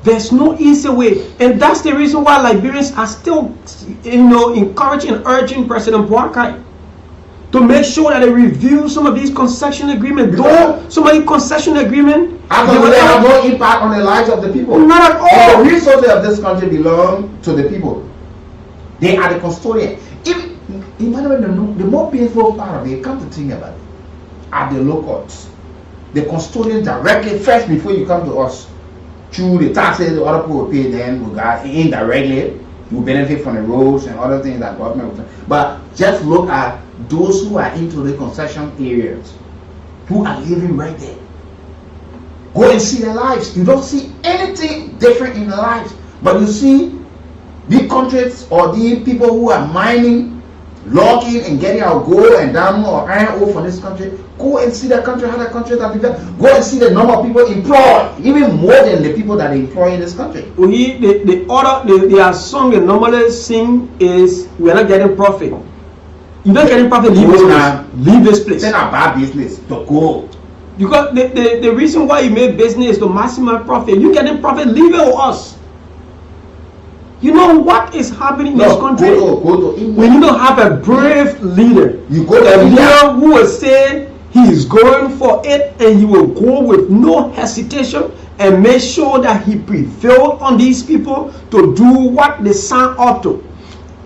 There's no easy way, and that's the reason why Liberians are still, encouraging and urging President Boakai to make sure that they review some of these concession agreements. Though some of these concession agreements, they have no impact on the lives of the people. Not at all. And the resources of this country belong to the people. They are the custodian. The more painful part of it, come to think about it, are the locals, the custodians directly first before you come to us. Through the taxes the other people will pay, then we got indirectly you benefit from the roads and other things that government will. But just look at those who are into the concession areas, who are living right there. Go and see their lives. You don't see anything different in their lives, but you see the countries or the people who are mining, logging and getting our gold and diamond or iron ore from this country. Go and see the country, how the countries are developed. Go and see the number of people employed, even more than the people that they employ in this country. The song they normally sing is, we are not getting profit. You're not getting profit, leave this place. Leave this place. It's not bad business to go. Because the reason why you make business is to maximize profit. You getting profit, leave it with us. You know what is happening in this country? Go to India. When you don't have a brave leader, you go to a India leader who will say he is going for it and he will go with no hesitation and make sure that he prevailed on these people to do what they signed up to.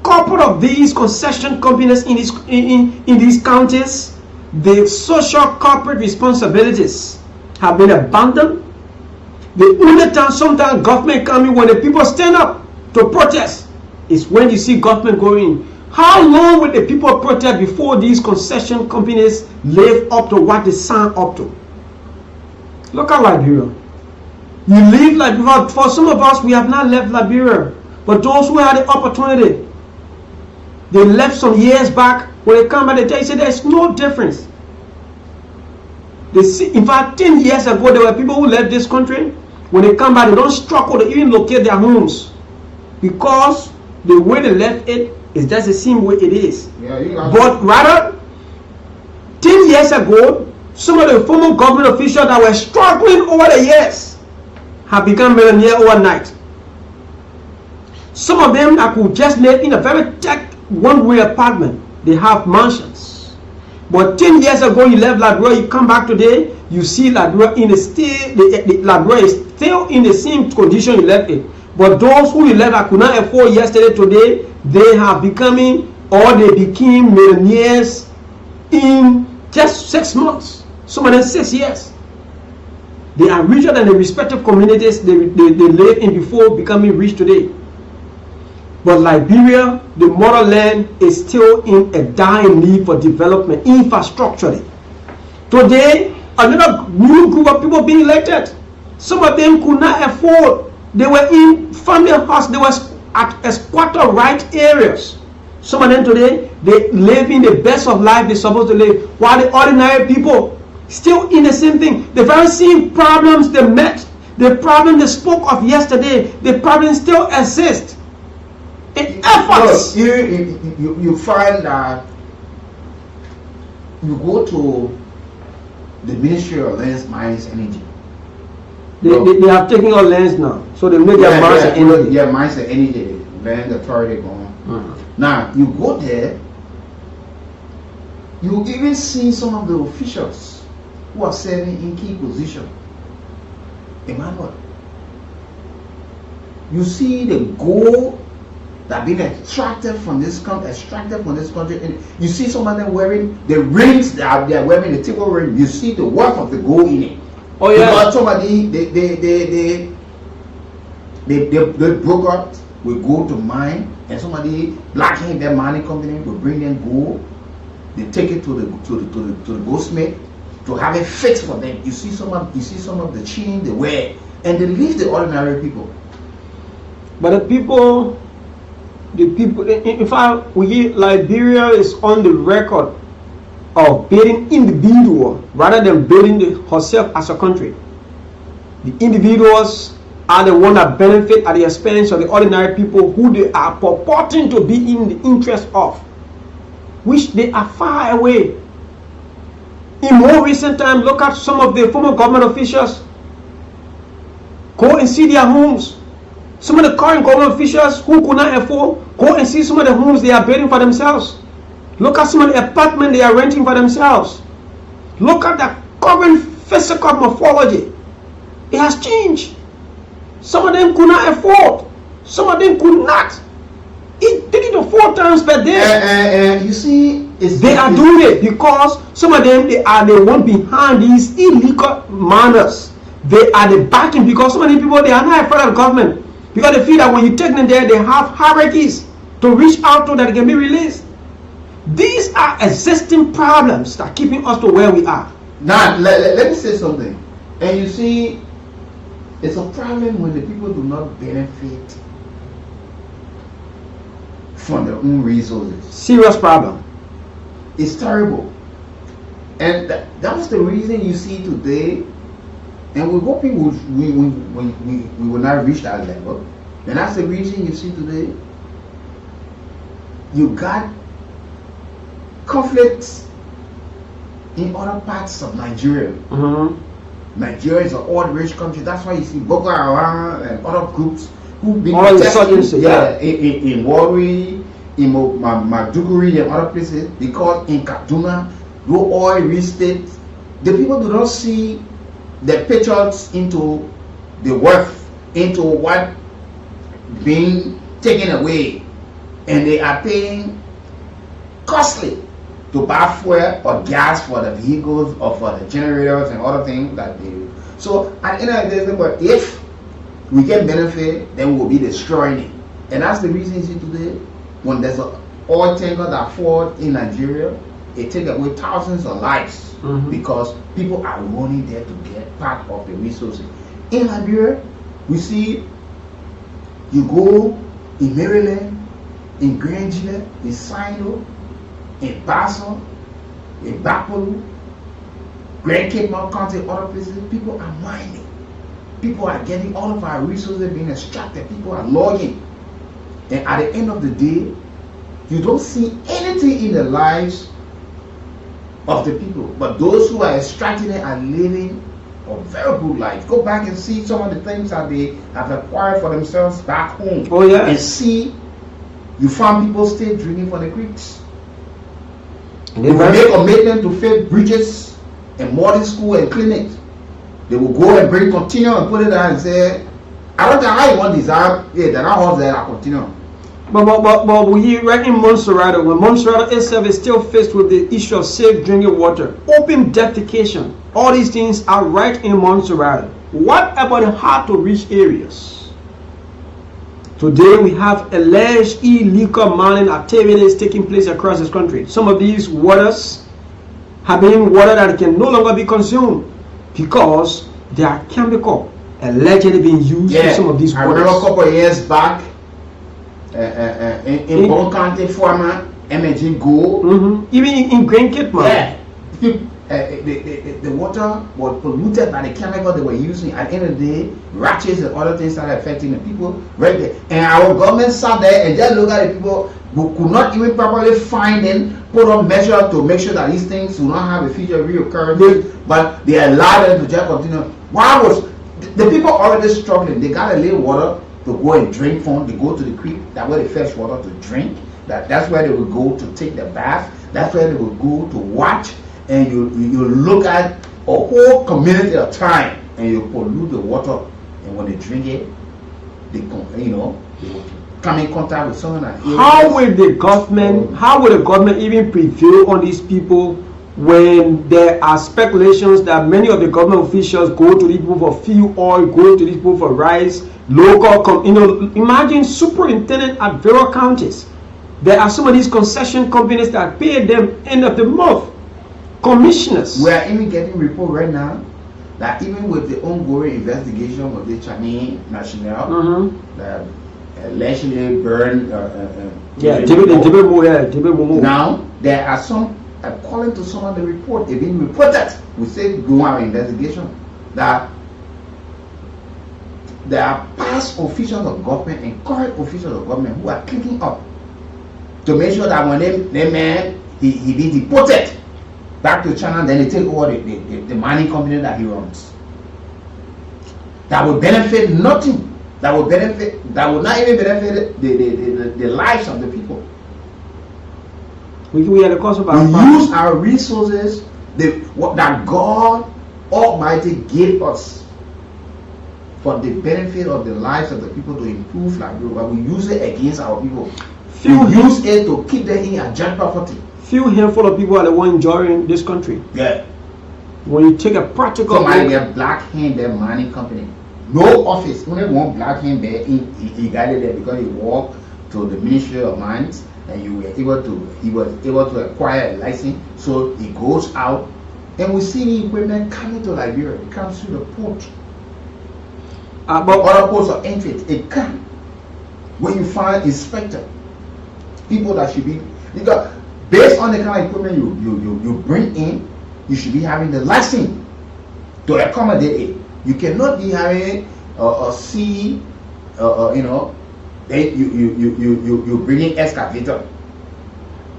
Couple of these concession companies in these counties, the social corporate responsibilities have been abandoned. The only time sometimes government coming when the people stand up to protest is when you see government going. How long will the people protest before these concession companies live up to what they signed up to? Look at Liberia. You leave Liberia. For some of us, we have not left Liberia, but those who had the opportunity, they left some years back. When they come back, they say there's no difference. They see, in fact, 10 years ago, there were people who left this country. When they come back, they don't struggle to even locate their homes, because the way they left it is just the same way it is. But rather, 10 years ago, some of the former government officials that were struggling over the years have become millionaires overnight. Some of them that could just live in a very tech one-way apartment, they have mansions. But 10 years ago, you left Liberia, you come back today, you see Liberia in the state, Liberia is still in the same condition you left it. But those who you left that could not afford yesterday, today, they have becoming, or they became millionaires in just 6 months. Some of them 6 years. They are richer than the respective communities they live in before becoming rich today. But Liberia, the motherland, is still in a dire need for development, infrastructurally. Today, another new group of people being elected. Some of them could not afford. They were in family house. They were at squatter right areas. Some of them today, they live in the best of life they're supposed to live, while the ordinary people still in the same thing. The very same problems they met, the problem they spoke of yesterday, the problem still exists. In efforts. You find that you go to the Ministry of Lands, Mines, Energy. They have taken our lands now, so they make their mines and energy. Yeah, mines and energy, land authority going. Now you go there, you even see some of the officials who are serving in key positions. Emmanuel, you see the gold that being extracted from this country, and you see some of them wearing the rings that they are wearing, the table ring. You see the worth of the gold in it. Oh yeah. Because somebody the broker will go to mine, and somebody black-hand their mining company will bring them gold. They take it to the goldsmith to have it fixed for them. You see some of the chain they wear, and they leave the ordinary people. But the people, in fact, Liberia is on the record of building individual rather than building herself as a country. The individuals are the one that benefit at the expense of the ordinary people who they are purporting to be in the interest of, which they are far away. In more recent times, look at some of the former government officials. Go and see their homes. Some of the current government officials who could not afford, go and see some of the homes they are building for themselves. Look at some of the apartments they are renting for themselves. Look at the current physical morphology. It has changed. Some of them could not afford. Some of them could not. Eat 3 to 4 times per day. You see, they are doing it because some of them they are the one behind these illegal manners. They are the backing because so many people they are not afraid of the government because they feel that when you take them there they have hierarchies to reach out to that can be released. These are existing problems that are keeping us to where we are. Now let me say something. And you see, it's a problem when the people do not benefit from their own resources. Serious problem. It's terrible. And that was the reason you see today, and we're hoping we will not reach that level. And that's the reason you see today, you got conflicts in other parts of Nigeria. Nigeria is an oil-rich country. That's why you see Boko Haram and other groups who've been in Warri, in Maiduguri and other places, because in Kaduna, the oil-rich states, the people do not see the patriots into the worth, into what being taken away, and they are paying costly to buy fuel or gas for the vehicles or for the generators and other things that they do. So at the end of the day, if we get benefit, then we'll be destroying it. And that's the reason you see today, when there's an oil tanker that falls in Nigeria, it takes away thousands of lives because people are running there to get part of the resources. In Liberia, we see you go in Maryland, in Granger, in Sino, in Basso, in Bapolu, Grand Cape Mount County, other places, people are mining. People are getting all of our resources being extracted. People are logging. And at the end of the day, you don't see anything in the lives of the people. But those who are extracting it are living a very good life. Go back and see some of the things that they have acquired for themselves back home. Oh yeah. And see, you find people still drinking from the creeks. They will make a commitment to fill bridges and modern school and clinics. They will go and bring container and put it there and say, I don't know how you want desire. Yeah, they're not all there. I continue. But we right in Montserrat, when Montserrat itself is still faced with the issue of safe drinking water, open defecation, all these things are right in Montserrat. What about the hard to reach areas? Today we have alleged illegal mining activities taking place across this country. Some of these waters have been water that can no longer be consumed because they are chemical allegedly being used in some of these waters. I remember a couple of years back in Bon County, former MNG Gold. Even in Grand Cape, yeah. The water was polluted by the chemical they were using. At the end of the day, ratchets and other things started affecting the people right there. And our government sat there and just looked at the people who could not even properly find and put up measures to make sure that these things do not have a future reoccurrence. But they allowed them to just continue. Why was the people already struggling? They got a little water to go and drink from. They go to the creek. That's where they fetch water to drink. That's where they will go to take the bath. That's where they will go to watch. And you look at a whole community of time and you pollute the water, and when they drink it, they will come in contact with someone. How will the government even prevail on these people when there are speculations that many of the government officials go to these people for fuel oil, go to these people for rice, local, imagine superintendent at various counties. There are some of these concession companies that pay them end of the month. Commissioners. We are even getting report right now that even with the ongoing investigation of the Chinese national that allegedly burned now there are some, according to some of the report, they've been reported, we say go our investigation, that there are past officials of government and current officials of government who are clicking up to make sure that when they man he be deported back to China, then they take over the mining company that he runs. That will benefit nothing. That will not even benefit the lives of the people. We are the cause of our We use our resources that God Almighty gave us for the benefit of the lives of the people to improve life, but we use it against our people. We use it to keep them in a joint poverty. Few handful of people are the ones enjoying this country. Yeah. When you take a practical somebody get black hand their mining company. No office. Only one black hand there. He got it there because he walked to the Ministry of Mines and he was able to acquire a license. So he goes out and we see the equipment coming to Liberia. It comes through the port. But other ports of entry, it can. When you find inspector, people that should be, because based on the kind of equipment you bring in, you should be having the license to accommodate it. You cannot be having a C, you know, then you bring in excavator,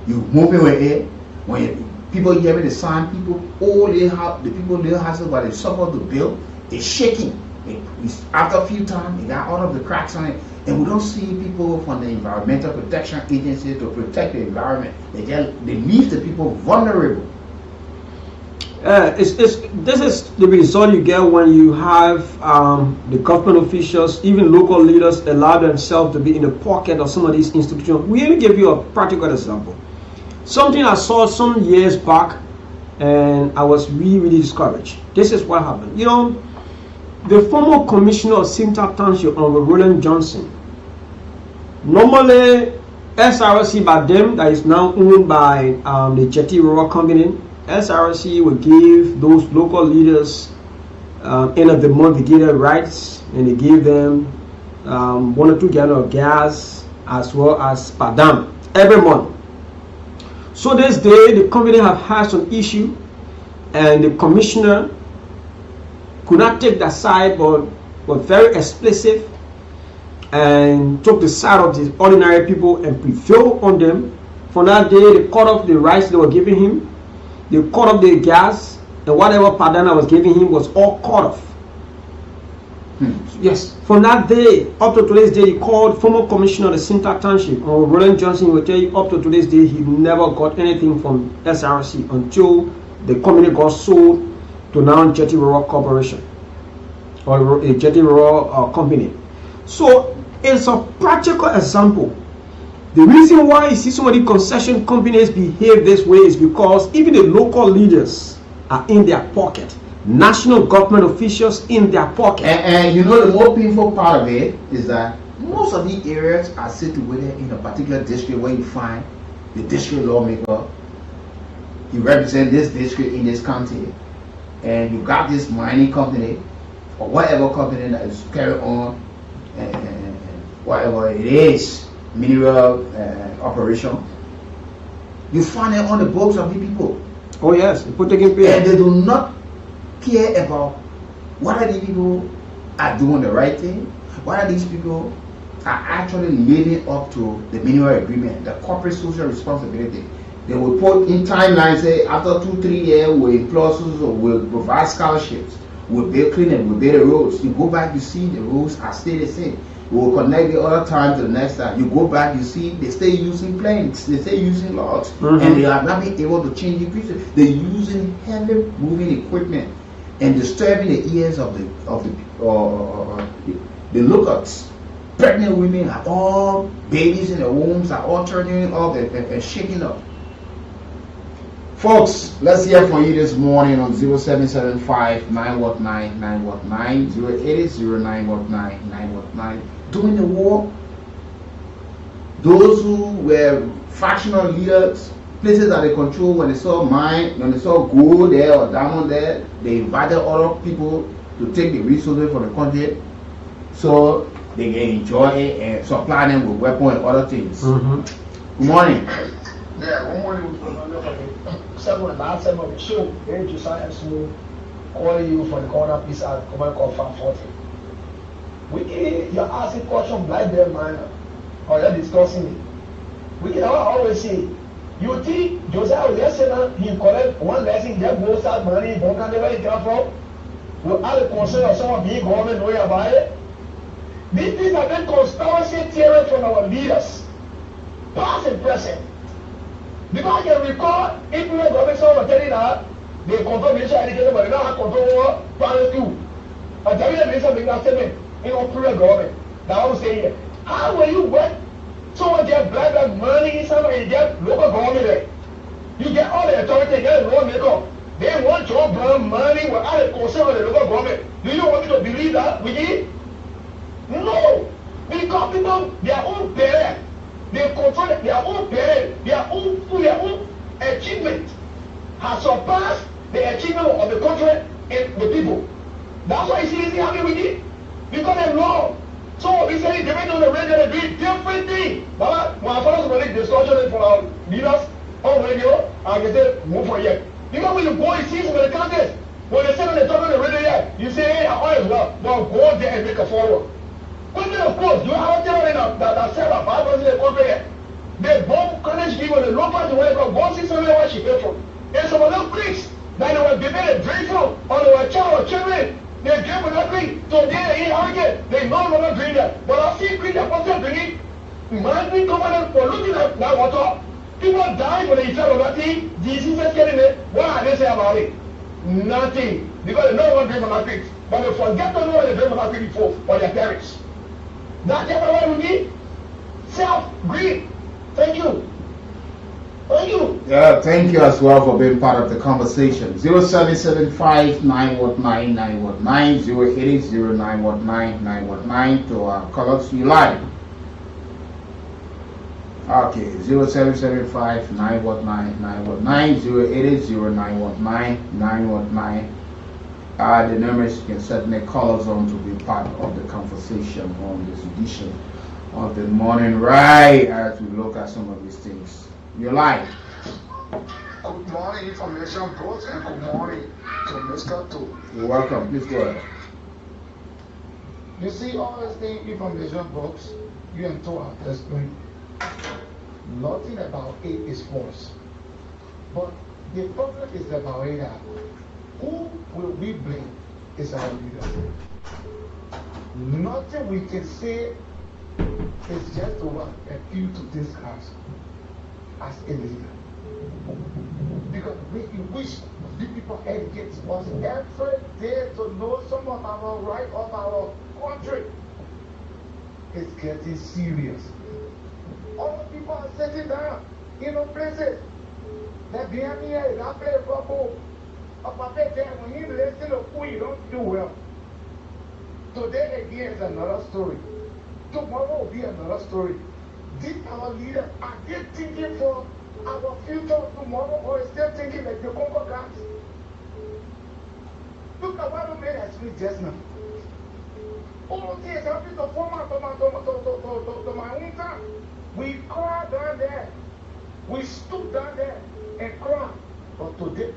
you move it with it. When people hearing the sound, people all they have, the people they have what they supposed to build, it's shaking. After a few times, it got all of the cracks on it, and we don't see people from the Environmental Protection Agency to protect the environment. They leave the people vulnerable. This is the result you get when you have the government officials, even local leaders, allow themselves to be in the pocket of some of these institutions. We will give you a practical example. Something I saw some years back, and I was really discouraged. This is what happened. You know, the former commissioner of Sinta Township, Roland Johnson, normally SRC by them, that is now owned by the Jetty Rural Company, SRC will give those local leaders end of the month, they give them rights, and they give them 1 or 2 gallons of gas as well as padam every month. So this day the company have had some issue, and the commissioner could not take that side, but was very explicit and took the side of the ordinary people and prevailed on them. From that day, they cut off the rights they were giving him. They cut off the gas, and whatever pardon I was giving him was all cut off. Yes, from that day up to today's day, he called former commissioner of the Sinta Township, or Roland Johnson, will tell you up to today's day he never got anything from SRC until the company got sold to now Jetty Rural Corporation or a Jetty Rural Company. So it's a practical example. The reason why you see so many concession companies behave this way is because even the local leaders are in their pocket. National government officials in their pocket. And you know the more painful part of it is that most of the areas are situated in a particular district where you find the district lawmaker. He represents this district in this county. And you got this mining company or whatever company that is carrying on and whatever it is, mineral operation. You find it on the books of the people. Oh yes, and they do not care about whether the people are doing the right thing, whether these people are actually living up to the mineral agreement, the corporate social responsibility. They will put in timelines, say after 2-3 years we'll employ, we'll provide scholarships, we'll build clinics, we'll build the roads. You go back, you see the roads are still the same. We'll connect the other time to the next time. You go back, you see they stay using planes, they stay using logs, and they have not been able to change the pieces. They're using heavy moving equipment and disturbing the ears of the lookouts. Pregnant women are all babies in the wombs are all turning up and shaking up. Folks, let's hear from you this morning on 0775 919 919 080 919 919. During the war, those who were factional leaders, places that they control, when they saw mine, when they saw gold there or diamond there, they invited other people to take the resources from the country so they can enjoy it and supply them with weapons and other things. Good morning. Yeah, one morning, last time of the show, they just calling you for the corner piece at Command Call 40. You're asking question black them man, or you're discussing it. We can always say, you think Josiah was yesterday, he collect one lesson, just go start money, don't can never come from. Will all the concern of some of the government know about it? These things have been conspiracy theory from our leaders, past and present. Because I can recall if we were government someone telling her they control minister education, but they don't have control over primary school. And tell me the minister making that statement in our period government. That was saying here. How will you work? Someone get black money inside and you get local government there. You get all the authority, you get the law makeup. They want your brand money without a concern with the local government. Do you want me to believe that? We did? No. Because people, their own parents, they control their own parents, their own achievement has surpassed the achievement of the country and the people. That's why you see this happening with it. Because they know. So we say depending on the radio, they do different things. But when I follow some discussion for our leaders on radio, and they say move for yet. Because when you go and see some of the countries, when they say on the top of the radio here, you say, hey, how is well? Well, go there and make a follow. When of course, you have theory that said that 5% in the country here. They bomb college people, the local to where they go see somewhere where she came from. And some of them creeks that they were giving a drink from, or they were child or children. They drink with that creek, so they inherit. They no longer drink that. But I see creek that person drinking, man drink over for looking at that water. People die when they effect of that thing, diseases getting it. What are they say about it? Nothing. Because they know one drink from that creek. But they forget to know what they drink from that creek before, or their parents. That's what we need. Self-greed. Thank you. Thank you. Yeah, thank you as well for being part of the conversation. 0775 919 919 080 919 919 to our callers you live. Okay, 0775 919 919 080 919 919. The numbers you can certainly call us on to be part of the conversation on this edition of the morning, right as we look at some of these things. You're live. Good morning, information bros, and good morning to Mr. Two. You're welcome. Please go ahead. You see all these things, information books, you and two are explaining. Nothing about it is false. But the problem is about it that who will we blame is our leader. Nothing we can say is just over appeal to this house as a leader. Because we wish the people educate us every day to know some of our right of our country. It's getting serious. All the people are sitting down in places that behind here, that play rubble. When you listen to who you don't do well. Today again is another story. Tomorrow will be another story. These our leaders, are they thinking for our future tomorrow, or is still thinking like the Congo guns? Look at what we made us speak just now. All things happening to former to my own time. We cried down there. We stood down there and cried. But today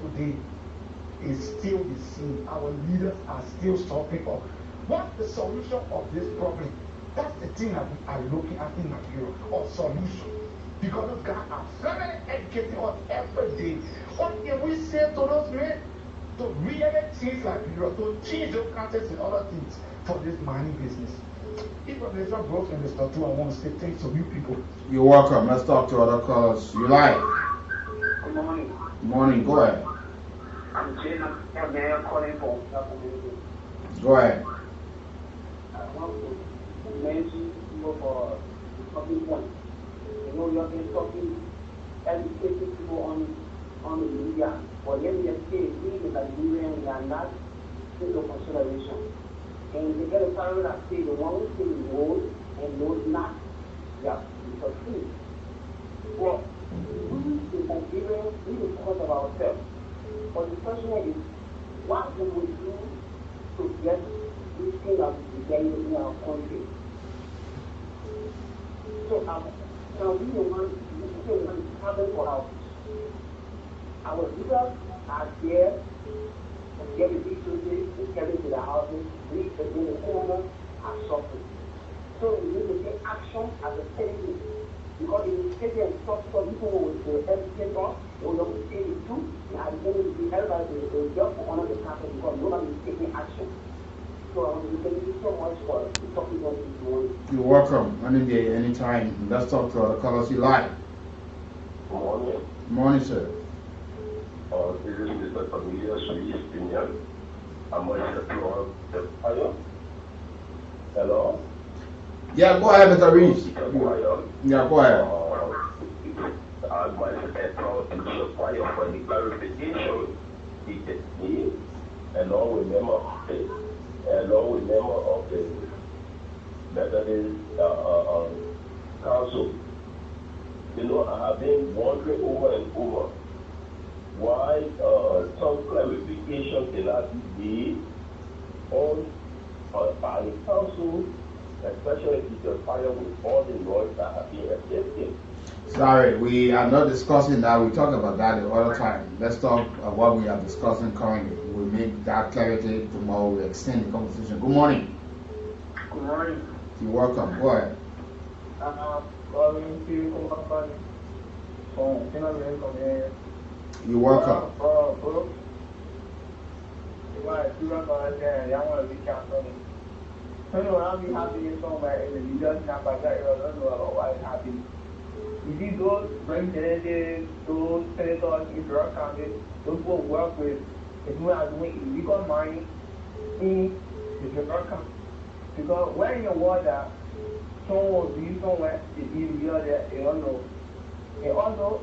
is still the same. Our leaders are still stopping up. What's the solution of this problem? That's the thing that we are looking at in Nigeria, or solution. Because those guys are very educating us every day. What can we say to those men? To really change Nigeria, to change those countries and other things for this money business. If a nation broke in the statue, I want to say thanks to you people. You're welcome. Let's talk to other callers. You live. Good morning. Good morning. Go ahead. I'm Jane. I'm here calling for. Go ahead. I want to mention people for the talking point. You know, you have been talking, educating people on the media. But yet we are saying we in Nigeria, we are not taking consideration. And they get a parallel that say the one who says knows and knows not. Yeah, it's a truth. Well, we in Nigeria, we will focus on ourselves. But the question is, what can we do to get this thing that we get in our country? So now we want to happen for our leaders are there and get the resources and get into the houses. We in the corner are suffering. So we need to take action as a citizen. Because if we sit there and stop people with the educate us, they will not say it too. And at the end of the day, everybody will just honor the capital because nobody is taking action. So I want to thank you so much for talking to us this morning. You're welcome. Any day, anytime. Let's talk to other callers you like. Good morning. Morning, sir. This is Mr. Cornelius Luis Pinion. I'm a Central Fire. Hello? Yeah, go ahead, Mr. Reese. Yeah, go ahead. I'm a Central Fire for the clarification. It is me, along with member of the Methodist Council. You know, I have been wondering over and over why some clarification cannot be on by the council, especially if the fire with all the noise that have been accepted. Sorry, we are not discussing that. We talk about that the other time. Let's talk about what we are discussing currently. We'll make that clarity tomorrow. We'll extend the conversation. Good morning. Good morning. You're welcome. Go ahead. You're welcome. I'll be happy somewhere in the leaders now, but I don't know why it's happening. If you go representatives, those senators in your county, those who work with, if you are doing illegal mining in the Federal County. Because when you water, someone will be somewhere, if you are there, they don't know. And also,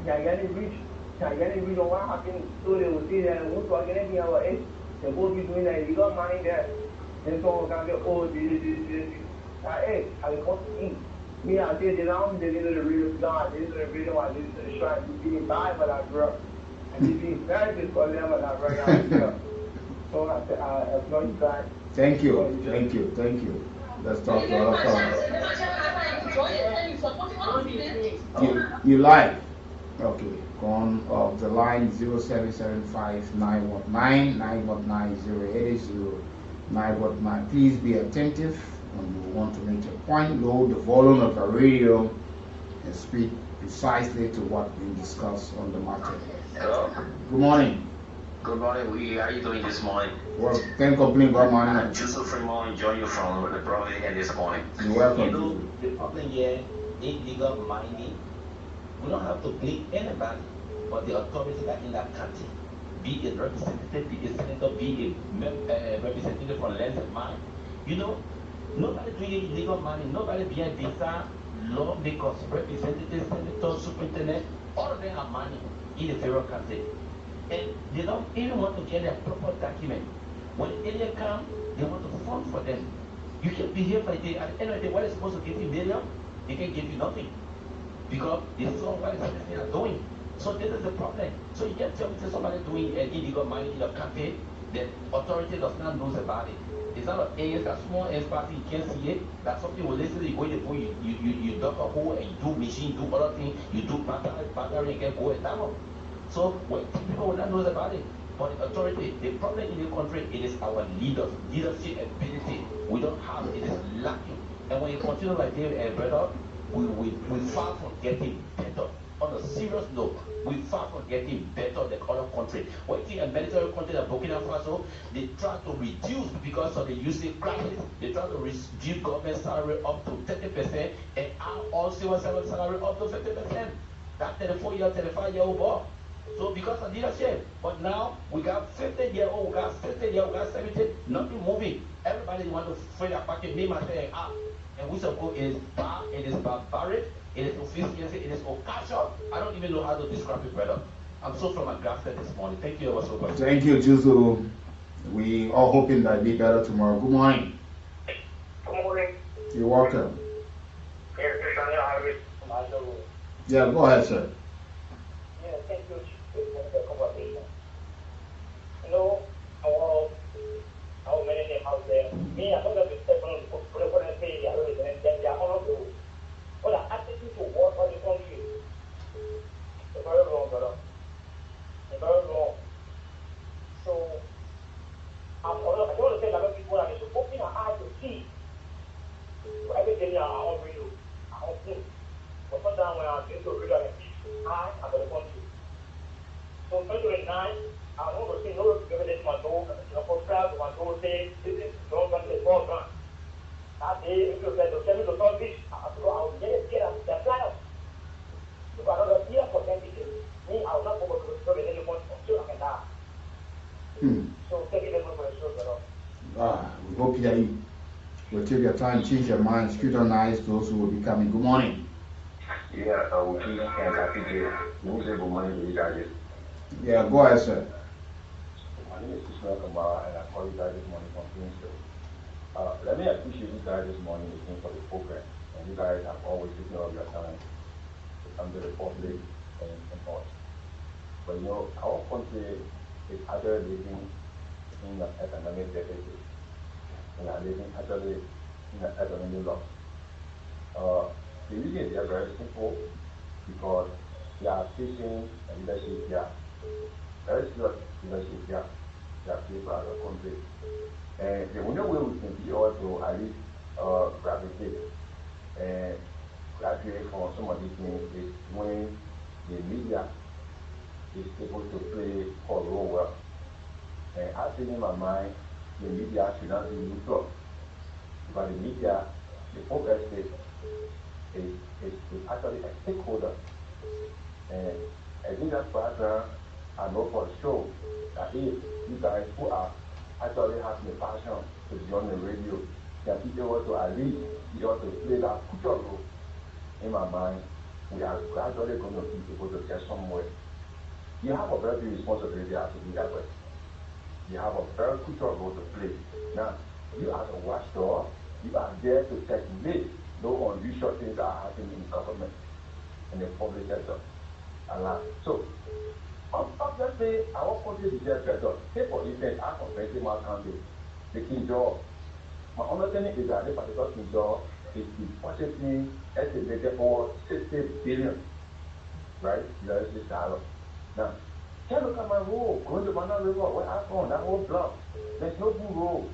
they are getting rich. They are getting rich on what happened. So they will see that they won't talk anything about it. They will be doing that illegal mining there. Then someone can get, oh, this. Hey, I will come in. Me, I say, they don't know the real God. This is the reason why this is the shrine. You being bad, but I grew up. And you being very good for them, but I grew up. So I applaud you guys. Thank you. Let's talk to other fellows. You live? Okay. Go on off the line 0775-919-919-080-919. Please be attentive when you want to make your point. Lower the volume of the radio and speak precisely to what we discuss on the matter. Hello. Good morning. Good morning. How are you doing this morning? Well, can't complain about morning. I'm Joseph Fremont, join you from the province here this morning. You're welcome. You know, the problem here, illegal mining, we don't have to blame anybody but the authorities that in that country. Be it representative, be it senator, be it representative from lands and mine. You know, nobody doing illegal mining, nobody being visa, lawmakers, representatives, senators, superintendent, all of them have money in the federal country. And they don't even want to get a proper document. When area come, they want to fund for them. You can be here for the day. At the end of the day, what is supposed to give you million, they can give you nothing. Because this is all what they are doing. So this is the problem. So you can't tell me somebody doing illegal mining in the country, the authority does not know about it. It's not a small ants party, you can't see it. That something will listen, you go in the pool, you dug a hole and you do machine, do other things, you do battery and get go and down. So when people will not know about it. But the authority, the problem in the country, it is our leadership ability. We don't have it, is lacking. And when you continue like this, brother, we far from getting better. On a serious note, we far from getting better than other countries. When you see a military country like Burkina Faso, they try to reduce because of the usage crisis. They try to reduce government salary up to 30% and our civil servant salary up to 50%. That 34-year, 35-year-old boy. So because of leadership, but now we got 50-year-old, we got 60-year-old, we got 70, nothing moving. Everybody want to fill their pocket, me myself up. And we suppose it is barbaric, it is efficiency, it is occasion. I don't even know how to describe it better. I'm so from a grafted this morning. Thank you ever so much. Thank you, Juzo. We are hoping that it'll be better tomorrow. Good morning. Good morning. You're welcome. Yeah, go ahead, sir. Yeah, thank you for the conversation. You know, our many out there. Me, I know that the people who say they are resident, they are all of those. But the attitude to work on the country is very wrong, brother. It's very wrong. So, I want to say that people are open their eyes to see. Every day, our own radio, our own food. But sometimes when I'm going to read on high about the country. So 2029, I want to see no government my door, subscribe to my door, say this is don't come to the ball gun. That day, if you said to tell me to solve this, I will get up the fly up. So I don't hear for them to I will not go to the anymore until I can die. So thank you very much for your show, we hope that you will take your time, change your mind, scrutinize those who will be coming. Good morning. Yeah, we'll keep and happy day. You say good morning to you guys. Yeah, go ahead, sir. My name is Ishmael Kamara, and I call you guys this morning from Kingston. Let me appreciate you guys this morning again for the program. And you guys have always taken all your time to come to the public and all. But you know, our country is actually living in an economic deficit. We are living actually in an economic loss. The reason is very simple because we are facing a leadership gap. Very serious leadership gap that people are the country. And the only way we can be able to at least gravitate and graduate from some of these things is when the media is able to play a role well. And I think in my mind, the media should not be neutral. Because the media, the public is actually a stakeholder. And I think that background, I know for sure that if you guys who are actually having a passion to be on the radio can be able to at least be able to play that crucial role, in my mind, we are gradually going to be able to get somewhere. You have a very big responsibility as a leader, but you have a very crucial role to play. Now, you as a watchdog, you are there to checkmate no unusual things that are happening in government and the public sector. So, obviously, our country deserves better. Say, for instance, I'm from Benjamin County, the King George. My understanding is that this particular King George is depositing estimated over 60 billion, right? US dollars. Now, take a look at my road, going to Banana River, where I'm from, that whole block. There's no good road.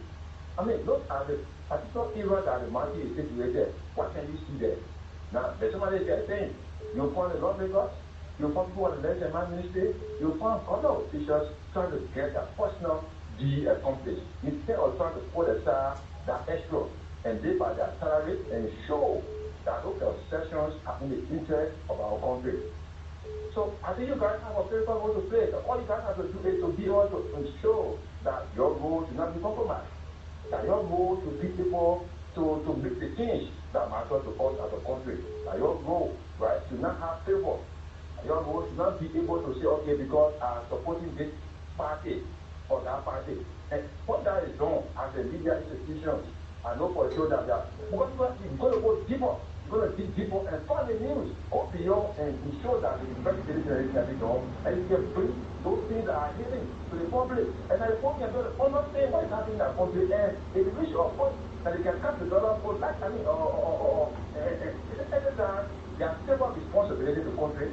I mean, look at the particular area that the market is situated. What can you see there? Now, there's somebody there saying, you'll find a lawmakers, you'll find people in the national ministry, you'll find other officials trying to get their personal deed accomplished instead of trying to put aside that extra and live by their salary and show that local sessions are in the interest of our country. So I think you guys have a very role to play. All you guys have to do is to be able to ensure that your role should not be compromised. That your role should be able to make the change that matters to us as a country. That your role, right, should not have favor. That your role should not be able to say, okay, because I'm supporting this party or that party. And what that is done as a media institution, I know for sure that because you're going to go deeper. You're going to dig deeper and find the news. Go beyond and ensure that the investigation can be done and you can bring those things that are hidden to the public. And the public can understand what is happening in that country. And if you reach a point that they can cut the dollar for that, I mean, anytime they have several responsibility to the country.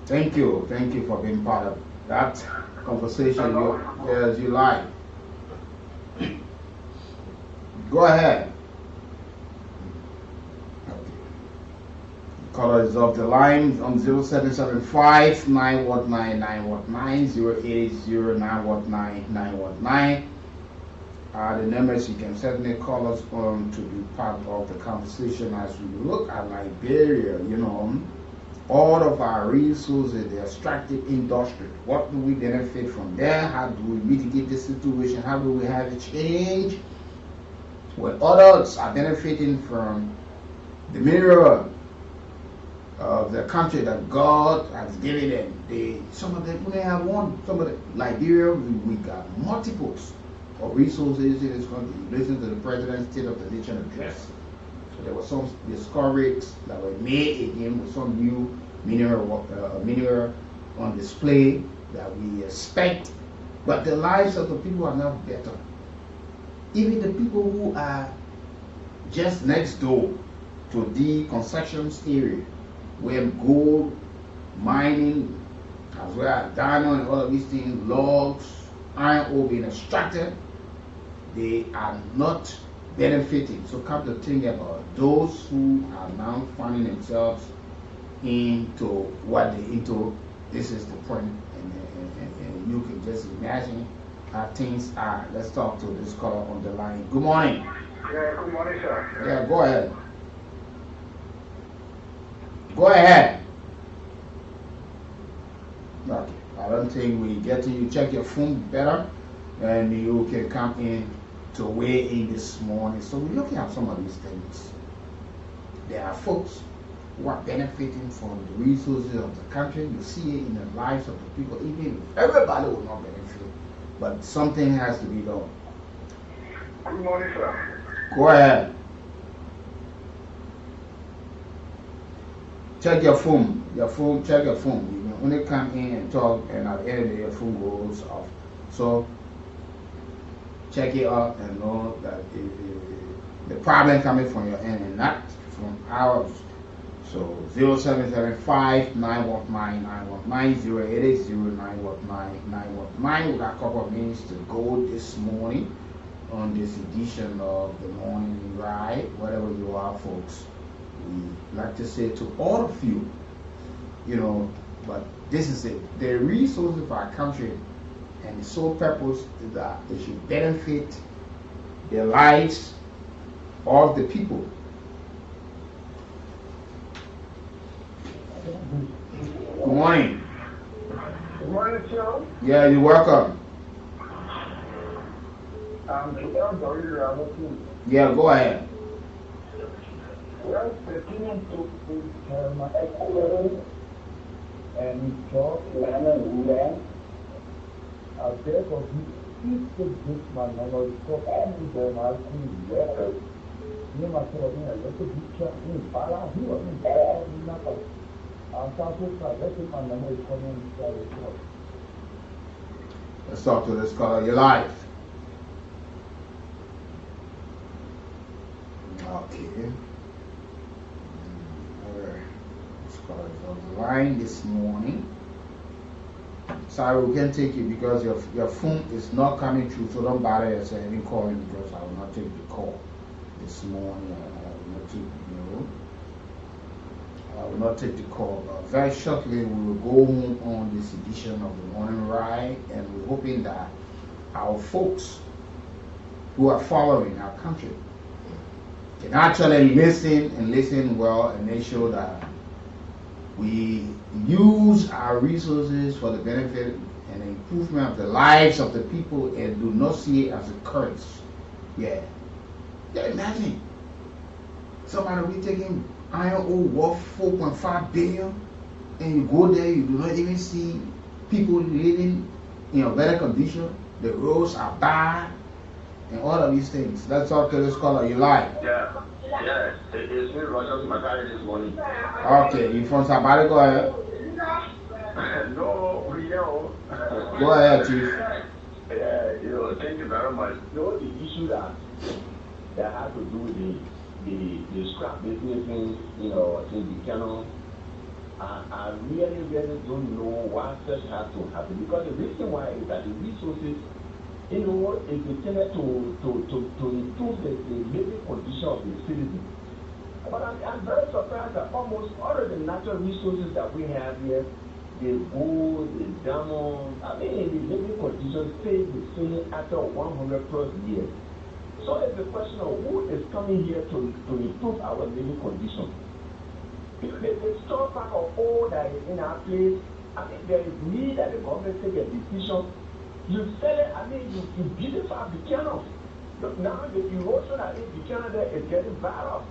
Thank you for being part of that conversation. You like. Go ahead. Caller is off the line on 0775 919 919 0880 919 919. The numbers you can certainly call us on to be part of the conversation as we look at Liberia. You know, all of our resources, the extractive industry. What do we benefit from there? How do we mitigate the situation? How do we have a change? When others are benefiting from the mineral of the country that God has given them, some of them may have one. Some of the Liberia, we got multiples of resources in this country. Listen to the President's State of the Nation address. So there were some discoveries that were made again with some new mineral on display that we expect, but the lives of the people are not better. Even the people who are just next door to the concessions area, where gold mining, as well as diamond and all of these things, logs, iron ore being extracted, they are not benefiting. So come to think about those who are now finding themselves into what they're into. This is the point, and you can just imagine how things are. Let's talk to this caller on the line. Good morning. Yeah, good morning, sir. Yeah, go ahead. Go ahead. one thing when you get to, you check your phone better, and you can come in to weigh in this morning. So we're looking at some of these things. There are folks who are benefiting from the resources of the country. You see it in the lives of the people, even if everybody will not benefit, but something has to be done. Good morning, sir. Go ahead. Check your phone. Check your phone. You can only come in and talk, and at the end of the day, your phone goes off. So check it out and know that the problem coming from your end and not from ours. So 0775-919-919-080-919-919. We got a couple of minutes to go this morning on this edition of the Morning Ride. Whatever you are, folks, we like to say to all of you, you know, but this is it. The resources of our country and the sole purpose is that it should benefit the lives of the people. Good morning. Good morning, sir. Yeah, you're welcome. Yeah, go ahead. Well, the thing to my ex-parent and talk and I therefore he took this man and I was called every time I couldn't record. You must have been a little picture in Bala, he was in Bala, nothing. I'm talking about this man and I was coming to the court. Let's talk to this caller. Your life. Okay. This caller is on the line this morning. Sorry, we can't take it because your phone is not coming through, so don't bother yourself even calling because I will not take the call this morning. I will not take the call. Very shortly, we will go home on this edition of the Morning Ride, and we're hoping that our folks who are following our country can actually listen well, and make sure that we use our resources for the benefit and the improvement of the lives of the people and do not see it as a curse. Yeah. Yeah, imagine somebody will be taking iron ore worth 4.5 billion and you go there, you do not even see people living in a better condition. The roads are bad and all of these things. Let's talk to this caller. You lie. Yeah, it's me, Roger, my father this morning. Okay, you from somebody? Go ahead. No, we know. Go ahead, Chief. Yeah, thank you very much. You know, the issue that had to do with the scrap business, you know, I think the channel, I really don't know why such has to happen. Because the reason why is that the resources, you know, is intended to improve the living condition of the citizens. But I'm very surprised that almost all of the natural resources that we have here, the gold, the diamonds, I mean, the living conditions stay the same after 100 plus years. So it's the question of who is coming here to improve our living condition. The store pack of oil that is in our place, I mean, there is need that the government take a decision. You sell it, I mean, you beautify the piano. Now the erosion that is the piano there is getting viral.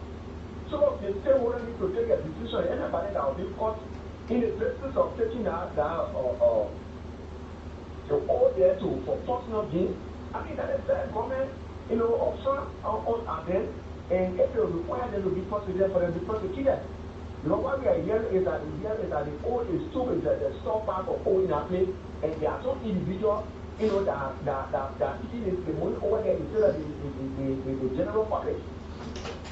So they still want me to take a decision. Anybody that will be caught in the business of taking out the oil there for personal gain. I mean, that is the government, you know, of France on them, and if they require them to be prosecuted for them to be prosecuted. You know, what we are hearing is that the oil is too, is that the store pack of oil in our place, and there are some individuals, you know, that eating the money over there instead of the general public.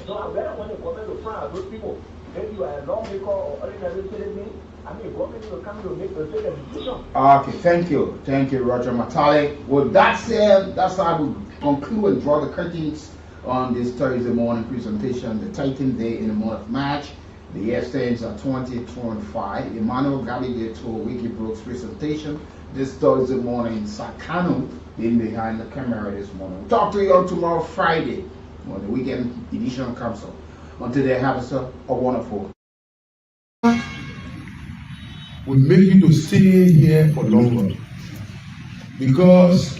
So I better want the government to fry those people. If you are a lawmaker or ordinary citizen, I mean, government will come to make a decision. Okay, thank you, Roger Matalik. With that said, that's how we conclude and draw the curtains on this Thursday morning presentation, the 13th day in the month of March. The year stands at 2025. Emmanuel Galigato, Wiki Brooks presentation this Thursday morning. Sakano being behind the camera this morning. We'll talk to you on tomorrow, Friday, when the weekend edition comes up. Until then, have yourself a wonderful will make you to stay here for longer. Because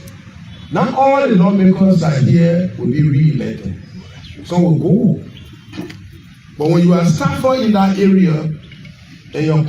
not all the lawmakers that are here will be re-elected. Some will go. But when you are suffering in that area and your